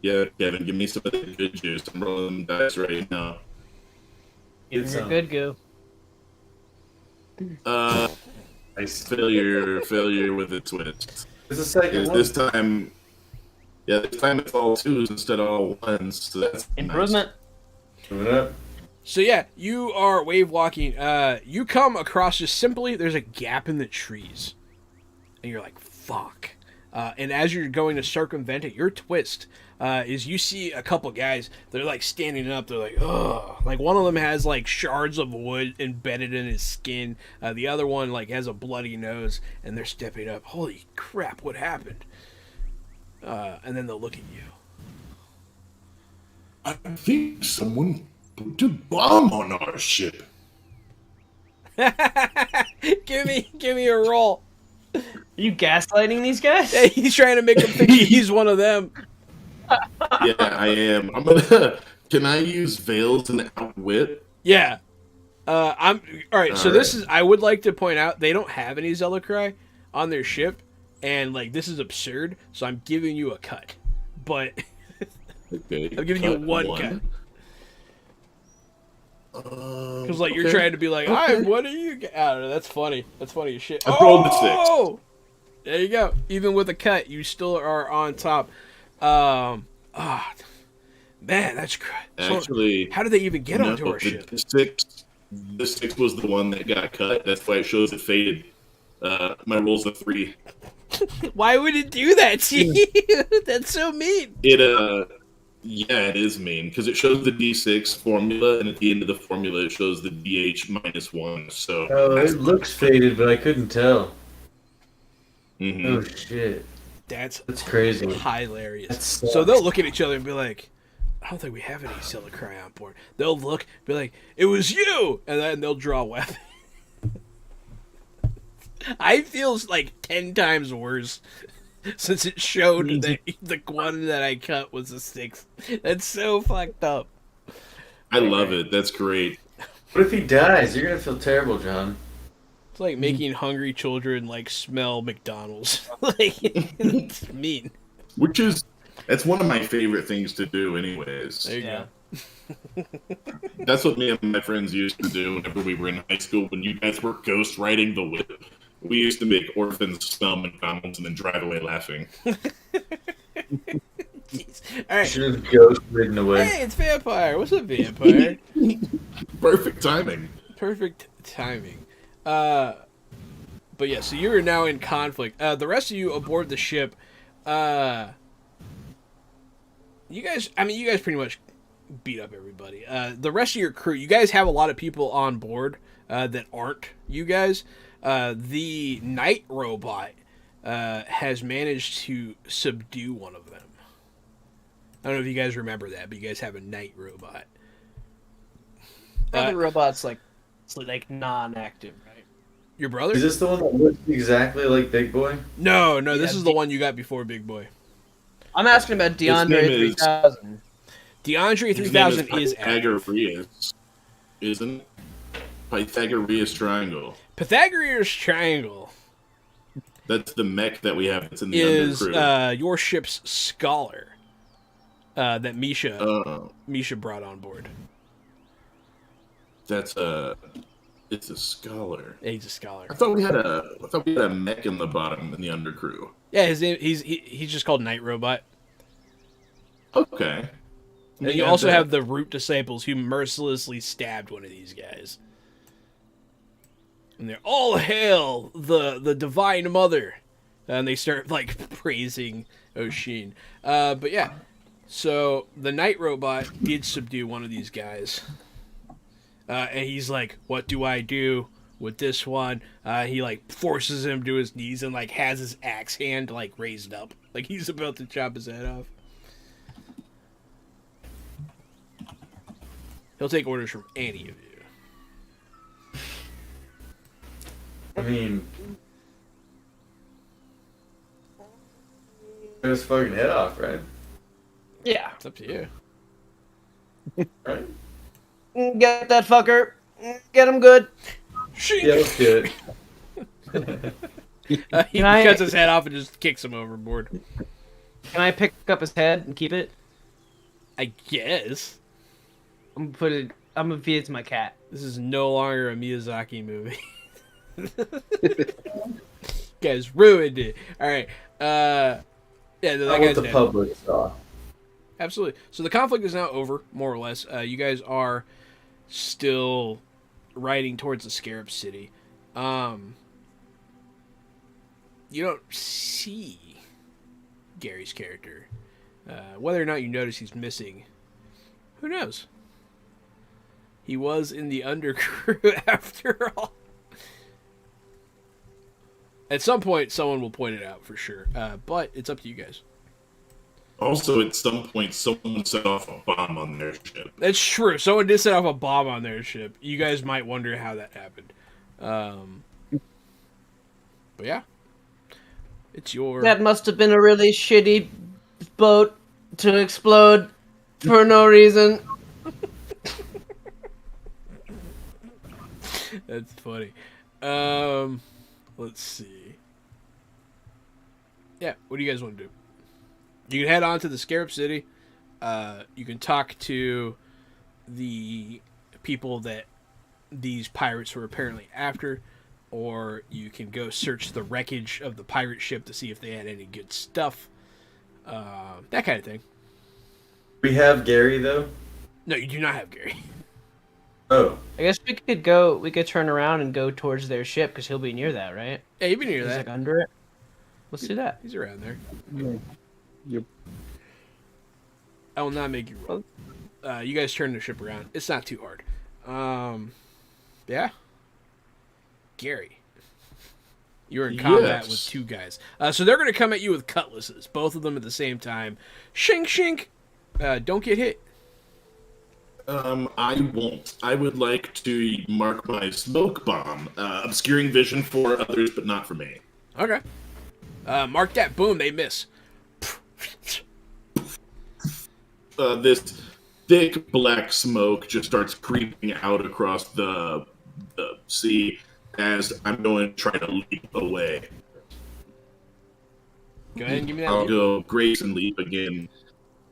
Yeah, Kevin, give me some of the good juice. I'm rolling dice right now. You're good, Goo. Failure with a twist. There's a second one. This time it's all 2s instead of all 1s. So that's Improvement. Moving up. So yeah, you are wave walking. You come across just simply there's a gap in the trees, and you're like, "Fuck!" And as you're going to circumvent it, your twist is you see a couple guys. They're like standing up. They're like, "Ugh!" Like one of them has like shards of wood embedded in his skin. The other one like has a bloody nose, and they're stepping up. Holy crap! What happened? And then they'll look at you. I think someone put a bomb on our ship. give me a roll. Are you gaslighting these guys? Hey, he's trying to make him think he's one of them. Yeah, I am. I'm gonna. Can I use veils and outwit? Yeah. I'm all right. So All this right. is. I would like to point out they don't have any Zealocry on their ship, and like this is absurd. So I'm giving you a cut, but Okay, I'm giving you cut one cut because because like you're trying to be like, Okay. what are you? I don't know. That's funny. That's funny as shit. I rolled a 6. Oh, there you go. Even with a cut, you still are on top. Man, that's great. So, Actually, how did they even get no, onto our ship? The 6 was the one that got cut. That's why it shows it faded. My roll's a 3. Why would it do that to you? That's so mean. Yeah, it is mean because it shows the D6 formula, and at the end of the formula, it shows the DH -1. So Oh, it looks faded, but I couldn't tell. Mhm. Oh shit, That's that's crazy. hilarious. That So sucks. they'll look at each other and be like, I don't think we have any Zealocry on board. They'll look, be like, it was you! And then they'll draw a weapon. I feel like 10 times worse since it showed that the one that I cut was a 6. That's so fucked up. I love it. That's great. What if he dies? You're gonna feel terrible, John. It's like making hungry children like smell McDonald's. Like it's mean. That's one of my favorite things to do, anyways. There you Yeah. go. That's what me and my friends used to do whenever we were in high school. When you guys were ghost riding the whip, we used to make orphans smell McDonald's and then drive away laughing. Jeez. All right. Should have ghost ridden away. Hey, it's Vampire. What's up, Vampire? Perfect timing. Perfect timing. But yeah, so you are now in conflict. The rest of you aboard the ship, you guys pretty much beat up everybody. The rest of your crew, you guys have a lot of people on board that aren't you guys. The night robot has managed to subdue one of them. I don't know if you guys remember that, but you guys have a night robot. Other robots like it's like non-active, right? Your brother? Is this the one that looks exactly like Big Boi? No, this Yeah, is the one you got before Big Boi. I'm asking about DeAndre name is- 3000. DeAndre His name 3000 is active. Pythagorean, isn't it? Pythagorean triangle. Pythagorean's triangle That's the mech that we have. It's in the undercrew. your ship's scholar that Misha Misha brought on board. It's a scholar. Yeah, he's a scholar. I thought we had a mech in the bottom in the undercrew. Yeah, his name he's just called Night Robot. Okay. And you also have the Root Disciples who mercilessly stabbed one of these guys. And they're all hail the Divine Mother. And they start like praising Oshin. But yeah. So the Night Robot did subdue one of these guys. And he's like, what do I do with this one? He like forces him to his knees and like has his axe hand like raised up. Like he's about to chop his head off. He'll take orders from any of you. I mean, cut his fucking head off, right? Yeah. It's up to you. Right? Get that fucker. Get him good. Yeah, let's do it. He Can I- cuts his head off and just kicks him overboard. Can I pick up his head and keep it? I guess. I'm gonna feed it to my cat. This is no longer a Miyazaki movie. Guys ruined it. Alright. Yeah, that Not guy's what the dead. public saw. Absolutely. So the conflict is now over, more or less. You guys are still riding towards the Scarab City. You don't see Gary's character. Whether or not you notice he's missing, who knows? He was in the undercrew after all. At some point, someone will point it out for sure. But it's up to you guys. Also, at some point, someone set off a bomb on their ship. That's true. Someone did set off a bomb on their ship. You guys might wonder how that happened. But yeah. It's your... That must have been a really shitty boat. to explode for no reason. That's funny. Let's see. Yeah, what do you guys want to do? You can head on to the Scarab City. You can talk to the people that these pirates were apparently after, or you can go search the wreckage of the pirate ship to see if they had any good stuff. That kind of thing. We have Gary though. No, you do not have Gary. Oh, I guess we could go. We could turn around and go towards their ship because he'll be near that, right? Yeah, you've been near He's that. like under it. Let's do that. He's around there. Yeah. Yep. I will not make you roll. You guys turn the ship around. It's not too hard. Yeah. Gary. You're in combat Yes. with two guys. So they're going to come at you with cutlasses. Both of them at the same time. Shink, shink. Don't get hit. I won't. I would like to mark my smoke bomb, obscuring vision for others, but not for me. Okay. Mark that. Boom. They miss. This thick black smoke just starts creeping out across the sea as I'm going to try to leap away. Go ahead and give me that. I'll leap. go grace and leap again,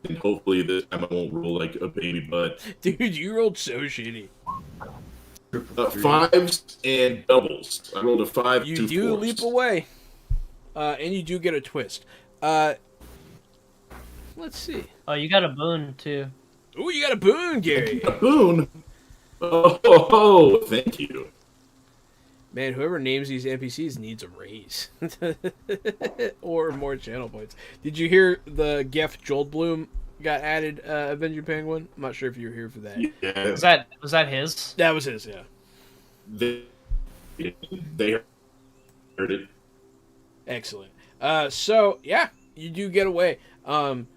and hopefully this time I won't roll like a baby butt. Dude, you rolled so shitty. Fives and doubles. I rolled a 5, You 2 do fours. leap away. And you do get a twist. Let's see. Oh, you got a boon too. Ooh, you got a boon, Gary. A boon. Oh, thank you. Man, whoever names these NPCs needs a raise. Or more channel points. Did you hear the Geff Joldblum got added Avenger Penguin? I'm not sure if you were here for that. Yeah, Was that his? That was his, yeah. they heard it. Excellent. So, yeah, you do get away. I'm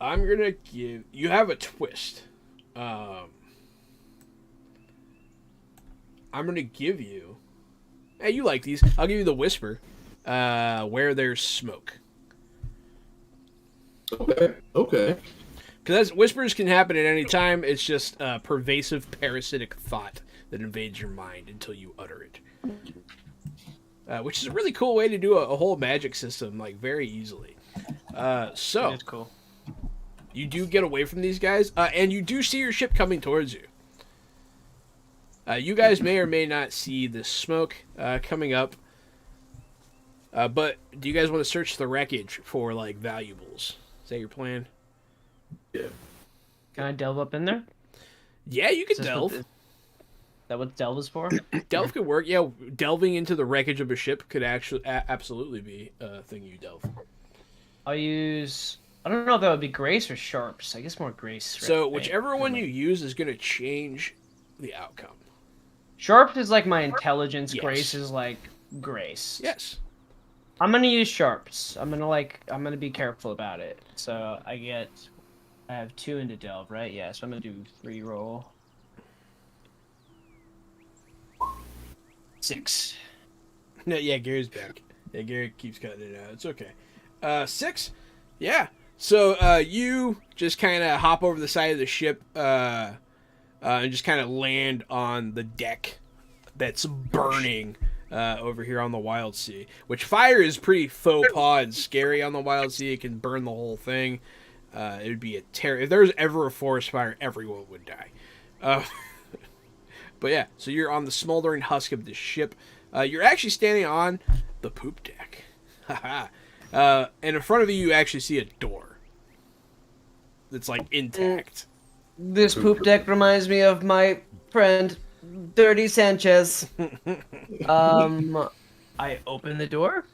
going to give... You have a twist. I'm going to give you... Hey, you like these. I'll give you the Whisper. Where there's smoke. Okay. Because whispers can happen at any time. It's just a pervasive parasitic thought that invades your mind until you utter it. Which is a really cool way to do a whole magic system, like, very easily. So, That's cool. you do get away from these guys, and you do see your ship coming towards you. You guys may or may not see the smoke coming up. But do you guys want to search the wreckage for, like, valuables? Is that your plan? Yeah. Can I delve up in there? Yeah, you can Is this delve. Is that what delve is for? Delve could work. Yeah, delving into the wreckage of a ship could actually absolutely be a thing you delve. I'll use. I don't know if that would be grace or sharps. I guess more grace. Right? So whichever one you use is going to change the outcome. Sharps is like my intelligence. Yes. Grace is like grace. Yes. I'm gonna use sharps. I'm gonna be careful about it. So I have 2 into delve, right? Yeah. So I'm gonna do 3 roll. 6. No, yeah, Gary's back. Yeah, Gary keeps cutting it out. It's okay. 6? Yeah. So you just kind of hop over the side of the ship and just kind of land on the deck that's burning over here on the Wildsea. Which fire is pretty faux pas and scary on the Wildsea. It can burn the whole thing. It would be a terror. If there was ever a forest fire, everyone would die. But yeah, so you're on the smoldering husk of the ship. You're actually standing on the poop deck. And in front of you, you actually see a door that's, like, intact. This poop deck reminds me of my friend, Dirty Sanchez. I open the door.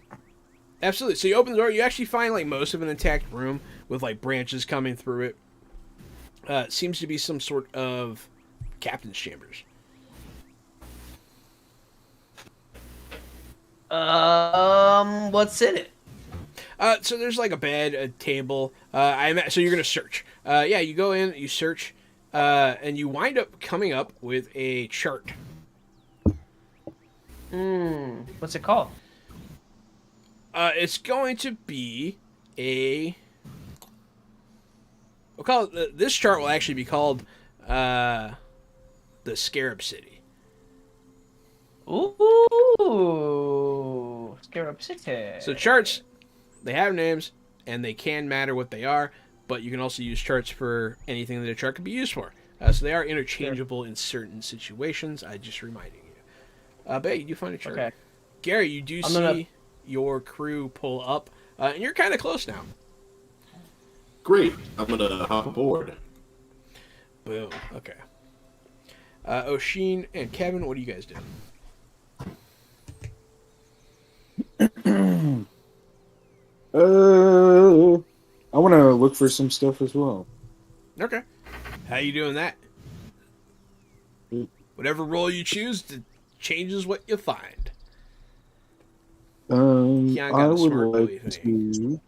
Absolutely. So you open the door. You actually find, like, most of an intact room with, like, branches coming through it. It seems to be some sort of captain's chambers. What's in it? So there's, like, a bed, a table. So you're gonna search. Yeah, you go in, you search, and you wind up coming up with a chart. What's it called? It's going to be a we'll call it, this chart will actually be called the Scarab City. Ooh, Scarab City. So charts, they have names, and they can matter what they are, but you can also use charts for anything that a chart could be used for. So they are interchangeable in certain situations. I just reminding you. But hey, you do find a chart. Okay. Gary, you do see your crew pull up, and you're kind of close now. Great. I'm gonna hop aboard. Boom. Okay. Oshin and Kevin, what do you guys do? I want to look for some stuff as well. Okay. How you doing that? Whatever role you choose, it changes what you find. Keon got I a would smart boy like thing. to.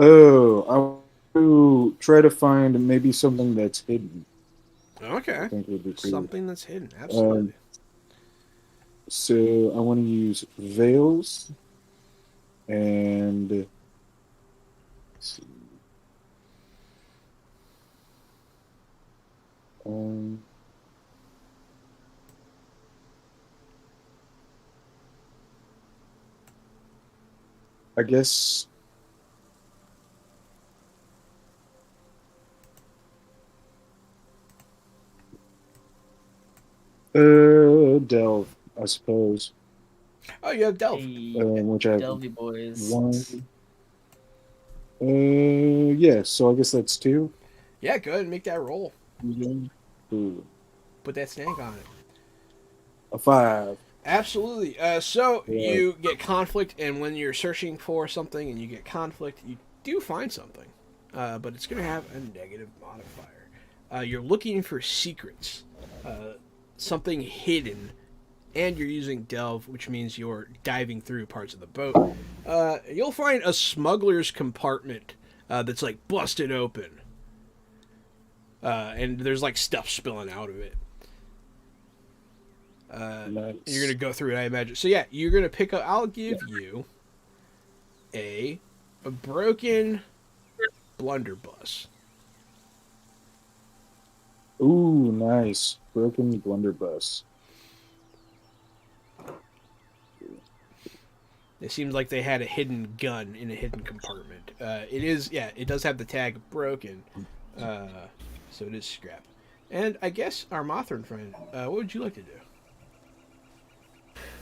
Oh, I want to try to find maybe something that's hidden. Okay. I think would be cool. Something that's hidden. Absolutely. So I want to use veils and. Let's see. I guess delve, I suppose. Oh, you have Delph. Which I have Delvy boys. one. Yeah, so I guess that's 2. Yeah, go ahead and make that roll. Ooh, Put that snake on it. a 5. Absolutely. So Yeah. you get conflict, and when you're searching for something and you get conflict, you do find something, but it's going to have a negative modifier. You're looking for secrets, something hidden, and you're using Delve, which means you're diving through parts of the boat. You'll find a smuggler's compartment that's like busted open, and there's like stuff spilling out of it. Nice. You're gonna go through it, I imagine. So yeah, you're gonna pick up. I'll give you a broken blunderbuss. Ooh, nice. Broken blunderbuss. It seems like they had a hidden gun in a hidden compartment. It is, yeah, it does have the tag broken, so it is scrap. And I guess our Mothrin friend, what would you like to do?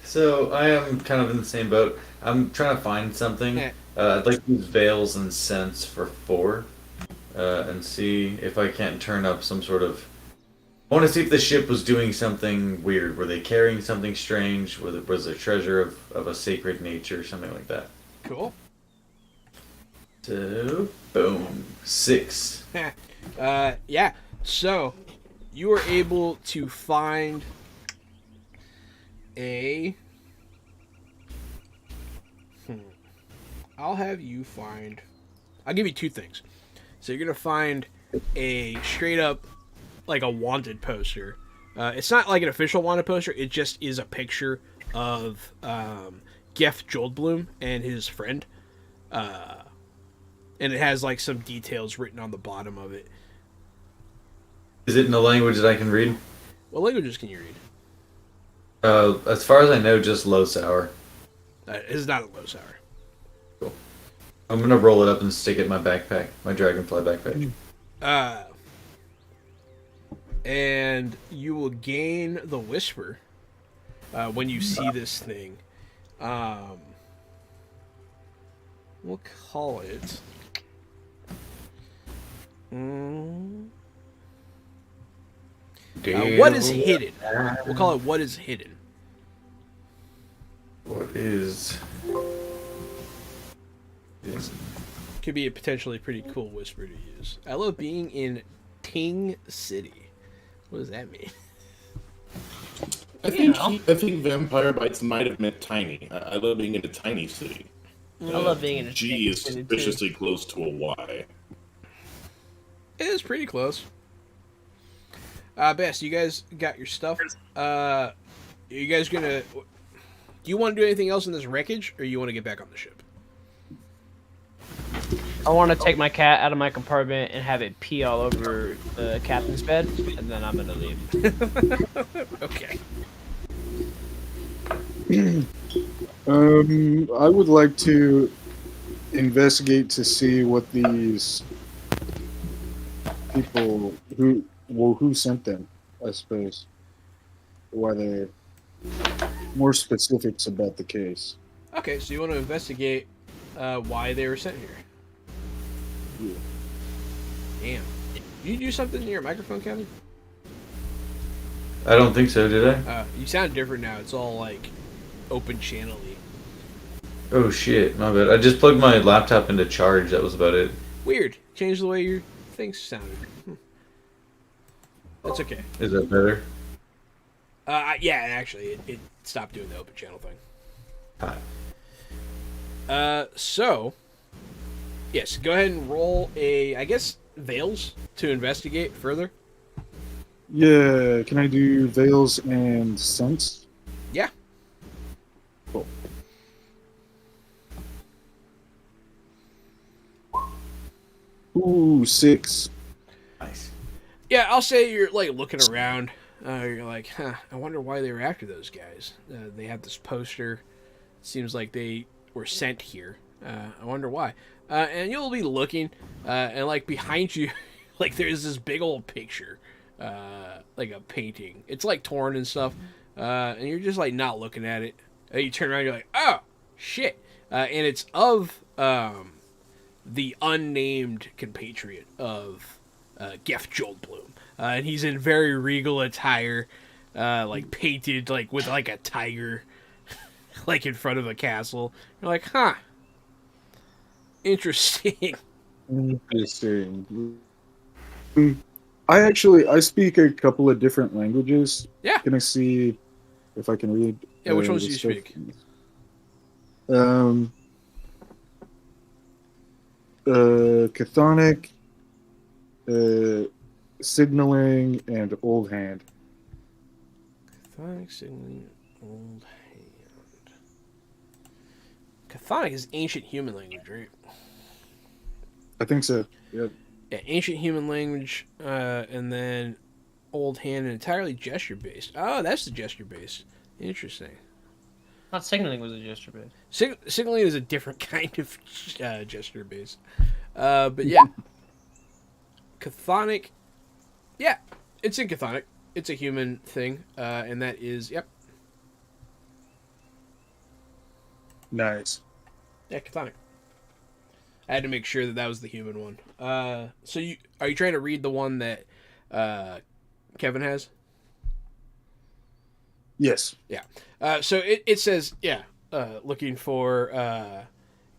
So I am kind of in the same boat. I'm trying to find something. Yeah. I'd like to use veils and scents for 4, and see if I can't turn up some sort of. I want to see if the ship was doing something weird. Were they carrying something strange? Was there treasure of a sacred nature, something like that? Cool. So boom, 6. Yeah. So you were able to find a. I'll have you find. I'll give you 2 things. So you're gonna find a straight up, like a wanted poster. It's not like an official wanted poster. It just is a picture of Geff Joldblum and his friend, and it has like some details written on the bottom of it. Is it in a language that I can read? What languages can you read? As far as I know, just low sour. It's not a low sour. Cool. I'm gonna roll it up and stick it in my backpack, my dragonfly backpack. And you will gain the whisper when you see this thing. We'll call it. What is hidden? We'll call it what is hidden. What is? Could be a potentially pretty cool whisper to use. I love being in Ting City. What does that mean? I think Vampire Bites might have meant tiny. I love being in a tiny city. I love being in a G is suspiciously close to a Y. It is pretty close. Bess, you guys got your stuff. You guys gonna? Do you want to do anything else in this wreckage, or you want to get back on the ship? I want to take my cat out of my compartment and have it pee all over the captain's bed, and then I'm gonna leave. Okay. I would like to investigate to see what these people who sent them, I suppose. Why they more specifics about the case. Okay, so you want to investigate why they were sent here. Yeah. Damn. Did you do something in your microphone, Kevin? I don't think so, did I? You sound different now. It's all like open channel-y. Oh shit, my bad. I just plugged my laptop into charge. That was about it. Weird. Change the way your things sounded. That's okay. Is that better? Yeah, actually, it stopped doing the open channel thing. Hi. So, yes, go ahead and roll I guess, Veils to investigate further. Yeah, can I do veils and sense? Yeah. Cool. Ooh, 6. Nice. Yeah, I'll say you're, like, looking around. You're like, huh, I wonder why they were after those guys. They have this poster. Seems like they were sent here. I wonder why. And you'll be looking, and, like, behind you, like, there's this big old picture. Like a painting. It's, like, torn and stuff. And you're just, like, not looking at it. You turn around, you're like, oh, shit. And it's of the unnamed compatriot of Gef Joldblum. And he's in very regal attire, like painted like with like a tiger, like in front of a castle. You're like, huh? Interesting. Interesting. I speak a couple of different languages. Yeah. Can I see if I can read? Yeah, which ones the do you stuff? speak? Chthonic, signaling, and old hand. Chthonic, signaling, old hand. Chthonic is ancient human language, right? I think so. Yep. Yeah, ancient human language, and then old hand and entirely gesture based. Oh, that's the gesture based. Interesting. Not signaling was a gesture base. Signaling is a different kind of gesture based. But yeah. Chthonic. Yeah, it's in Chthonic. It's a human thing. And that is, yep. Nice. Yeah, Chthonic. I had to make sure that that was the human one. So are you trying to read the one that Kevin has? Yes. Yeah. So it says, yeah, looking for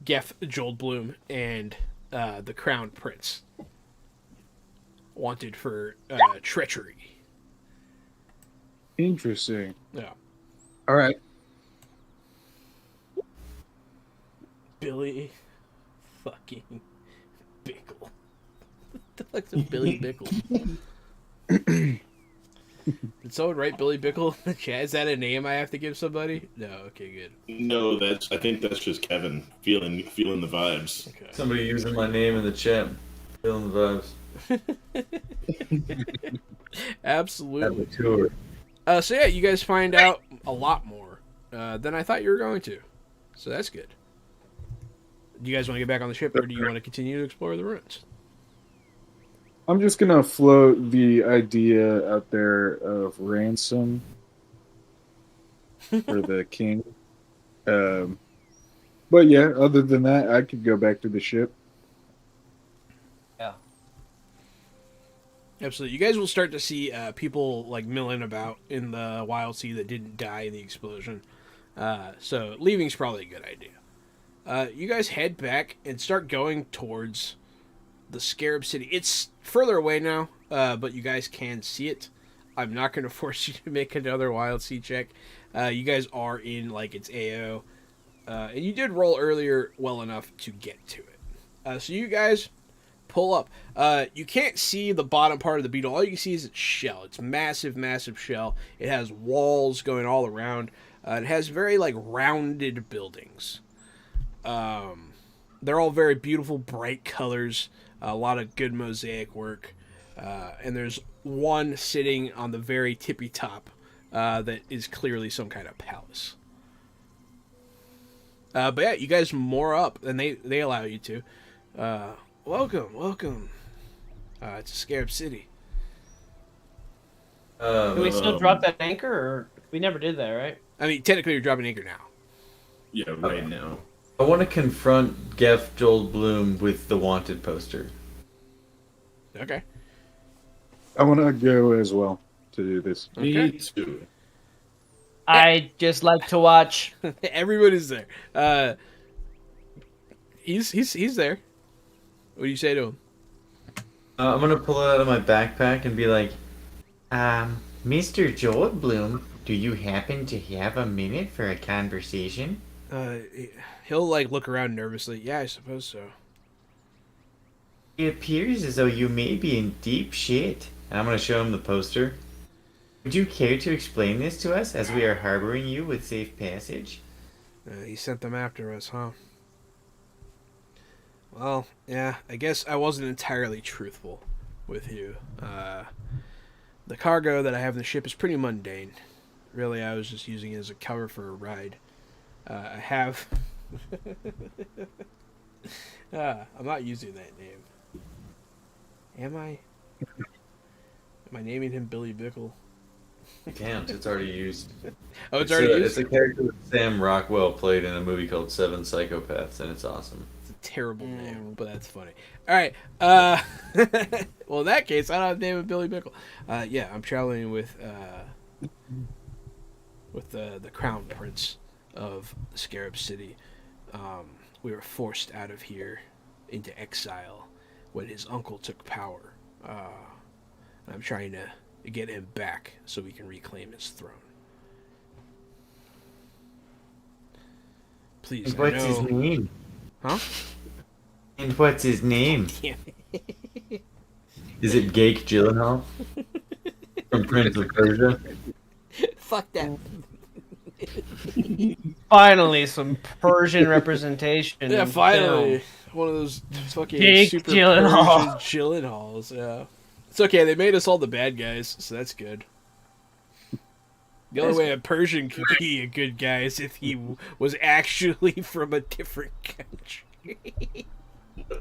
Gef Joldblum and the Crown Prince. Wanted for treachery. Interesting. Yeah. All right. Billy fucking Bickle. What the fuck's a Billy Bickle? Did someone write Billy Bickle in the chat? Is that a name I have to give somebody? No, okay, good. No, I think that's just Kevin feeling the vibes. Okay. Somebody using my name in the chat. Feeling the vibes. Absolutely. Tour. So yeah, you guys find out a lot more than I thought you were going to. So that's good. Do you guys want to get back on the ship, or do you want to continue to explore the ruins? I'm just gonna float the idea out there of ransom for the king. But yeah, other than that, I could go back to the ship. Yeah. Absolutely. You guys will start to see people like milling about in the Wildsea that didn't die in the explosion. So leaving's probably a good idea. You guys head back and start going towards the Scarab City. It's further away now, but you guys can see it. I'm not going to force you to make another Wildsea check. You guys are in like its AO. And you did roll earlier well enough to get to it. So you guys pull up. You can't see the bottom part of the beetle. All you can see is its shell. It's massive, massive shell. It has walls going all around. It has very like rounded buildings. They're all very beautiful, bright colors, a lot of good mosaic work, and there's one sitting on the very tippy top that is clearly some kind of palace. But yeah, you guys moor up, and they allow you to. Welcome. It's a Scarab City. Can we still drop that anchor, or we never did that, right? I mean, technically, you're dropping anchor now. Yeah, right now. I want to confront Geff Goldblum with the wanted poster. Okay. I want to go as well to do this. Me Okay. too. I just like to watch. Everybody's there. He's there. What do you say to him? I'm gonna pull it out of my backpack and be like, Mr. Goldblum, do you happen to have a minute for a conversation? He'll like look around nervously. Yeah, I suppose so. It appears as though you may be in deep shit. And I'm gonna show him the poster. Would you care to explain this to us as we are harboring you with safe passage? He sent them after us, huh? Well, yeah, I guess I wasn't entirely truthful with you. The cargo that I have in the ship is pretty mundane. Really, I was just using it as a cover for a ride. I have... I'm not using that name. Am I? Am I naming him Billy Bickle? You can't. It's already used. Oh, it's already used? It's a character that Sam Rockwell played in a movie called Seven Psychopaths, and it's awesome. It's a terrible name, but that's funny. All right. Well, in that case, I don't have the name of Billy Bickle. Yeah, I'm traveling with the Crown Prince of Scarab City. We were forced out of here into exile when his uncle took power. I'm trying to get him back so we can reclaim his throne. Please, And what's his name? Huh? And what's his name? Is it Jake Gyllenhaal from Prince of Persia? Fuck that. Finally, some Persian representation. Yeah, in finally. film. One of those fucking Jake super Gyllenhaal. Persian Gyllenhaals, yeah. It's okay, they made us all the bad guys, so that's good. The only way a Persian could be a good guy is if he was actually from a different country.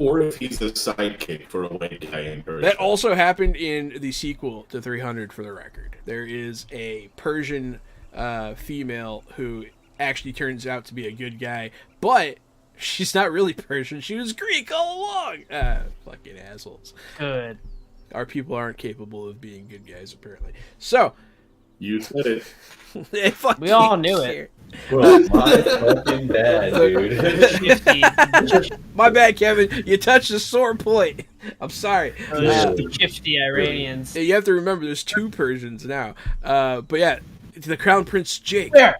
Or if he's a sidekick for a white guy in Persia. That also happened in the sequel to 300, for the record. There is a Persian female who actually turns out to be a good guy, but she's not really Persian. She was Greek all along. Fucking assholes. Good. Our people aren't capable of being good guys, apparently. So, You said it. they fucking We all knew it. Well, my fucking bad, dude. My bad, Kevin. You touched a sore point. I'm sorry. The shifty Iranians. You have to remember, there's two Persians now. But yeah, the Crown Prince Jake. Where?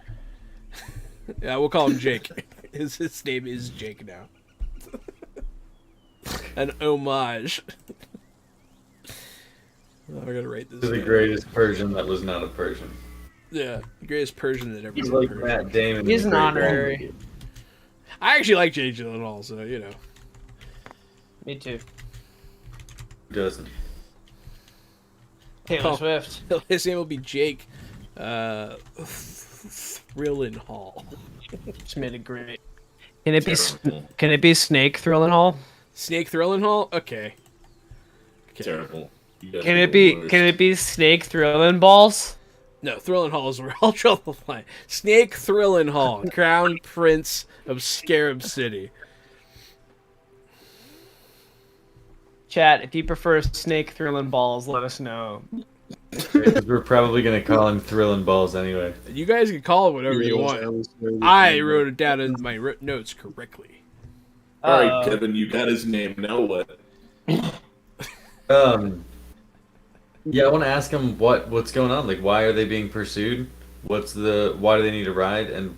Yeah, we'll call him Jake. His name is Jake now. An homage. Oh, I gotta write this. The down. greatest Persian that was not a Persian. Yeah, the greatest Persian that ever He's been like Persian. Matt Damon. He's in an Great honorary. Wall. I actually like Jake Gyllenhaal, so you know. Me too. Who doesn't? Taylor Oh. Swift. His name will be Jake Thrillenhall. Just made it great. Can it be? Terrible. Can it be Snake Thrillenhall? Snake Thrillenhall? Okay. Terrible. You guys Can are it be? the worst. Can it be Snake Thrillin' Balls? No, Thrillenhall is where I'll draw the line. Snake Thrillenhall, Crown Prince of Scarab City. Chat, if you prefer Snake Thrillin' Balls, let us know. Because we're probably gonna call him Thrillin' Balls anyway. You guys can call it whatever you want. I wrote it down in my notes correctly. All right, Kevin, you got his name. Now what? Yeah, I want to ask him what's going on. Like, why are they being pursued? Why do they need a ride? And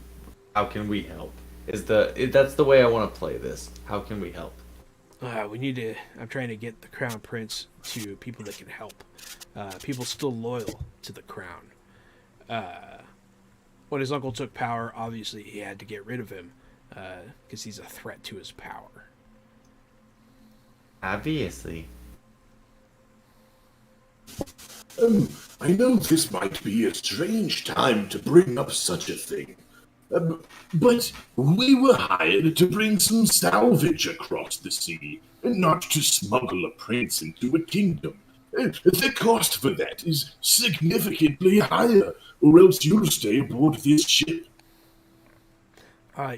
how can we help? That's the way I want to play this. How can we help? I'm trying to get the Crown Prince to people that can help. People still loyal to the crown. When his uncle took power, obviously he had to get rid of him because he's a threat to his power. Obviously. I know this might be a strange time to bring up such a thing, but we were hired to bring some salvage across the sea, and not to smuggle a prince into a kingdom. The cost for that is significantly higher, or else you'll stay aboard this ship.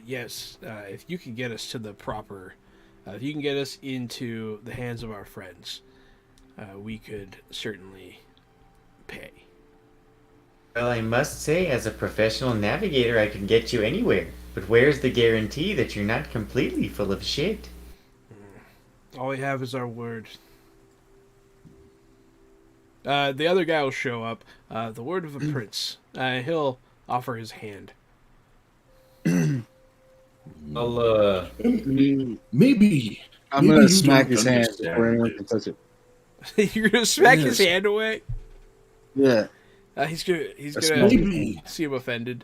Yes. If you can get us to the proper, if you can get us into the hands of our friends, we could certainly pay. Well, I must say, as a professional navigator, I can get you anywhere. But where's the guarantee that you're not completely full of shit? All we have is our word. The other guy will show up. The word of a prince. He'll offer his hand. I'll Maybe I'm maybe gonna you smack don't his hand understand before anyone it. can touch it. You're gonna smack his Yes. hand away. Yeah. He's That's gonna Maybe seem offended.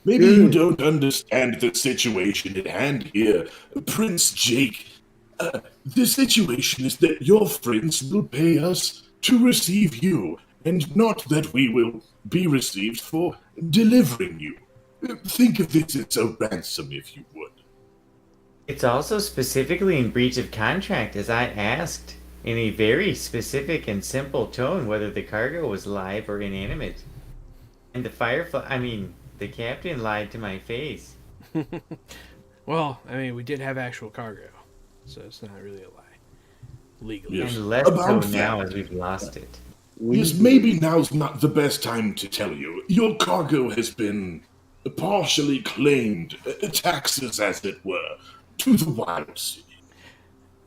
Maybe you don't understand the situation at hand here, Prince Jake. The situation is that your friends will pay us to receive you, and not that we will be received for delivering you. Think of this as a ransom, if you would. It's also specifically in breach of contract, as I asked in a very specific and simple tone whether the cargo was live or inanimate. And the captain lied to my face. Well, I mean, we did have actual cargo, so it's not really a lie. Legally. Yes. And less so About now that. as we've lost it. Yes, maybe now's not the best time to tell you. Your cargo has been partially claimed, taxes as it were, to the Wildsea.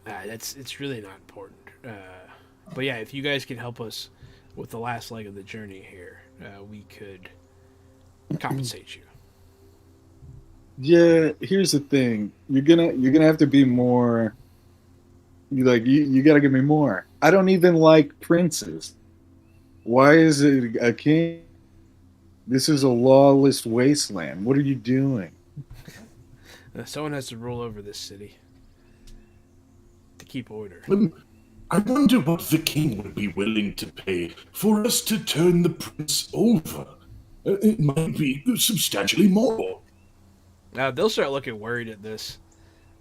It's really not important. But yeah, if you guys can help us with the last leg of the journey here, we could compensate you. Yeah, here's the thing. You're gonna have to be more. You gotta give me more. I don't even like princes. Why is it a king? This is a lawless wasteland. What are you doing? Someone has to rule over this city to keep order. I wonder what the king would be willing to pay for us to turn the prince over. It might be substantially more. They'll start looking worried at this.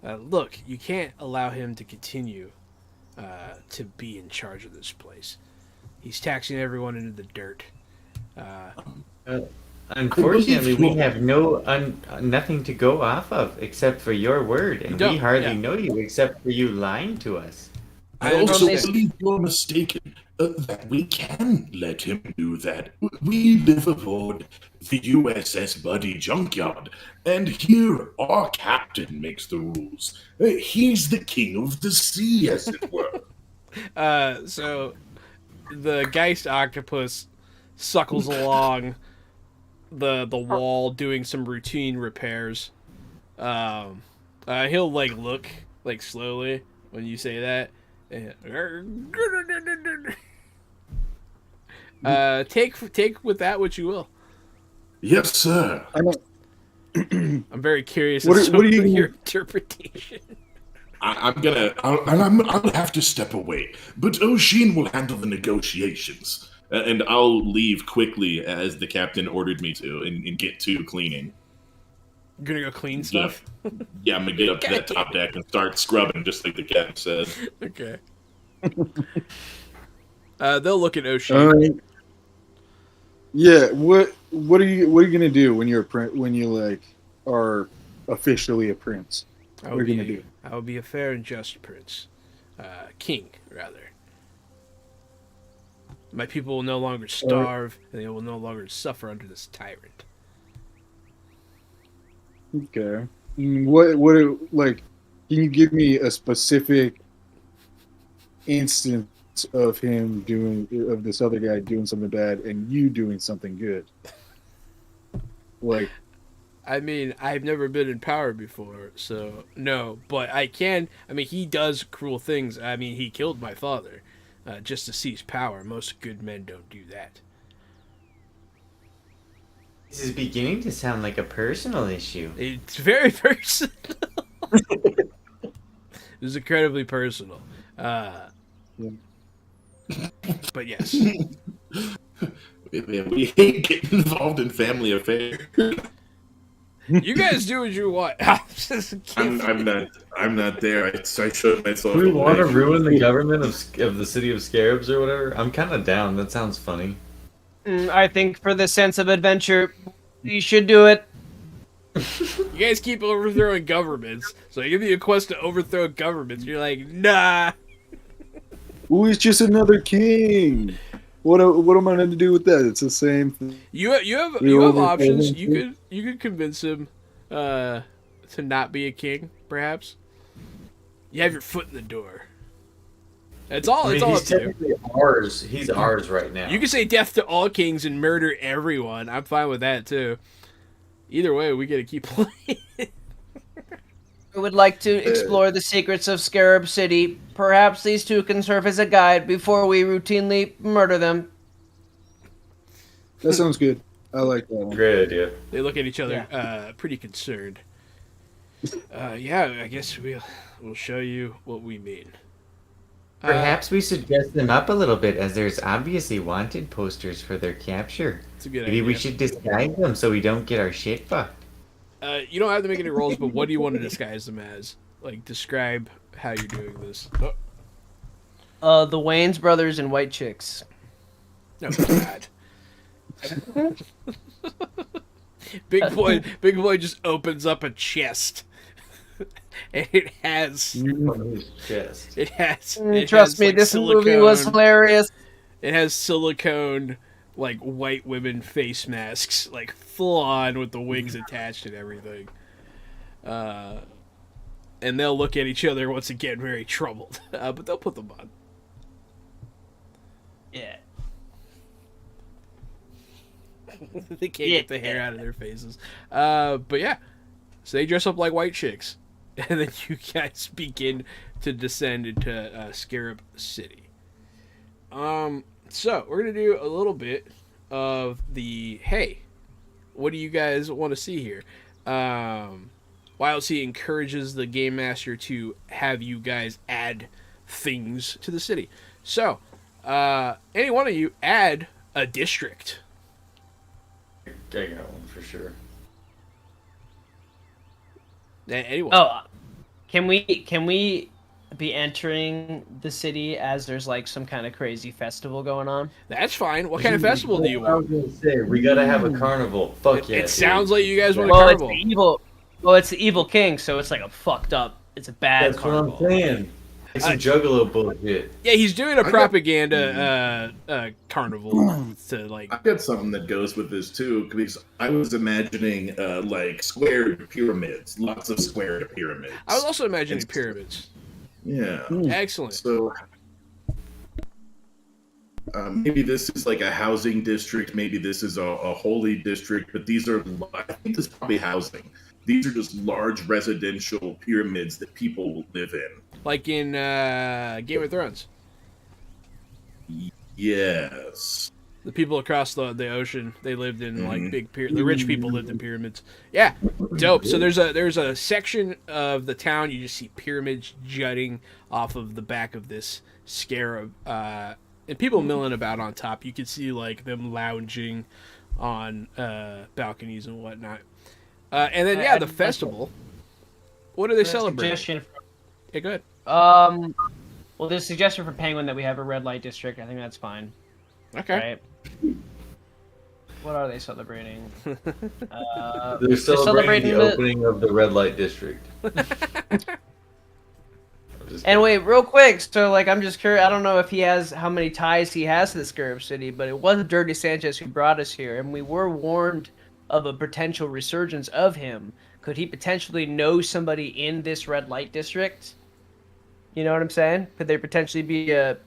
Look, you can't allow him to continue to be in charge of this place. He's taxing everyone into the dirt. Unfortunately, we have nothing to go off of except for your word, and we hardly know you except for you lying to us. I also believe you're mistaken that we can let him do that. We live aboard the USS Buddy Junkyard, and here our captain makes the rules. He's the king of the sea, as it were. So the Geist octopus suckles along the wall doing some routine repairs. He'll look slowly when you say that. Take with that what you will. Yes, sir. I'm very curious What as are you to your gonna- interpretation. I'll have to step away, but O'Sheen will handle the negotiations, and I'll leave quickly as the captain ordered me to, and get to cleaning. You're gonna go clean stuff? Yeah, I'm gonna get up to that top deck and start scrubbing, just like the captain said. Okay. They'll look at O'Shea. All right. Yeah. What are you gonna do when you're when you are officially a prince? What are you gonna do? I will be a fair and just prince. King, rather. My people will no longer starve, and they will no longer suffer under this tyrant. Okay. What can you give me a specific instance of him of this other guy doing something bad and you doing something good? I mean, I've never been in power before, so no. But I can. I mean, he does cruel things. I mean, he killed my father just to seize power. Most good men don't do that. This is beginning to sound like a personal issue. It's very personal. This is incredibly personal. But yes. We hate getting involved in family affairs. You guys do what you want. I'm not there. I showed myself. Do we want to away. ruin the government of the city of Scarabs or whatever? I'm kind of down. That sounds funny. I think for the sense of adventure, you should do it. You guys keep overthrowing governments, so I give you a quest to overthrow governments. You're like, nah. Ooh, he's just another king. What am I going to do with that? It's the same thing. You have options. You could convince him to not be a king, perhaps. You have your foot in the door. It's all he's up to you. technically ours. He's ours right now. You can say death to all kings and murder everyone. I'm fine with that too. Either way, we get to keep playing. I would like to explore the secrets of Scarab City. Perhaps these two can serve as a guide before we routinely murder them. That sounds good. I like that one. Great idea. They look at each other, pretty concerned. Yeah, I guess we'll show you what we mean. Perhaps we should dress them up a little bit, as there's obviously wanted posters for their capture. It's a good Maybe idea. we should disguise them so we don't get our shit fucked. You don't have to make any rolls, but what do you want to disguise them as? Like, describe how you're doing this. Oh, The Wayans brothers and white chicks. no, God. Big Boi just opens up a chest. And it has. On his chest. It has. Trust me, this movie was hilarious. It has silicone, like, white women face masks, like, full on with the wings attached and everything. And they'll look at each other once again very troubled. But they'll put them on. Yeah. They can't get the hair out of their faces. But yeah. So they dress up like white chicks. And then you guys begin to descend into Scarab City. So we're going to do a little bit of the, hey, what do you guys want to see here? Wildsea encourages the Game Master to have you guys add things to the city. So, any one of you add a district. I got one for sure. Anyone. Oh, can we be entering the city as there's like some kind of crazy festival going on? That's fine. What kind of festival do you I was want? gonna say we gotta have a carnival. Fuck yeah! It sounds like you guys want a Well, carnival. it's the evil king, so it's like a fucked up. It's a bad That's carnival. what I'm saying. It's some juggalo bullshit. Yeah, he's doing a propaganda carnival to like. I've got something that goes with this too, because I was imagining like squared pyramids, lots of squared pyramids. I was also imagining pyramids. Yeah. Excellent. So maybe this is like a housing district. Maybe this is a holy district. But these are, I think this is probably housing. These are just large residential pyramids that people will live in. Like in Game of Thrones. Yes. The people across the ocean, they lived in like big the rich people lived in pyramids. Yeah, dope. So there's a section of the town you just see pyramids jutting off of the back of this scarab, and people milling about on top. You can see like them lounging on balconies and whatnot. And then the festival. What are they celebrating? Suggestion Yeah, go ahead. Well, there's a suggestion for Penguin that we have a red light district. I think that's fine. Okay. Right. What are they celebrating? They're celebrating celebrating the the- opening of the red light district. And wait, real quick. So, like, I'm just curious. I don't know if he has how many ties he has to the Scarab City, but it was Dirty Sanchez who brought us here, and we were warned of a potential resurgence of him. Could he potentially know somebody in this red light district? You know what I'm saying? Could there potentially be a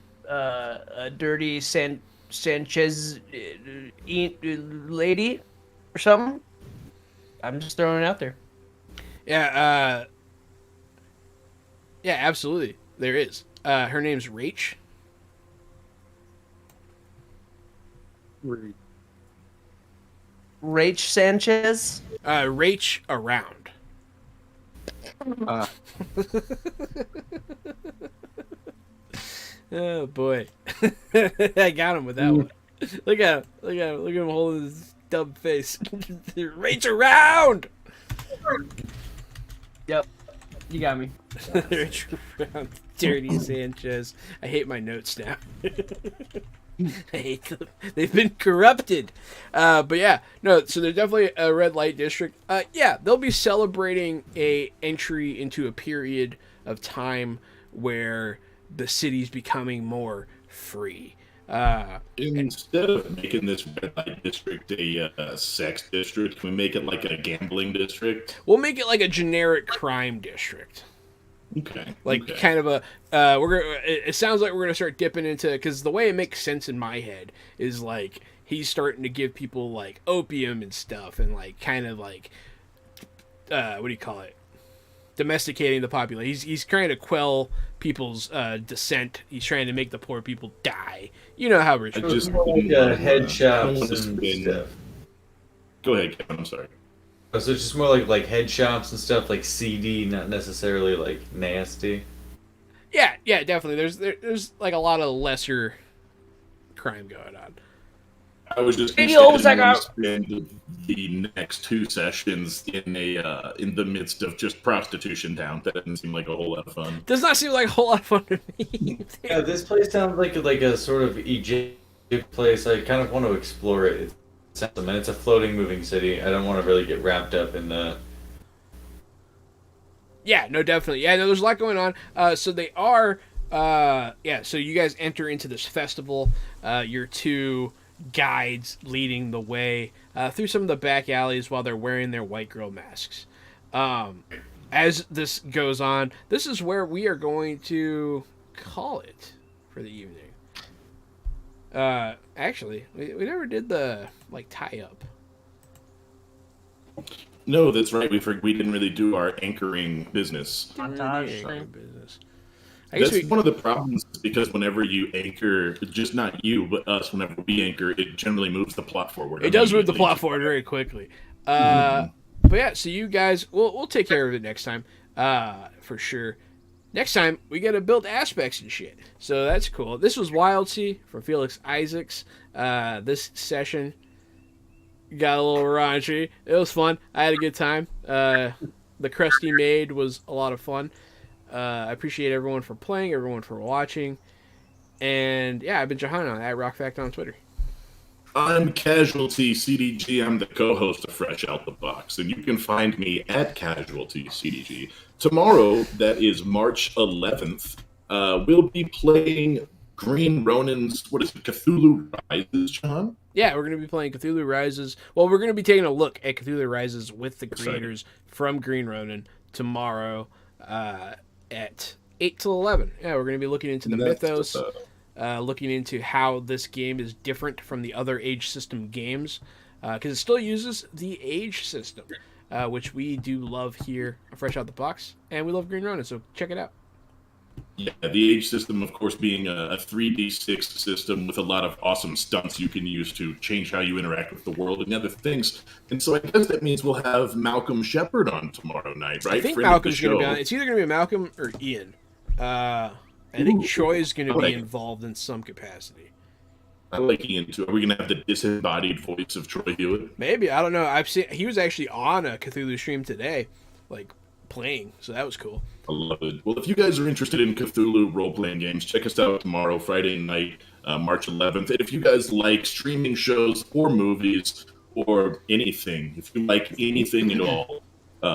Dirty Sanchez lady or something? I'm just throwing it out there. Yeah, yeah, absolutely. There is. Her name's Rach. Rach Sanchez? Rach around. Oh boy, I got him with that one. Look at him! Look at him! Look at him holding his dumb face. Reach around! Yep. You got me. Reach around, Dirty Sanchez. I hate my notes now. I hate them. They've been corrupted. But yeah, no. So they're definitely a red light district. Yeah, they'll be celebrating a entry into a period of time where the city's becoming more free. Instead of making this red light district a sex district, can we make it like a gambling district? We'll make it like a generic crime district. Okay. Like okay. kind of a we're gonna. It sounds like we're gonna start dipping into, because the way it makes sense in my head is like he's starting to give people like opium and stuff, and like kind of like what do you call it? Domesticating the population. He's trying to quell people's dissent. He's trying to make the poor people die. You know how rich. Just head shops want to and spin- stuff. Go ahead, Kevin. I'm sorry. Oh, so it's just more like head shops and stuff, like seedy, not necessarily like nasty. Yeah, definitely. There's like a lot of lesser crime going on. I was just Videos going I to got- spend the next 2 sessions in the midst of just prostitution town. That doesn't seem like a whole lot of fun. Does not seem like a whole lot of fun to me. Yeah, this place sounds like a sort of Egypt place. I kind of want to explore it. It's a floating, moving city. I don't want to really get wrapped up in the. Yeah, no, definitely. Yeah, no, there's a lot going on. So they are, so you guys enter into this festival. Your 2 guides leading the way through some of the back alleys while they're wearing their white girl masks. As this goes on, this is where we are going to call it for the evening. Actually, we never did the tie up. No, that's right. We didn't really do our anchoring business. Montage. Business. I guess That's one of the problems, because whenever you anchor, just not you, but us, whenever we anchor, it generally moves the plot forward. it does move the immediately. plot forward very quickly. But yeah, so you guys, we'll take care of it next time, for sure. Next time we get to build aspects and shit, so that's cool. This was Wildsea from Felix Isaacs. This session got a little raunchy. It was fun. I had a good time. The crusty maid was a lot of fun. I appreciate everyone for playing, everyone for watching, and yeah, I've been Johanna at RockFact on Twitter. I'm Casualty CDG. I'm the co-host of Fresh Out the Box, and you can find me at Casualty CDG. Tomorrow, that is March 11th, we'll be playing Green Ronin's, Cthulhu Rises, John? Yeah, we're going to be playing Cthulhu Rises. Well, we're going to be taking a look at Cthulhu Rises with the creators from Green Ronin tomorrow at 8 till 11. Yeah, we're going to be looking into the mythos, looking into how this game is different from the other age system games, because it still uses the age system, which we do love here, fresh out the box, and we love Green Ronin, so check it out. Yeah, the age system, of course, being a 3D6 system with a lot of awesome stunts you can use to change how you interact with the world and other things. And so I guess that means we'll have Malcolm Shepard on tomorrow night, right? I think Friend of the Malcolm's going to be show. on. It's either going to be Malcolm or Ian. I think Troy is going to be involved in some capacity. I like Ian too. Are we gonna have the disembodied voice of Troy Hewitt? Maybe, I don't know. I've seen he was actually on a Cthulhu stream today, playing, so that was cool. I love it. Well, if you guys are interested in Cthulhu role-playing games, check us out tomorrow, Friday night, March 11th. And if you guys like streaming shows or movies or anything, if you like anything at all,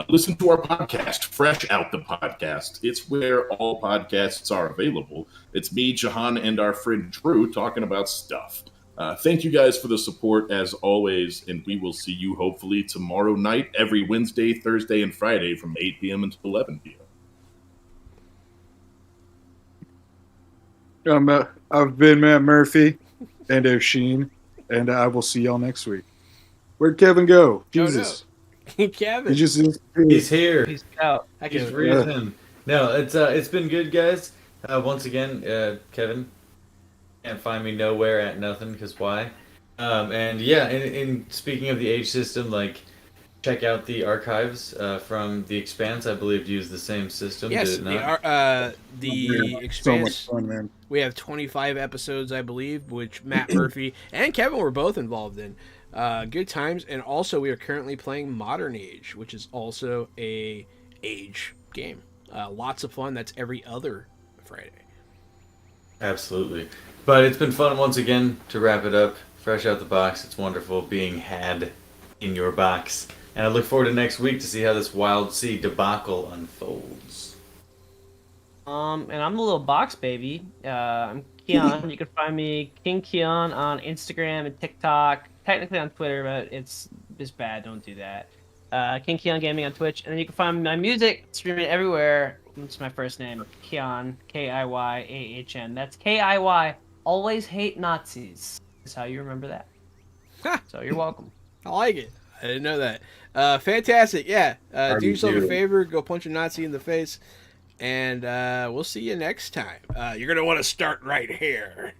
listen to our podcast, Fresh Out the Podcast. It's where all podcasts are available. It's me, Jahan, and our friend Drew talking about stuff. Thank you guys for the support, as always, and we will see you hopefully tomorrow night, every Wednesday, Thursday, and Friday from 8 p.m. until 11 p.m. I've been Matt Murphy and O'Sheen, and I will see y'all next week. Where'd Kevin go? Jesus. Kevin. He just He's here. Peace out. I He's can reason. No, it's been good, guys. Once again, Kevin can't find me nowhere at nothing, because why? And yeah, in speaking of the age system, check out the archives from The Expanse. I believe use the same system. Yes, did it the not? So much Expanse. fun, man. We have 25 episodes, I believe, which Matt Murphy and Kevin were both involved in. Good times, and also we are currently playing Modern Age, which is also a age game. Lots of fun. That's every other Friday. Absolutely. But it's been fun once again to wrap it up. Fresh out the box. It's wonderful being had in your box. And I look forward to next week to see how this Wildsea debacle unfolds. And I'm a little box baby. I'm Keon. You can find me King Keon on Instagram and TikTok. Technically on Twitter, but it's bad. Don't do that. King Keon Gaming on Twitch, and then you can find my music streaming everywhere. It's my first name, Keon, Kiyahn. That's Kiy. Always hate Nazis. Is how you remember that. So you're welcome. I like it. I didn't know that. Fantastic. Yeah. Do yourself a favor. Go punch a Nazi in the face. And we'll see you next time. You're going to want to start right here.